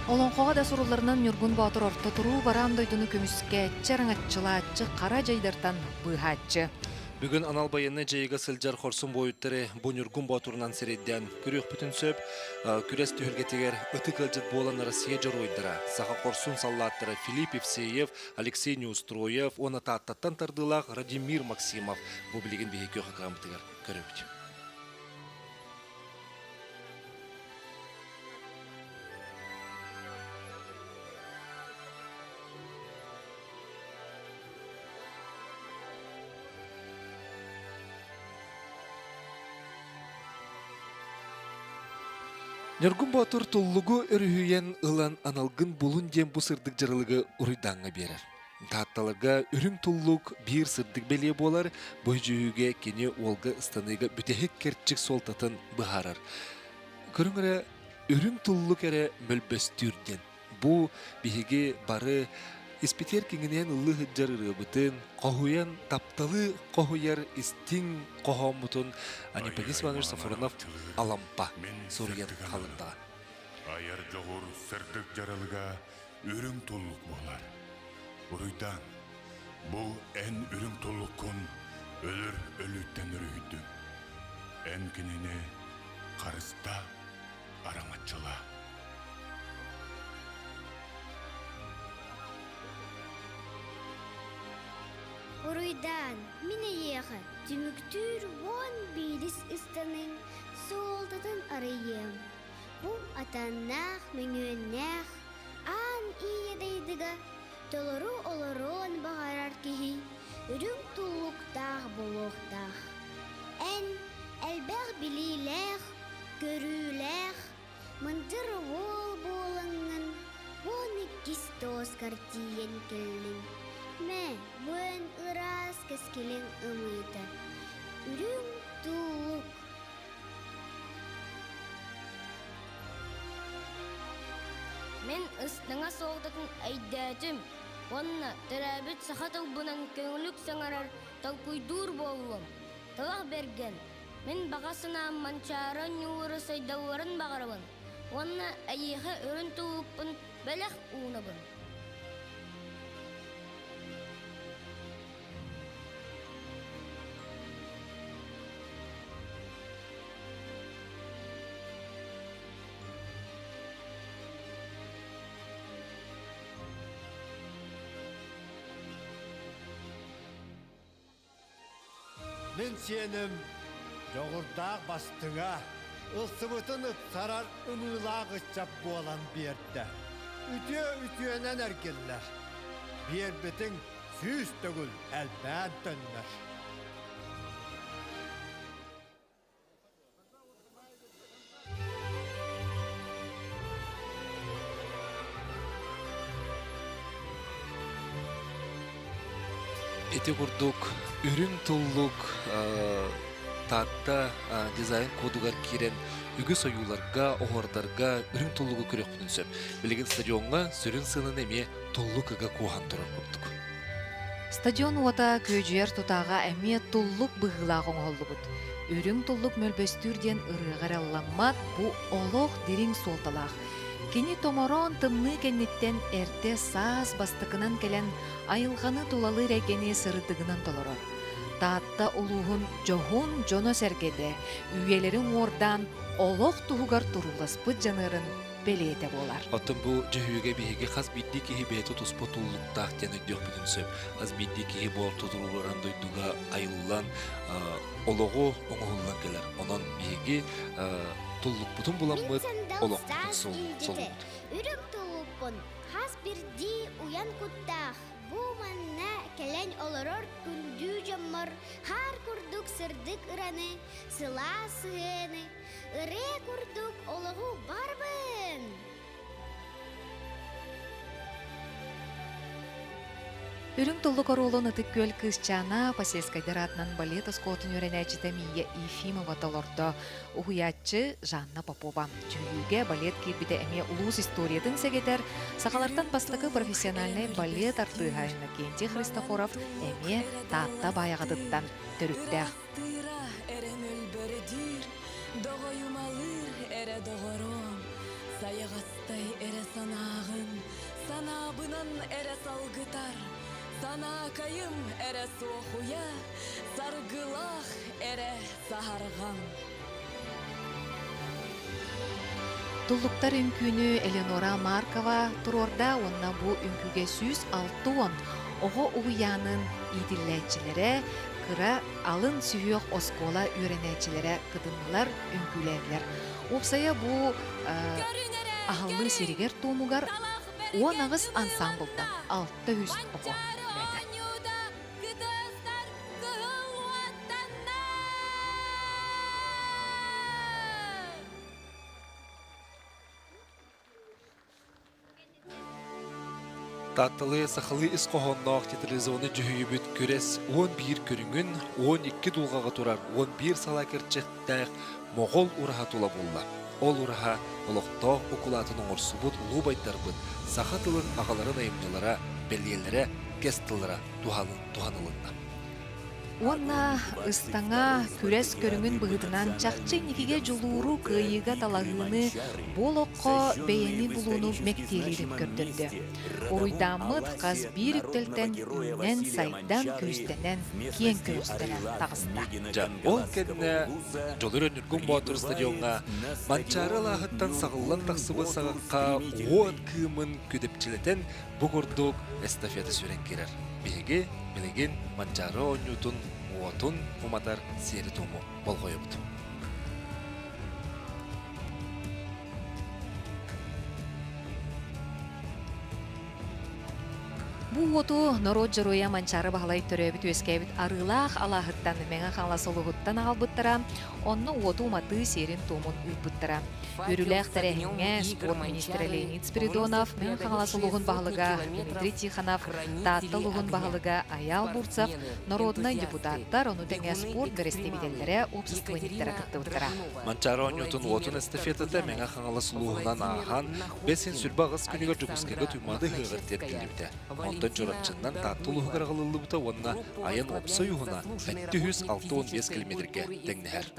Олонқоға да сұруларынан Нюргун Батыр орта тұру баран дойдуну көміске чараңатчылаатчы қара жайдартан бұйхатчы. Бүгін анал байыны жайыға сылжар қорсын бойыттары бұ Нюргун Батырынан середден күрек бүтін сөп, күрес түйілгетегер ұтық әлжет болан Россия жар ойдыра. Сақа қорсын саллаттары Филипп Евсеев, Алексей Неустроев, оны тааттаттан тардылақ Радомир Максимов бұл білеген бейге қақырамытығар көріпті. Нюргун Батыр тұллығы өріхүйен ұлан аналғын бұлын дем бұ сырдық жарылығы ұрыдаңа берер. Татталарға үрім тұллық бір сырдық бәле болар, бұй жүйіге кене олғы ұстаныға бүтәхік керчік солтатын бұхарар. Көріңірі, үрім тұллық әрі мөлбөстүрден. Бұ бігеге бары Испитер кеңінен ұлы жарыры бұтын, қоғуян тапталы қоғуяр істің қоғамытын Анипагис Иванович Сафронов алампа сұрыян қалындыға. Айар жоғыр сырдық жарылыға үрім тұллық болар. Ұрыйдан, бұл ән үрім тұллық күн өлір өліттен үрейді. Ән кенене қарыста араматчыла. Уруйдан, мине еха, түміктүр вон бейдіс ұстаның солтатын арайым. Бұл атаннақ, меңуеннақ, ан ие дейдіға, толыру олырон бағарар кехи, үрім тұллықтақ болуқтақ. Ән, әлбәқ білиләқ, көріләқ, мұндыр ол болыңын, оны кистос картиен келінің. Мә, бөн ырас кәскелен ымыйды. Үрім тұлық. Мен ыстыңа соғдатын әйдәтім. Онна тәрәбіт сақатыл бұнан көңілік саңарар талкуйдур болуым. Талақ берген. Мен бағасына манчара нюыры сайдауырын бағарымын. Онна әйеға өрін тұлыппын бәләқ уыныбын. Мен сенім жоғырдақ бастыңа ылсыбытынып сарар ымылағы чап болан берді. Үтіенен әргеллер. Бербітің сүйіс түгіл әлбән төннер. Эти курдук үрүн туллук татта дизайн кодугар кирен үгү союларга, оғордарга үрүн туллугу көрөк бүтүнсөп. Билеген стадионга сүрүн сынын эме туллукыга кухан турар курдук. Стадион уата көжер тутага эме туллук быгылагың оллубут. Үрүн туллук мөлбөстүрден ырыгаралламат бу олох дирин солталах. Кени томорон тымны кенниттен эрте саас бастыкынан келен айылғаны тулалы регени сырыдыгынан толорор. Таатта улуғын жоғын жоно сәргеде, үйелерін ордан олох туғығар туруласпыт жанырын белейте болар. Оттын бұл жүйеге бейге қаз бидді кеге бейті тұспы туллуқтақ тені дөк бүтінсөп. Қаз бидді кеге бол тұтыруларан дойдуға айыллан олығы оңығылан келер. Онан бейге туллук бутун буламмыт олох сол. Үрүк туллукпун хас бирди уян куттах. Бу манна келен олорор күндү жаммар хар курдук сырдык ыраны сыла сыгыны ыре курдук ологу барбын. Үрүң туллук оролун ытык көл кызчана Посельскайдаратнан балет оскотун өренәчите Мия Ефимова толордо угуячы Жанна Попова. Жүйүге балет кирбите эме улус историятын сегетер сакалартан бастыкы профессиональный балет артыга Иннокентий Христофоров эме таатта баягадыттан төрүттэх. Эре догором, саягастай эре санагын, санабынан эре салгытар, санакайым эре соохуя, саргылах эре саharган. Туллуктар үңкүүнү Эленора Маркова турорда онна бу үңкүүге 106 ого уянын идилләчиләре кыра алын сүйөк оскола үйренәчиләре кыдымлар үңкүләрләр. Опсая бу ахаллы серигер туумугар 10 агыс ансамблдан 600 ого. Таттылы сақылы іс қоғыннақ титулизоны жүхүйібіт көрес 11 көріңін 12 дұлғаға тұрар 11 сала керчеттәқ моғол ұраға тұла болла. Ол ұраға олықтақ оқулатының орсубыт ұлу байттарбыт, сақатылын ағаларын айымнылара, белгелері, кестылара туханылынна. Онна ыстаңа күрес көріңін бұғытынан чақчы некеге жулуыру күйіға талағыны болоққа бейені бұлуыну мектелеріп көрдірді. Оруйдамыд қаз бір үктелтен үнен сайдан көстенен кен көстенен тағысында. Ол кәдіне жолыр өніргін батыр стадионға манчары лағыттан сағылан тақсыбы сағыққа оғат күйімін көдепчілетен бұғырдық эстафеті сүрен керер. Беге билеген манчары онютун уотун уматар сери тому болғойыпты. Бу оту народ жыруя манчары бағалай төрөбіт өскәбіт арылақ алағыттан меңа қаңласылығыттан албыттара, онны оту маты серин тумын ұйбыттара. Үріләқ тәрәхіңе спорт министрі Леонид Спиридонов, мен қаңласылығын бағылыға Дмитрий Тихонов, таттылығын бағылыға Аял Бурцев, народный депутаттар, оны тәңе спорт гәрестебеделері обществониттері кіттіуттара. Манчары онютын отын эстафетада меңа қаңласылығынан ағын, бесін сүрбағыз күнігер жүгіскеге туймады ғығыр тергіліпті. Онтан жұрапчыннан таттылығы ғалылы бұта онына айын опсы юғына 515 километрге тәңнәр.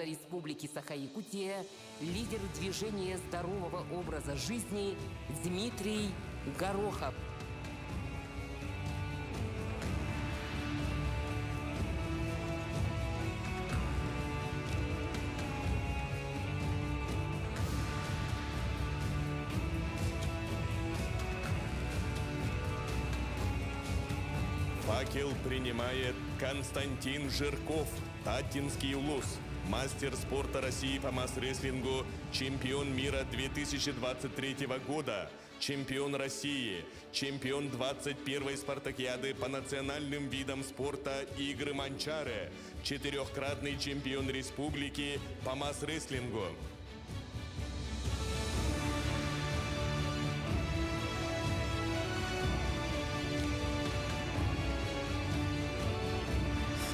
Лидер движения здорового образа жизни Дмитрий Горохов. Факел принимает Константин Жирков, Таттинский улус, мастер спорта России по масс-рестлингу, чемпион мира 2023 года, чемпион России, чемпион 21-й спартакиады по национальным видам спорта Игры Манчары, 4-кратный чемпион республики по масс-рестлингу.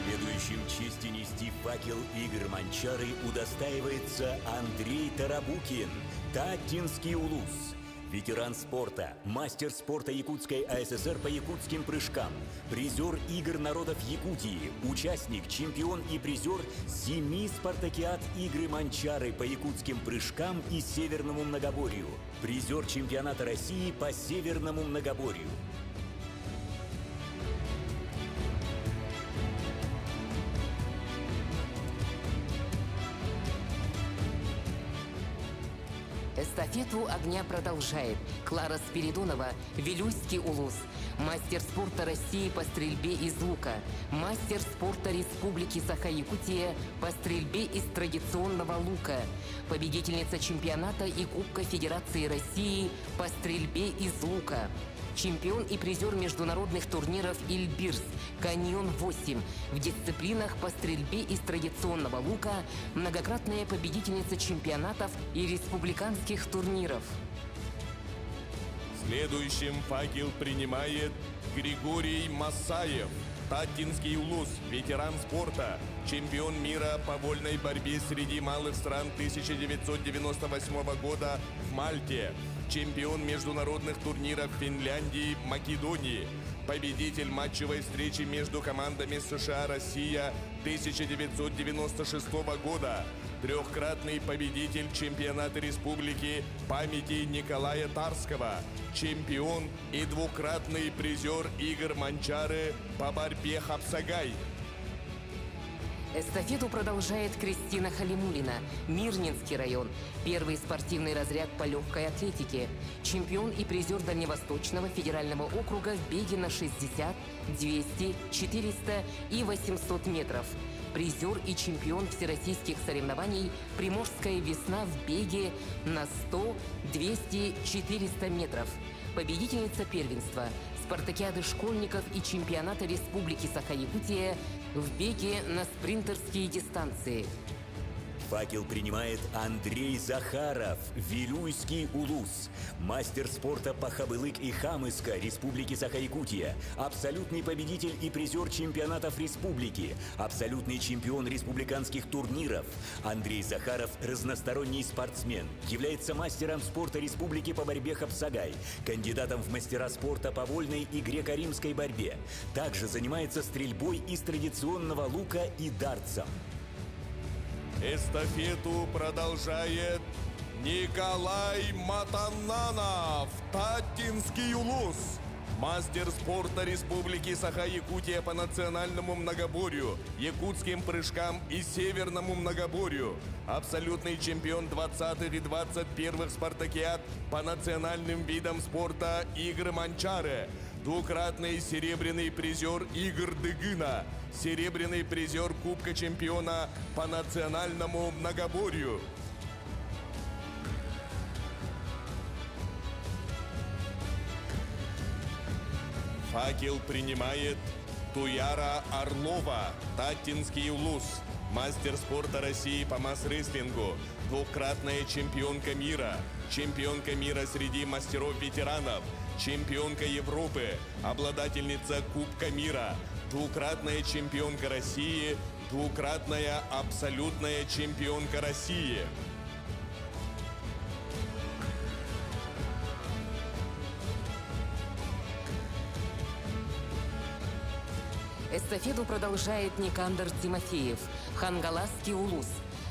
Следующим чести нести факел Игр Манчары удостаивается Андрей Тарабукин, Таттинский улус. Ветеран спорта, мастер спорта Якутской АССР по якутским прыжкам, призер Игр народов Якутии, участник, чемпион и призер 7 спартакиад Игры Манчары по якутским прыжкам и северному многоборью, призер чемпионата России по северному многоборью. Эстафету огня продолжает Клара Спиридонова, Вилюйский улус, мастер спорта России по стрельбе из лука, мастер спорта Республики Саха-Якутия по стрельбе из традиционного лука, победительница чемпионата и Кубка Федерации России по стрельбе из лука, чемпион и призер международных турниров «Ильбирс», «Каньон-8» в дисциплинах по стрельбе из традиционного лука, многократная победительница чемпионатов и республиканских турниров. Следующим факел принимает Григорий Масаев, Таттинский улус, ветеран спорта, чемпион мира по вольной борьбе среди малых стран 1998 года в Мальте, чемпион международных турниров Финляндии, Македонии, победитель матчевой встречи между командами США-Россия 1996 года, 3-кратный победитель чемпионата республики памяти Николая Тарского, чемпион и 2-кратный призер Игр Манчары по борьбе Хапсагай. Эстафету продолжает Кристина Халимулина, Мирнинский район, первый спортивный разряд по легкой атлетике, чемпион и призер Дальневосточного федерального округа в беге на 60, 200, 400 и 800 метров, призер и чемпион всероссийских соревнований «Приморская весна» в беге на 100, 200, 400 метров, победительница первенства, спартакиады школьников и чемпионата Республики Саха-Якутия в беге на спринтерские дистанции. Факел принимает Андрей Захаров, Вилюйский улус, мастер спорта по Хабылык и Хамыска Республики Саха-Якутия, абсолютный победитель и призер чемпионатов республики, абсолютный чемпион республиканских турниров. Андрей Захаров – разносторонний спортсмен, является мастером спорта республики по борьбе Хапсагай, кандидатом в мастера спорта по вольной и греко-римской борьбе. Также занимается стрельбой из традиционного лука и дартсом. Эстафету продолжает Николай Матананов, Таттинский улус, мастер спорта Республики Саха-Якутия по национальному многоборью, якутским прыжкам и северному многоборью, абсолютный чемпион 20-х и 21-х спартакиад по национальным видам спорта Игры Манчары, 2-кратный серебряный призер Игр Дыгына, серебряный призер Кубка чемпиона по национальному многоборью. Факел принимает Туяра Орлова, Таттинский улус, мастер спорта России по масс-рестлингу, двукратная чемпионка мира среди мастеров-ветеранов, чемпионка Европы, обладательница Кубка мира, двукратная чемпионка России, двукратная абсолютная чемпионка России. Эстафету продолжает Никандр Тимофеев, Хангаласский улус,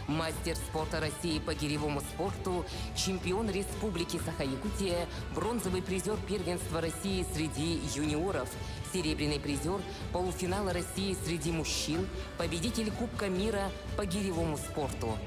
мастер спорта России по гиревому спорту, чемпион Республики Саха-Якутия, бронзовый призер первенства России среди юниоров, серебряный призер полуфинала России среди мужчин, победитель Кубка мира по гиревому спорту.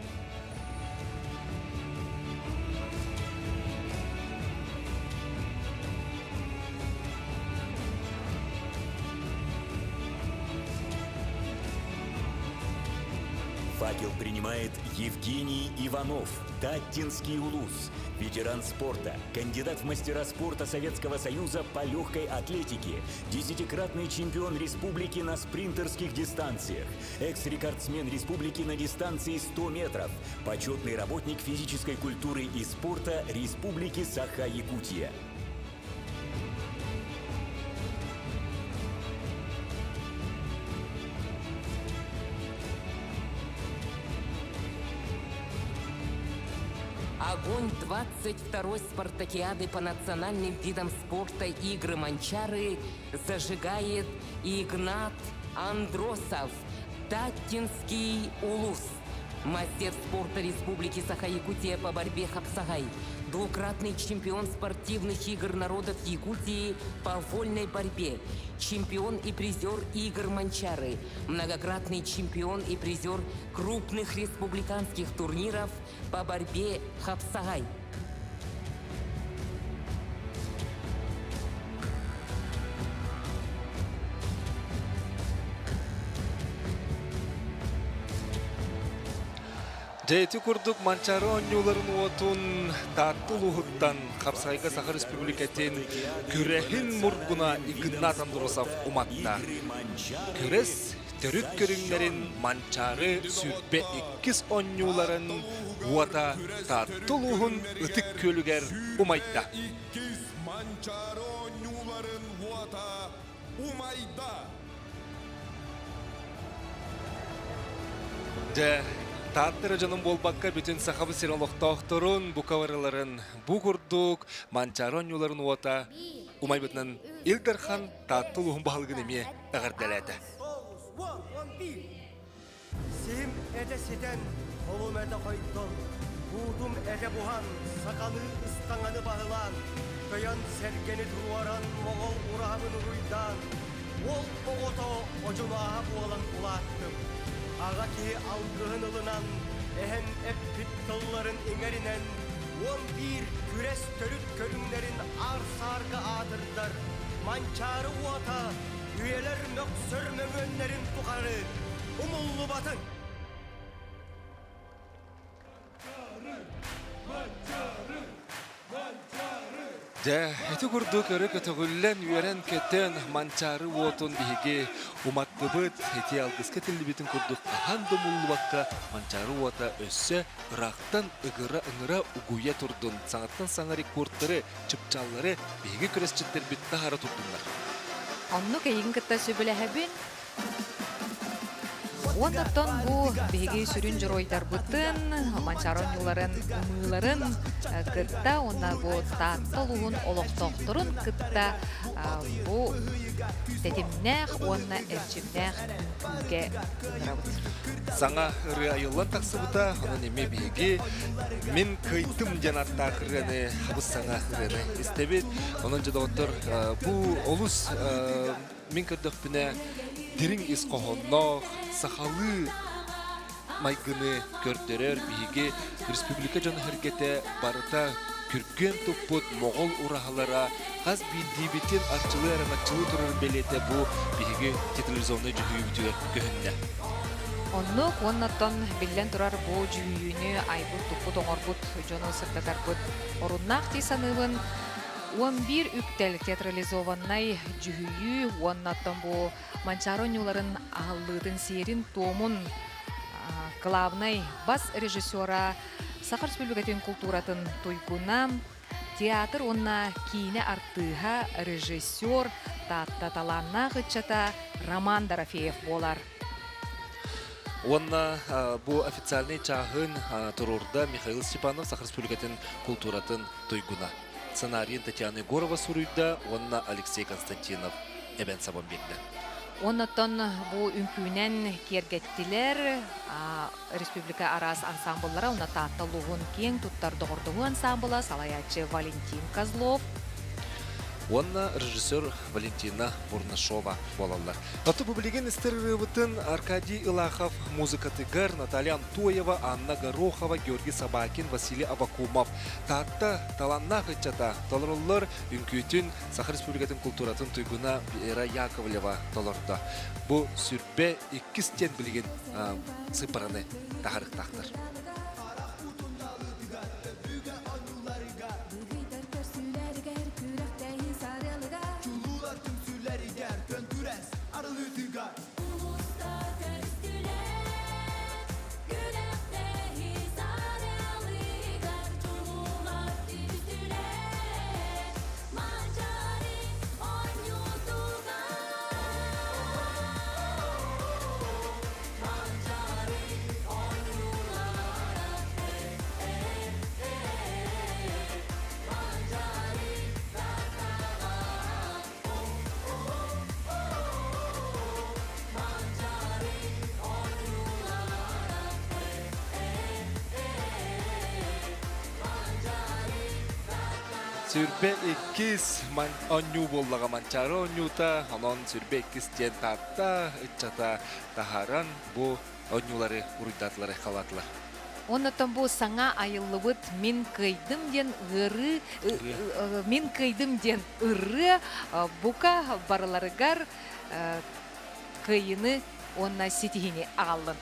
Факел принимает Евгений Иванов, Таттинский улус, ветеран спорта, кандидат в мастера спорта Советского Союза по легкой атлетике, 10-кратный чемпион республики на спринтерских дистанциях, экс-рекордсмен республики на дистанции 100 метров, почетный работник физической культуры и спорта Республики Саха-Якутия. Огонь 22-й спартакиады по национальным видам спорта игры Манчары зажигает Игнат Андросов, Таттинский улус, мастер спорта Республики Саха-Якутия по борьбе Хапсагай, двукратный чемпион спортивных игр народов Якутии по вольной борьбе, чемпион и призер игр Манчары, многократный чемпион и призер крупных республиканских турниров по борьбе Хапсагай. Жайты курдук Манчары онюларын уотун Таттулухуттан Хапсагайга Саха Республикатын күрәхин мургуна Игнат Андросов уматта. Күрәс төрүк көрүңнәрен Манчары сүрбе 2 онюларын уата Таттулухун ытык көлүгер умайда. Манчары онюларын уата умайда. Таттыры жаным болбаққа бүтін сақабы сиралықтақтырын, бұқаварыларын бұғырдық, Манчары онюларын уата, умай бүтінен Илдархан Таттулухун бағылғын еме әғірдәләді. Сим әді сетен, қолым әді қойттым, бұдым әді бұған, сақаны ұстаңаны бағылан, көян сәргені тұруаран, моғол ұрағын ұруйдан, ол оғото ұжынаға буалан ұлаттым. Аға ке алғығын ылынан, әхен әппіт тылларын еңерінен, 11 күрес төрүт көрүңлерин арсарғы адырдар. Манчары уата, үйелер мөксөр мөңөнлерин туқары, умуллу батын. Эти курдук өрөк өтөгүллен үйерен кеттен Манчары уотун биһиги уматтыбыт эти алгыска тилибитин курдук ханды муллубакка Манчары уота өссө ырактан ыгыра ыңыра угуя турдун. Саңаттан саңари курттары, чыпчаллары биһиги күресчиттер битта хара турдундар. Онну кейин кытта сөбүлэһэбин. Онтон бу биһиги сүрүн жоройдар бытын, Манчары онюларын умыйларын кытта, онна бу Таттулухун олоқтоқтурун кытта бу тетимнэх, онна элчимнэх күнге ырабыт. Саңа ыры айыллан тақсыбыта, онын эме биһиги мен кыйтым жанатта кырыны, хабыс саңа кырыны истебит. Онын жадоғыттыр бу олус мен кырдықпіне дирин ис қоғоннақ, сақалы майгыны көрдерер биһиги республика жон хәргете барыта күрген туппут моғол урахалара қаз бидибитин арчылы араматчылы турар белете бу биһиги телевизионный жүйүбүтүгө көхүнне. Оннук оннаттан биллен турар бу жүйүнү айбут туппут оңорбут жону сыртатарбут оруннак тейсаныбын 11 үктел театрализованнай жүхүйі, оннаттан бұл Манчаронюларын ағыллыдың серин томун главный бас режиссера Сахар Республикатын культуратын туйгуна театр онна кийне артыға режиссер таталанна гычата Роман Дорофеев болар. Онна бу официальный чағын турурда Михаил Степанов Сахар Республикатын культуратын туйгуна. Сценарийын Татьяна Егорова суруйда, онна Алексей Константинов эбен сабан бекді. Оннаттан бу үмкүнен кергеттилер республика арас ансамбльлара онна татталугун кең туттар доғырдугу ансамбла салаячы Валентин Козлов. Онна режиссер Валентина Бурнашова болалар. Аты бу билеген истербытын Аркадий Илахов, музыкатыгар Наталья Антоева, Анна Горохова, Георгий Собакин, Василий Авакумов. Татта таланна гычата толоруллар үңкүтүн Сахар Республикатын культуратын туйгуна Вера Яковлева толорда. Бу сүрбе 2 стен билеген сыпараны тахарыктактыр. Сүрбе 2 онню боллага Манчаро оннюта, онон сүрбе 2 тен татта, ытчата тахаран бу оннюлары уруйдатлары халатлар. Оннаттан бу саңа айыллыбыт мен кыйдым ден ыры бука барыларыгар кыйыны онна сетихини алын.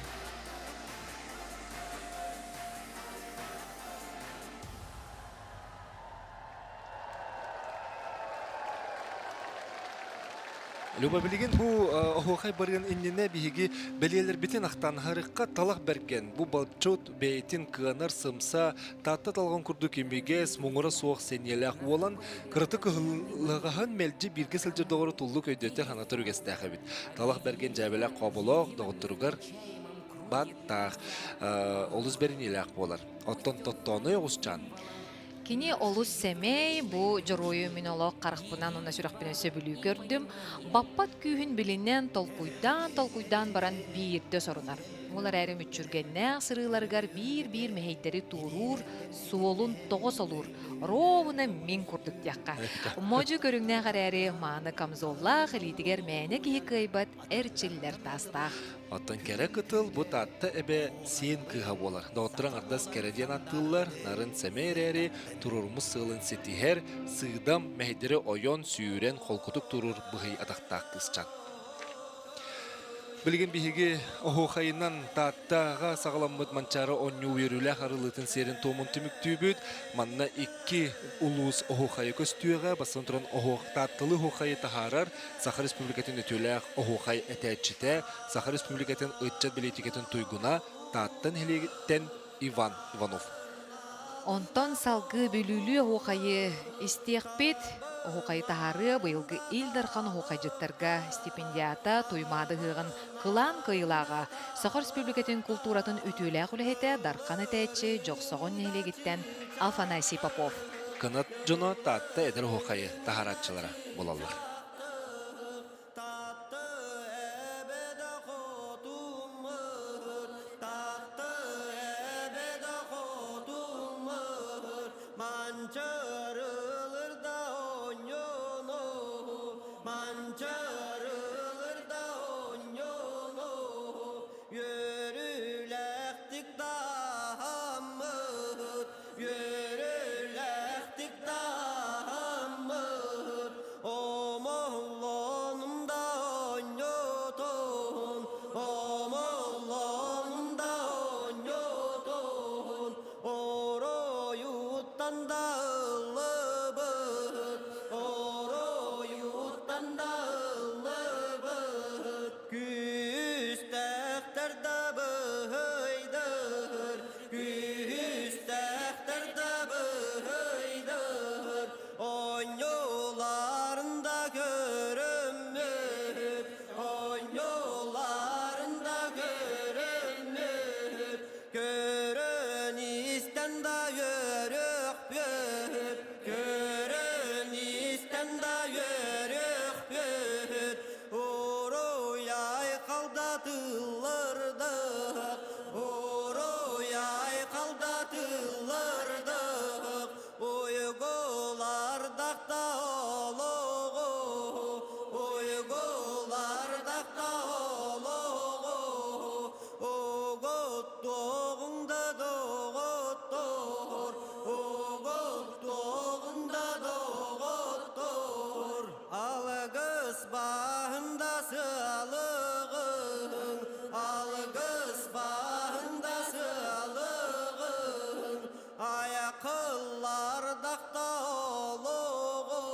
Люба билеген бу охохай барган иннене биһиги белелер битен ахтанхарыкка талах берген. Бу балчот бейтин кынар сымса татта талган курду кембегес муңура суак сенелак болан кыртык лагахан мелжи бирге сылжыр догору туллу көйдөтө хана тургестахы бит. Талах берген жабелак кабылок доготургар баттах олус беринелак болар. Оттон тоттоны огусчан. Кини олус семей бу жорою минолог карахпынан уна сүракпенен сөбүлүү көрдүм. Баппат күйүн билинен толкуйдан баран бирде сорунар. Олар әрі мүтчүргенне сырыларгар бир мехейдери турур, суолун тоғыз олур. Ровуна мен курдук дияққа. Моджу көріңне қарәрі маны камзолла қылитігер мәне кейі кайбат әрчілдер тастақ. Оттан кәрі кытыл бұ татты әбе сен кыға болар. Доғыттыран ардас кәрәден аттылар, нарын сәмейр әрі турурмыз сылын сетихер, сыйдам мехейдери ойон сүйірен қолкутук турур бұғый атақтақ кысчан. Білген бігі охохайынан таттаға сағаламмыд манчары онню верулі қарылытын серін томын түміктүйбіт. Манна 2 улус охохайы көстүйіға басын тұрын таттылы охохайы тахарар Сахар Республикатын өтілі охохай әтәтчіте Сахар Республикатын ұтчат білетикетін туйгуна таттын хелегіттен Иван Иванов. Онтон салгы бүлүлү охохайы истеқпет. Охохай тахары быйылгы илдархан охохайжыттарга стипендията туймады хыгын кылан кыйлага Сахар Республикатын культуратын үтүлэ хүлэхете дархан этечи жоксогон нелегиттен Афанасий Попов. Кынат жона татты эдер охохайы тахаратчылары болалар. Oro yuttan dağılır дақта олығы, ойғылар дақта олығы, оғыт тоғында доғыттыр, оғыт тоғында доғыттыр, алғыс бағында сылығын, алғыс бағында сылығын, аяқылар дақта олығы,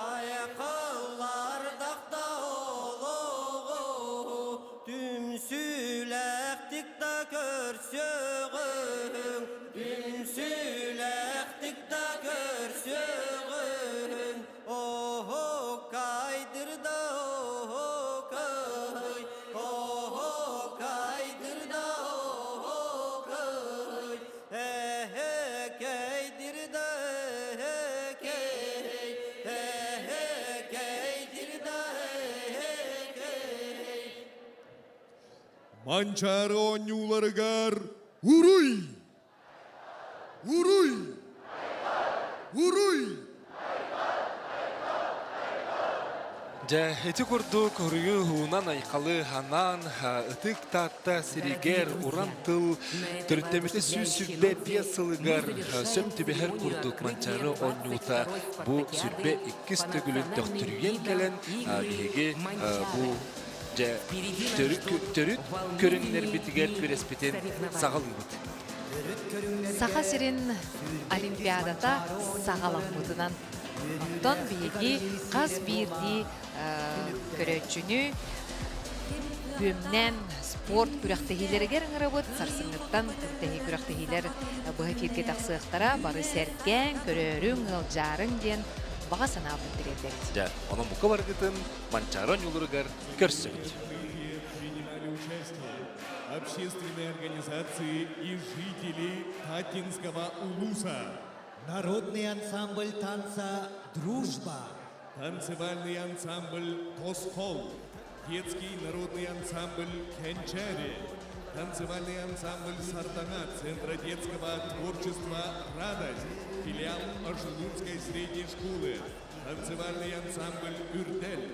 аяқылар дақта олығы, түмсіләқтік та көрсеғін, түмсіләқтік та көрсеғін, оғы кайдырда оғы кай, оғы кайдырда оғы кай, кайдырда кай, кайдырда кай. Манчары онюларыгар уруй! Уруй! Уруй! Жа, эти курдук урую хуунан айқалы ханан, ытык татта сиригер, уран тыл, төрттемете сүрбе пьесылыгар, сөм түбехер курдук манчары онюта, бу сүрбе иккис төгүлүн төктүрген келен, биһиги бу жа төрүт көрүңнер битигер күреспитен сагалынбыт. Саха сирин олимпиадата сагаламбытынан оттон биеги каз бирди көрөчүнү бүмнен спорт күрәктегилергер ыңырабыт сарсыңыттан күрәктеги күрәктегилер быһы кирге таксыктара бары сәркән көрөрүң ылжарың ден бага санабын тирәдер. Жа, онун бука баргытын манчары онюларыгар көрсөт. Общественные организации и жители Татинского улуса. Народный ансамбль танца «Дружба». Танцевальный ансамбль «Тоскол». Детский народный ансамбль «Кенчари». Танцевальный ансамбль «Сартана» Центра детского творчества «Радость». Филиал Ажелунской средней школы. Танцевальный ансамбль «Юрдель».